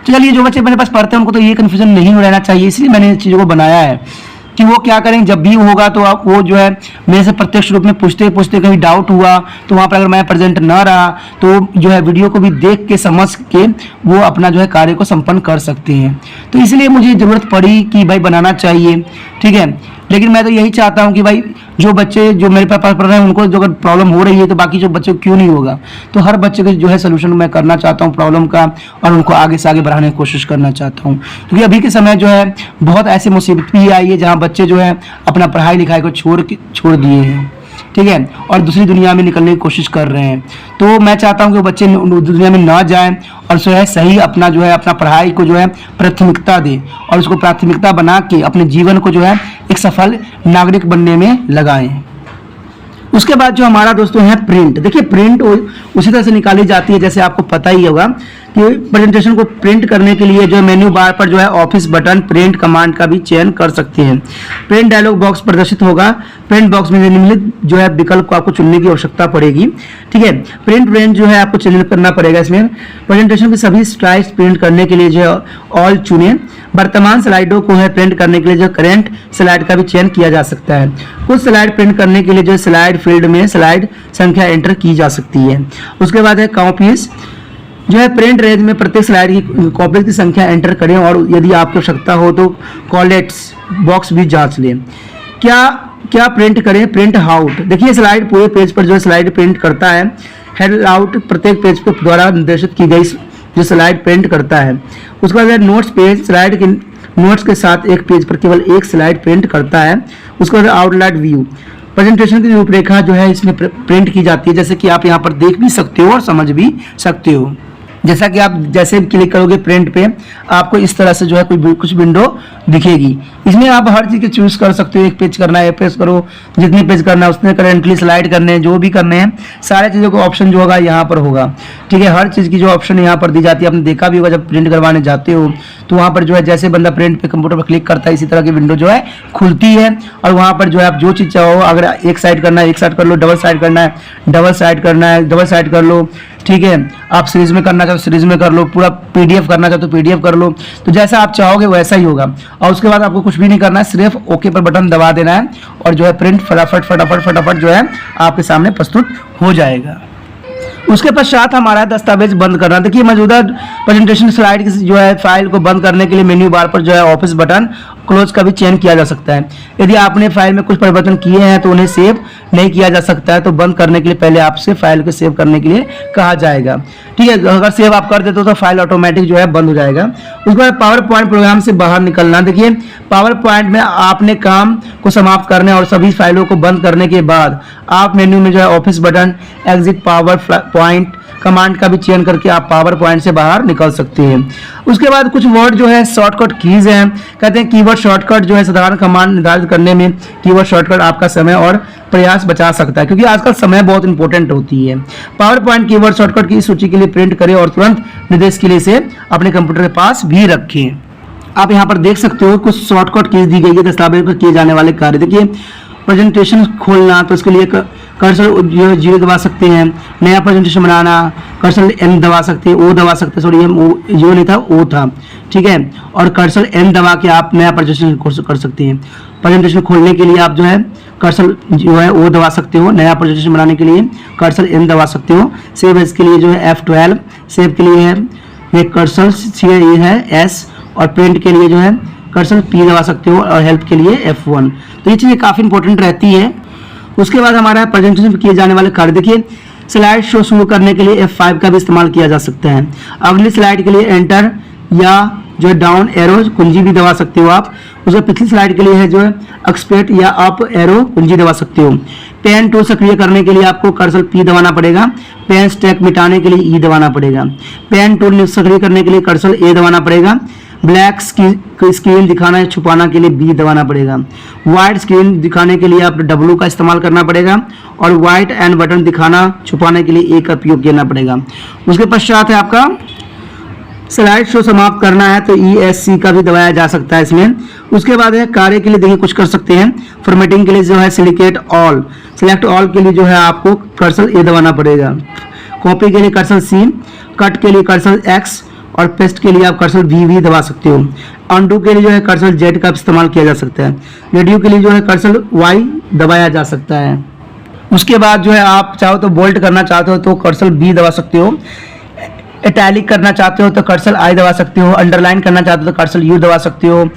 तो चलिए जो बच्चे मेरे पास पढ़ते हैं उनको तो ये कन्फ्यूजन नहीं रहना चाहिए, इसलिए मैंने इस चीज़ों को बनाया है कि वो क्या करें, जब भी होगा तो आप वो जो है मेरे से प्रत्यक्ष रूप में पूछते पूछते कहीं डाउट हुआ तो वहाँ पर अगर मैं प्रेजेंट ना रहा तो जो है वीडियो को भी देख के समझ के वो अपना जो है कार्य को संपन्न कर सकते हैं। तो इसलिए मुझे ज़रूरत पड़ी कि भाई बनाना चाहिए। ठीक है, लेकिन मैं तो यही चाहता हूँ कि भाई जो बच्चे जो मेरे पास पढ़ रहे हैं उनको जो अगर प्रॉब्लम हो रही है तो बाकी जो बच्चों को क्यों नहीं होगा। तो हर बच्चे के जो है सोल्यूशन मैं करना चाहता हूँ प्रॉब्लम का, और उनको आगे से आगे बढ़ाने की कोशिश करना चाहता हूँ। क्योंकि अभी के समय जो है बहुत ऐसी मुसीबत भी आई है जहाँ बच्चे जो है अपना पढ़ाई लिखाई को छोड़ दिए हैं। ठीक है, और दूसरी दुनिया में निकलने की कोशिश कर रहे हैं। तो मैं चाहता हूँ कि बच्चे दुनिया में ना जाएं और जो है सही अपना जो है अपना पढ़ाई को जो है प्राथमिकता दें, और उसको प्राथमिकता बना के अपने जीवन को जो है एक सफल नागरिक बनने में लगाएं। उसके बाद जो हमारा दोस्तों है प्रिंट। देखिए प्रिंट उसी तरह से निकाली जाती है जैसे आपको पता ही होगा कि प्रेजेंटेशन को प्रिंट करने के लिए जो मेन्यू बार पर जो है ऑफिस बटन प्रिंट कमांड का भी चयन कर सकते हैं। प्रिंट डायलॉग बॉक्स प्रदर्शित होगा। प्रिंट बॉक्स में निम्नलिखित जो है विकल्प को आपको चुनने की आवश्यकता पड़ेगी। ठीक है, प्रिंट रेंज जो है आपको चयन करना पड़ेगा। इसमें प्रेजेंटेशन की सभी स्लाइड्स प्रिंट करने के लिए जो है ऑल चुने। वर्तमान स्लाइडों को है प्रिंट करने के लिए जो करेंट स्लाइड का भी चयन किया जा सकता है। कुछ स्लाइड प्रिंट करने के लिए जो स्लाइड फील्ड में स्लाइड संख्या एंटर की जा सकती है। उसके बाद है कॉपीज जो है प्रिंट रेंज में प्रत्येक स्लाइड की कॉपीज की संख्या एंटर करें, और यदि आपको आवश्यकता हो तो कॉलेट्स बॉक्स भी जांच लें। क्या प्रिंट करें, प्रिंट आउट। देखिए स्लाइड पूरे पेज पर जो है स्लाइड प्रिंट करता है। हेड आउट प्रत्येक पेज पर द्वारा निर्देशित की गई जो स्लाइड प्रिंट करता है। उसके बाद नोट्स पेज स्लाइड के नोट्स के साथ एक पेज पर केवल एक स्लाइड प्रिंट करता है। उसके बाद आउटलाइन व्यू प्रेजेंटेशन की रूपरेखा जो है इसमें प्रिंट की जाती है, जैसे कि आप यहाँ पर देख भी सकते हो और समझ भी सकते हो। जैसा कि आप जैसे क्लिक करोगे प्रिंट पे आपको इस तरह से जो है कुछ विंडो दिखेगी। इसमें आप हर चीज़ के चूज कर सकते हो, एक पेज करना है एक पेज करो, जितने पेज करना है उसने करेंटली स्लाइड करने हैं, जो भी करने हैं सारे चीज़ों का ऑप्शन जो होगा यहाँ पर होगा। ठीक है, हर चीज़ की जो ऑप्शन यहाँ पर दी जाती है। आपने देखा भी होगा जब प्रिंट करवाने जाते हो तो वहाँ पर जो है जैसे बंदा प्रिंट पे कंप्यूटर पर क्लिक करता है इसी तरह की विंडो जो है खुलती है, और वहाँ पर जो है आप जो चीज़ चाहो, अगर एक साइड करना है एक साइड कर लो, डबल साइड करना है डबल साइड करना है डबल साइड कर लो। ठीक है, आप सीरीज में करना चाहो सीरीज में कर लो, पूरा पीडीएफ करना चाहो तो पीडीएफ कर लो। तो जैसा आप चाहोगे वैसा ही होगा। और उसके बाद आपको कुछ भी नहीं करना है, सिर्फ ओके पर बटन दबा देना है, और जो है प्रिंट फटाफट जो है आपके सामने प्रस्तुत हो जाएगा। उसके पश्चात हमारा दस्तावेज बंद करना। देखिए मौजूदा प्रेजेंटेशन स्लाइड की जो है फाइल को बंद करने के लिए मेन्यू बार पर जो है ऑफिस बटन क्लोज का भी चयन किया जा सकता है। यदि आपने फाइल में कुछ परिवर्तन किए हैं तो उन्हें सेव नहीं किया जा सकता है, तो बंद करने के लिए पहले आपसे फाइल को सेव करने के लिए कहा जाएगा। ठीक है, अगर सेव आप कर देते हो तो फाइल ऑटोमेटिक जो है बंद हो जाएगा। उसके बाद पावर पॉइंट प्रोग्राम से बाहर निकलना। देखिए पावर पॉइंट में आपने काम को समाप्त करने और सभी फाइलों को बंद करने के बाद आप मेन्यू में जो है office button exit power point command का भी चयन करके आप पावर पॉइंट से बाहर निकल सकते हैं। उसके बाद कुछ वर्ड जो है शॉर्टकट कीज हैं। कहते हैं कीवर्ड शॉर्टकट जो है साधारण कमांड निर्धारित करने में कीवर्ड शॉर्टकट आपका समय और प्रयास बचा सकता है, क्योंकि आजकल समय बहुत इंपॉर्टेंट होती है। पावर पॉइंट कीवर्ड शॉर्टकट की सूची के लिए प्रिंट करें और तुरंत निर्देश के लिए इसे अपने कंप्यूटर के पास भी रखें। आप यहाँ पर देख सकते हो कुछ शॉर्टकट कीज दी गई है दस्तावेज पर किए जाने वाले कार्य। देखिए प्रेजेंटेशन खोलना तो इसके लिए कर्सर जीरो दबा सकते हैं। नया प्रेजेंटेशन बनाना कर्सर एन दबा सकते हैं, ओ दबा सकते हैं, सॉरी एम जीरो नहीं था ओ था। ठीक है, और कर्सर एन दबा के आप नया प्रेजेंटेशन कर सकते हैं। प्रेजेंटेशन खोलने के लिए आप जो है कर्सर जो है ओ दबा सकते हो। नया प्रेजेंटेशन बनाने के लिए कर्सर एन दबा सकते हो। सेव एज के लिए जो है F12 सेव के लिए है ये कर्सर ये है एस, और प्रिंट के लिए जो है कर्सर P दबा सकते हो और हेल्प के लिए F1। तो ये चीज़ें काफ़ी इंपॉर्टेंट रहती है। उसके बाद हमारा प्रेजेंटेशन किए जाने वाले कार्य देखिए, स्लाइड शो शुरू करने के लिए F5 का भी इस्तेमाल किया जा सकता है। अगली स्लाइड के लिए एंटर या जो है डाउन एरो कुंजी भी दबा सकते हो आप। उसके पिछली स्लाइड के लिए है जो है एक्सपेक्ट या अप एरो कुंजी दबा सकते हो। पेन टूल सक्रिय करने के लिए आपको कर्सर P दबाना पड़ेगा। पेन स्टैक मिटाने के लिए E दबाना पड़ेगा। पेन टूल सक्रिय करने के लिए कर्सर A दबाना पड़ेगा। ब्लैक स्क्रीन दिखाना या छुपाना के लिए B दबाना पड़ेगा। वाइट स्क्रीन दिखाने के लिए आप W का इस्तेमाल करना पड़ेगा और वाइट एंड बटन दिखाना छुपाने के लिए A का उपयोग करना पड़ेगा। उसके पश्चात है आपका स्लाइड शो समाप्त करना है तो ESC का भी दबाया जा सकता है इसमें। उसके बाद है कार्य के लिए देखिए कुछ कर सकते हैं। फॉर्मेटिंग के लिए जो है सिलेक्ट ऑल के लिए जो है आपको कर्सर A दबाना पड़ेगा। कॉपी के लिए कर्सर C, कट के लिए कर्सर X और पेस्ट के लिए आप कर्सर V भी दबा सकते हो। अनडू के लिए जो है कर्सर Z का इस्तेमाल किया जा सकता है। रेडियो के लिए जो है कर्सर Y दबाया जा सकता है। उसके बाद जो है आप चाहो तो बोल्ड करना चाहते हो तो कर्सर B दबा सकते हो। इटैलिक करना चाहते हो तो कर्सर I दबा सकते हो। अंडरलाइन करना चाहते हो तो कर्सर U दबा सकते हो।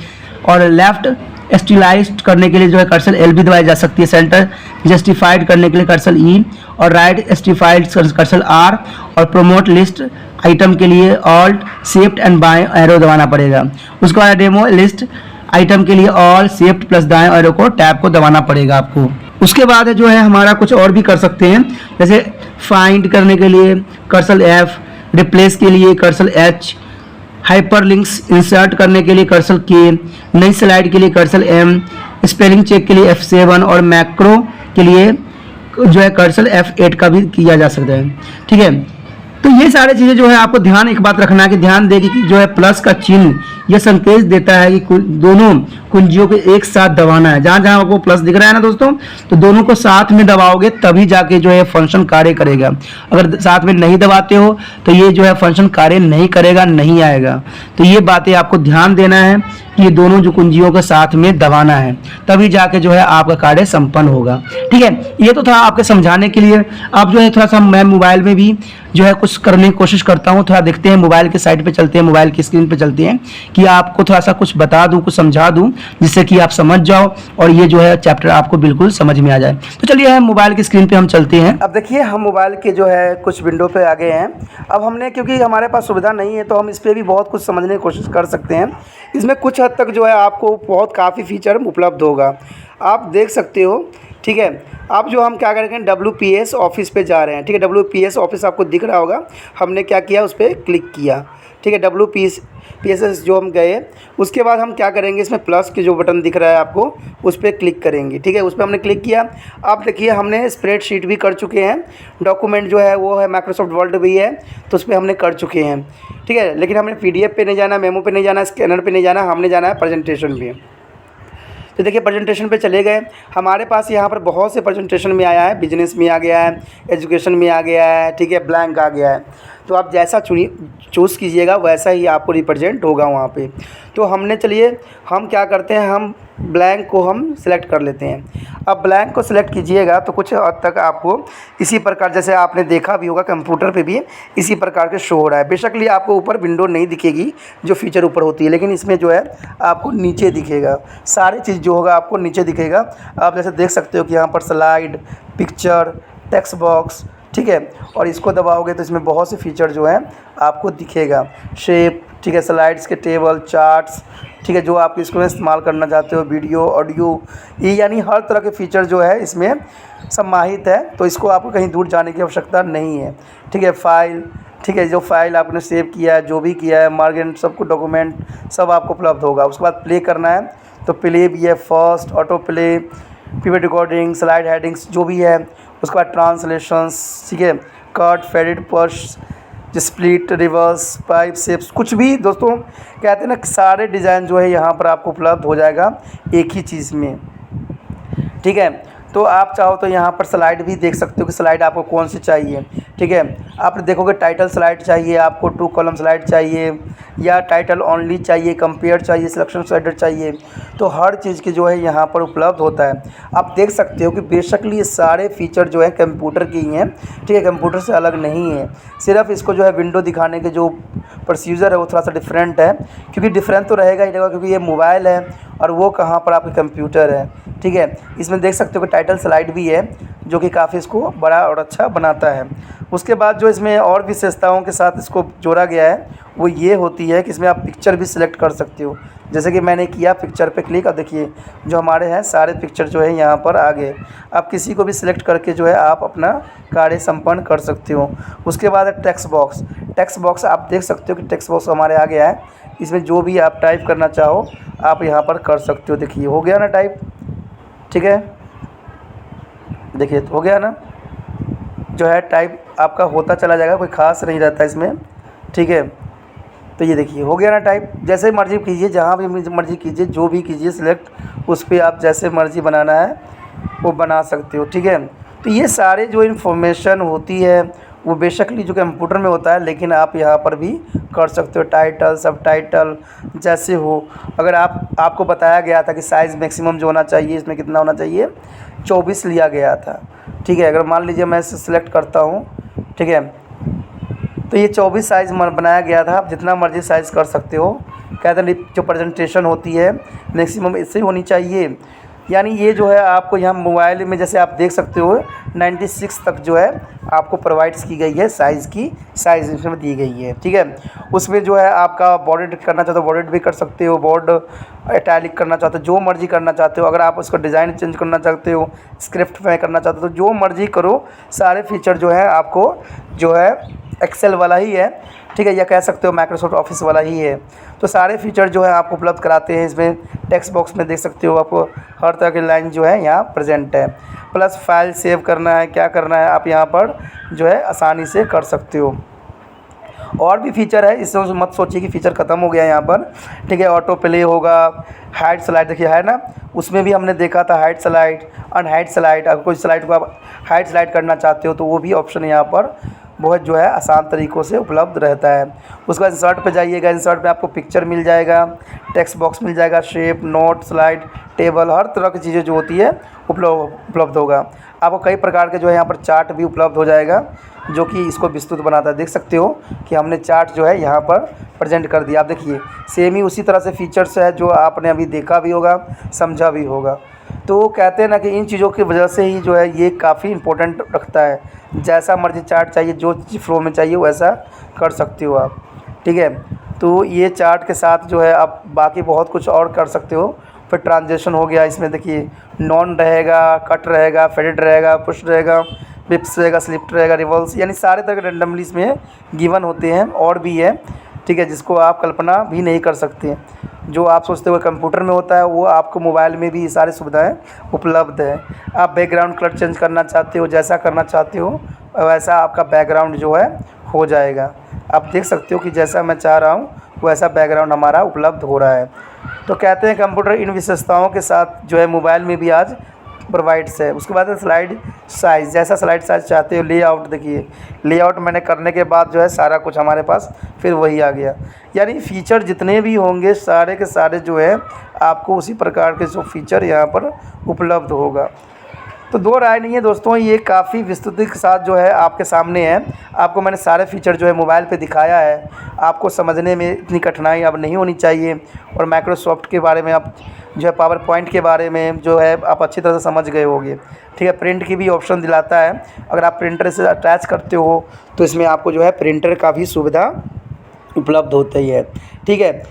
और लेफ्ट स्टिलाइज्ड करने के लिए जो है कर्सर L भी दबाई जा सकती है। सेंटर जस्टिफाइड करने के लिए कर्सर E और राइट जस्टिफाइड कर्सर R और प्रोमोट लिस्ट आइटम के लिए ऑल्ट शिफ्ट एंड बाएं एरो दबाना पड़ेगा। उसके बाद डेमो लिस्ट आइटम के लिए ऑल शिफ्ट प्लस दाएं एरो को टैब को दबाना पड़ेगा आपको। उसके बाद जो है हमारा कुछ और भी कर सकते हैं, जैसे फाइंड करने के लिए कर्सर F, रिप्लेस के लिए कर्सर H, हाइपरलिंक्स इंसर्ट करने के लिए कर्सर K, नई स्लाइड के लिए कर्सर M, स्पेलिंग चेक के लिए F7 और मैक्रो के लिए जो है कर्सर F8 का भी किया जा सकता है। ठीक है, तो ये सारी चीज़ें जो है आपको ध्यान एक बात रखना है कि ध्यान देगी कि जो है प्लस का चिन्ह यह संकेत देता है कि दोनों कुंजियों को एक साथ दबाना है। जहाँ जहाँ आपको प्लस दिख रहा है ना दोस्तों, तो दोनों को साथ में दबाओगे तभी जाके जो है फंक्शन कार्य करेगा। अगर साथ में नहीं दबाते हो तो ये जो है फंक्शन कार्य नहीं करेगा, नहीं आएगा। तो ये बातें आपको ध्यान देना है कि ये दोनों जो कुंजियों को साथ में दबाना है, तभी जाके जो है आपका कार्य संपन्न होगा। ठीक है, ये तो था आपके समझाने के लिए। आप जो है थोड़ा सा मैं मोबाइल में भी जो है कुछ करने की कोशिश करता हूँ। थोड़ा देखते हैं, मोबाइल के साइट पे चलते हैं, मोबाइल की स्क्रीन पे चलते हैं कि आपको थोड़ा सा कुछ बता दूं, कुछ समझा दूं, जिससे कि आप समझ जाओ और ये जो है चैप्टर आपको बिल्कुल समझ में आ जाए। तो चलिए हम मोबाइल की स्क्रीन पे हम चलते हैं। अब देखिए हम मोबाइल के जो है कुछ विंडो पे आ गए हैं। अब हमने, क्योंकि हमारे पास सुविधा नहीं है तो हम इस पर भी बहुत कुछ समझने की कोशिश कर सकते हैं। इसमें कुछ हद तक जो है आपको बहुत काफ़ी फीचर उपलब्ध होगा, आप देख सकते हो। ठीक है, आप जो हम क्या करेंगे, WPS ऑफिस पे जा रहे हैं। ठीक है, WPS ऑफिस आपको दिख रहा होगा। हमने क्या किया, उस पर क्लिक किया। ठीक है, WPS जो हम गए, उसके बाद हम क्या करेंगे, इसमें प्लस के जो बटन दिख रहा है आपको, उस पर क्लिक करेंगे। ठीक है, उस पर हमने क्लिक किया। आप देखिए हमने स्प्रेडशीट भी कर चुके हैं, डॉक्यूमेंट जो है वो है माइक्रोसॉफ्ट वर्ड भी है, तो उस पर हमने कर चुके हैं। ठीक है, लेकिन हमने PDF पे नहीं जाना, मेमो पे नहीं जाना, स्कैनर पे नहीं जाना, हमने जाना है प्रेजेंटेशन पे। तो देखिए प्रेजेंटेशन पे चले गए। हमारे पास यहाँ पर बहुत से प्रेजेंटेशन में आया है, बिजनेस में आ गया है, एजुकेशन में आ गया है। ठीक है, ब्लैंक आ गया है। तो आप जैसा चूज़ कीजिएगा वैसा ही आपको रिप्रेजेंट होगा वहाँ पे। तो हमने, चलिए हम क्या करते हैं, हम ब्लैंक को हम सिलेक्ट कर लेते हैं। अब ब्लैंक को सिलेक्ट कीजिएगा तो कुछ हद तक आपको इसी प्रकार, जैसे आपने देखा भी होगा कंप्यूटर पे भी इसी प्रकार के शो हो रहा है। बेशकली आपको ऊपर विंडो नहीं दिखेगी जो फीचर ऊपर होती है, लेकिन इसमें जो है आपको नीचे दिखेगा। सारी चीज़ जो होगा आपको नीचे दिखेगा। आप जैसे देख सकते हो कि यहाँ पर स्लाइड, पिक्चर, टेक्स्ट बॉक्स। ठीक है, और इसको दबाओगे तो इसमें बहुत से फीचर जो है आपको दिखेगा। शेप, ठीक है, स्लाइड्स के टेबल, चार्ट्स, ठीक है, जो आप इसको इस्तेमाल करना चाहते हो, वीडियो, ऑडियो, ये यानी हर तरह के फीचर जो है इसमें समाहित है। तो इसको आपको कहीं दूर जाने की आवश्यकता नहीं है। ठीक है, फाइल, ठीक है, जो फाइल आपने सेव किया है, जो भी किया है, मार्जिन, सब कुछ डॉक्यूमेंट सब आपको उपलब्ध होगा। उसके बाद प्ले करना है तो प्ले भी है, first, auto play, pivot recording, slide headings जो भी है। उसके बाद ट्रांसलेशंस, ठीक है, cut, faded, push, split, reverse, pipe, shapes, कुछ भी दोस्तों कहते हैं ना, सारे डिज़ाइन जो है यहाँ पर आपको उपलब्ध हो जाएगा एक ही चीज़ में। ठीक है, तो आप चाहो तो यहाँ पर स्लाइड भी देख सकते हो कि स्लाइड आपको कौन सी चाहिए। ठीक है, आप देखोगे टाइटल स्लाइड चाहिए आपको, 2 कॉलम स्लाइड चाहिए, या टाइटल ओनली चाहिए, कंपेयर चाहिए, सिलेक्शन स्लाइडर चाहिए, तो हर चीज़ की जो है यहाँ पर उपलब्ध होता है। आप देख सकते हो कि बेसिकली ये सारे फीचर जो है कंप्यूटर की ही हैं, ठीक है, कंप्यूटर से अलग नहीं है। सिर्फ इसको जो है विंडो दिखाने के जो प्रोसीजर है वो थोड़ा सा डिफरेंट है, क्योंकि डिफरेंट तो रहेगा ही रहेगा, क्योंकि ये मोबाइल है और वो कहाँ पर आपके कंप्यूटर है, ठीक है। इसमें देख सकते हो कि टाइटल स्लाइड भी है, जो कि काफ़ी इसको बड़ा और अच्छा बनाता है। उसके बाद जो इसमें और विशेषताओं के साथ इसको जोड़ा गया है वो ये होती है कि इसमें आप पिक्चर भी सिलेक्ट कर सकते हो। जैसे कि मैंने किया पिक्चर पे क्लिक, और देखिए जो हमारे हैं सारे पिक्चर जो है यहाँ पर आ गए। आप किसी को भी सिलेक्ट करके जो है आप अपना कार्य संपन्न कर सकते हो। उसके बाद है टेक्स्ट बॉक्स। टेक्स्ट बॉक्स आप देख सकते हो कि टेक्स्ट बॉक्स हमारे आ गया है। इसमें जो भी आप टाइप करना चाहो आप यहाँ पर कर सकते हो। देखिए हो गया ना टाइप, ठीक है, देखिए हो गया ना, जो है टाइप आपका होता चला जाएगा, कोई ख़ास नहीं रहता इसमें, ठीक है। तो ये देखिए हो गया ना टाइप। जैसे मर्ज़ी कीजिए, जहाँ भी मर्ज़ी कीजिए, जो भी कीजिए सिलेक्ट, उस पर आप जैसे मर्ज़ी बनाना है वो बना सकते हो, ठीक है। तो ये सारे जो इन्फॉर्मेशन होती है वो बेसिकली जो कंप्यूटर में होता है, लेकिन आप यहाँ पर भी कर सकते हो। टाइटल, सब टाइटल जैसे हो। अगर आपको बताया गया था कि साइज़ मैक्सिमम जो होना चाहिए इसमें कितना होना चाहिए, 24 लिया गया था, ठीक है। अगर मान लीजिए मैं इसे सिलेक्ट करता हूँ, ठीक है, तो ये 24 साइज़ बनाया गया था। आप जितना मर्ज़ी साइज़ कर सकते हो। कहते हैं जो प्रेजेंटेशन होती है मैक्सिमम इससे होनी चाहिए। यानी ये जो है आपको यहाँ मोबाइल में जैसे आप देख सकते हो 96 तक जो है आपको प्रोवाइड्स की गई है, साइज़ इसमें दी गई है, ठीक है। उसमें जो है आपका बॉर्डर करना चाहते हो बॉर्डर भी कर सकते हो, बोर्ड इटैलिक करना चाहते हो, जो मर्ज़ी करना चाहते हो। अगर आप उसका डिज़ाइन चेंज करना चाहते हो, स्क्रिप्ट में करना चाहते हो, तो जो मर्ज़ी करो। सारे फीचर जो है आपको जो है एक्सेल वाला ही है, ठीक है, या कह सकते हो माइक्रोसॉफ्ट ऑफिस वाला ही है। तो सारे फीचर जो है आपको उपलब्ध कराते हैं। इसमें टेक्स्ट बॉक्स में देख सकते हो आपको हर तरह की लाइन जो है यहाँ प्रेजेंट है। प्लस फाइल सेव करना है, क्या करना है आप यहाँ पर जो है आसानी से कर सकते हो। और भी फीचर है, इससे मत सोचिए कि फ़ीचर ख़त्म हो गया यहाँ पर, ठीक है। ऑटो प्ले होगा, हाइट स्लाइड देखिए है ना, उसमें भी हमने देखा था हाइट स्लाइड, अनहाइट स्लाइड। अगर कोई स्लाइड को आप हाइट स्लाइड करना चाहते हो तो वो भी ऑप्शन यहाँ पर बहुत जो है आसान तरीक़ों से उपलब्ध रहता है। उसके बाद इंसर्ट पे जाइएगा, इंसर्ट पे आपको पिक्चर मिल जाएगा, टेक्स्ट बॉक्स मिल जाएगा, शेप, नोट, स्लाइड, टेबल, हर तरह की चीज़ें जो होती है उपलब्ध होगा। आपको कई प्रकार के जो है यहाँ पर चार्ट भी उपलब्ध हो जाएगा, जो कि इसको विस्तृत बनाता है। देख सकते हो कि हमने चार्ट जो है यहाँ पर प्रेजेंट कर दिया। आप देखिए सेम ही उसी तरह से फीचर्स है जो आपने अभी देखा भी होगा, समझा भी होगा। तो कहते हैं ना कि इन चीज़ों की वजह से ही जो है ये काफ़ी इम्पोर्टेंट रखता है। जैसा मर्जी चार्ट चाहिए, जो चीज़ फ्लो में चाहिए वैसा कर सकते हो आप, ठीक है। तो ये चार्ट के साथ जो है आप बाकी बहुत कुछ और कर सकते हो। फिर ट्रांजेक्शन हो गया, इसमें देखिए नॉन रहेगा, कट रहेगा, फेडेड रहेगा, पुश रहेगा, विप्स रहेगा, स्लिप रहेगा, रिवॉल्स, यानी सारे तरह के रेंडमली इसमें गिवन होते हैं। और भी है, ठीक है, जिसको आप कल्पना भी नहीं कर सकते। जो आप सोचते हो कंप्यूटर में होता है वो आपको मोबाइल में भी ये सारी सुविधाएं उपलब्ध है। आप बैकग्राउंड कलर चेंज करना चाहते हो, जैसा करना चाहते हो वैसा आपका बैकग्राउंड जो है हो जाएगा। आप देख सकते हो कि जैसा मैं चाह रहा हूँ वैसा बैकग्राउंड हमारा उपलब्ध हो रहा है। तो कहते हैं कंप्यूटर इन विशेषताओं के साथ जो है मोबाइल में भी आज प्रोवाइड्स है। उसके बाद है स्लाइड साइज़, जैसा स्लाइड साइज़ चाहते हो। लेआउट देखिए, लेआउट मैंने करने के बाद जो है सारा कुछ हमारे पास फिर वही आ गया। यानी फ़ीचर जितने भी होंगे सारे के सारे जो है आपको उसी प्रकार के जो फ़ीचर यहाँ पर उपलब्ध होगा। तो दो राय नहीं है दोस्तों, ये काफ़ी विस्तृति के साथ जो है आपके सामने है। आपको मैंने सारे फीचर जो है मोबाइल पे दिखाया है। आपको समझने में इतनी कठिनाई अब नहीं होनी चाहिए। और माइक्रोसॉफ्ट के बारे में आप जो है पावर पॉइंट के बारे में जो है आप अच्छी तरह से समझ गए होंगे, ठीक है। प्रिंट की भी ऑप्शन दिलाता है, अगर आप प्रिंटर से अटैच करते हो तो इसमें आपको जो है प्रिंटर का भी सुविधा उपलब्ध होती है, ठीक है।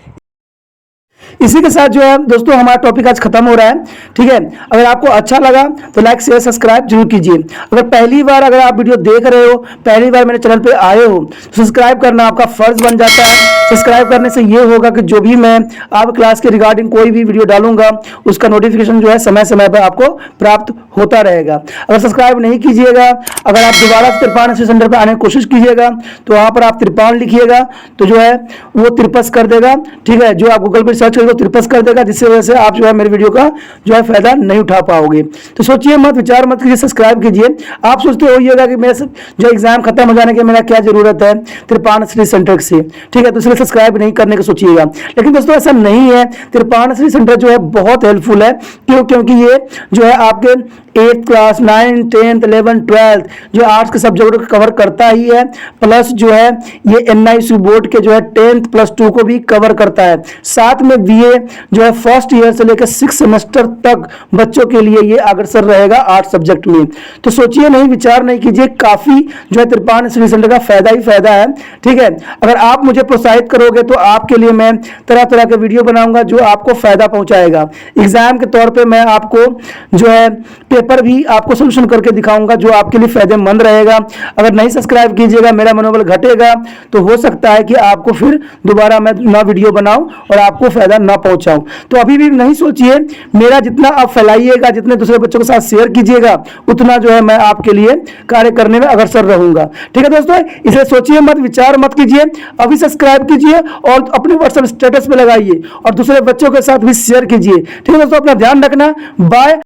इसी के साथ जो है दोस्तों हमारा टॉपिक आज खत्म हो रहा है, ठीक है। अगर आपको अच्छा लगा तो लाइक शेयर सब्सक्राइब जरूर कीजिए। अगर पहली बार अगर आप वीडियो देख रहे हो, पहली बार मेरे चैनल पे आए हो, तो सब्सक्राइब करना आपका फर्ज बन जाता है। सब्सक्राइब करने से ये होगा कि जो भी मैं आप क्लास के रिगार्डिंग कोई भी वीडियो डालूंगा उसका नोटिफिकेशन जो है समय समय पर आपको प्राप्त होता रहेगा। अगर सब्सक्राइब नहीं कीजिएगा, अगर आप दोबारा त्रिपाण सेंटर पर आने की कोशिश कीजिएगा तो वहाँ पर आप त्रिपाण लिखिएगा तो जो है वो त्रिपस कर देगा, ठीक है। जो आप गूगल पर सर्च करेंगे त्रिपस कर देगा, जिससे वजह से आप जो है मेरे वीडियो का जो है फायदा नहीं उठा पाओगे। तो सोचिए मत, विचार मत कीजिए, सब्सक्राइब कीजिए। आप सोचते होइएगा कि मेरे जो एग्जाम खत्म हो जाने के मेरा क्या जरूरत है त्रिपाण सेंटर से, ठीक है। तो इसलिए सब्सक्राइब नहीं करने का सोचिएगा। लेकिन दोस्तों ऐसा नहीं है, त्रिपाण स्टडी सेंटर जो है बहुत हेल्पफुल है। क्यों? क्योंकि ये जो है आपके 8th class, 9th, 10th, 11th, 12th जो आर्ट्स के सब्जेक्ट को कवर करता ही है, प्लस जो है ये NISU बोर्ड के जो है 10th प्लस 2 को भी कवर करता है। साथ में BA जो है फर्स्ट ईयर से लेकर 6 सेमेस्टर तक बच्चों के लिए ये अग्रसर रहेगा आर्ट सब्जेक्ट में। तो सोचिए नहीं, विचार नहीं कीजिए, काफी जो है त्रिपाण स्टडी सेंटर का फायदा ही फायदा है। ठीक है, अगर आप मुझे प्रोत्साहित करोगे तो आपके लिए मैं तरह तरह के वीडियो बनाऊंगा जो आपको फायदा पहुंचाएगा। एग्जाम के तौर पे मैं आपको जो है पेपर भी आपको सोल्यूशन करके दिखाऊंगा जो आपके लिए फायदेमंद रहेगा। अगर नहीं सब्सक्राइब कीजिएगा, मेरा मनोबल घटेगा, तो हो सकता है कि आपको फिर दोबारा मैं ना वीडियो बनाऊं और आपको फायदा ना पहुंचाऊं। तो अभी भी नहीं सोचिए, मेरा जितना आप फैलाइएगा, जितने दूसरे बच्चों के साथ शेयर कीजिएगा, उतना जो है मैं आपके लिए कार्य करने में अग्रसर रहूंगा। ठीक है दोस्तों, इसे सोचिए मत, विचार मत कीजिए, अभी सब्सक्राइब कीजिए और अपने व्हाट्सएप स्टेटस पे लगाइए और दूसरे बच्चों के साथ भी शेयर कीजिए। ठीक है दोस्तों, अपना ध्यान रखना, बाय।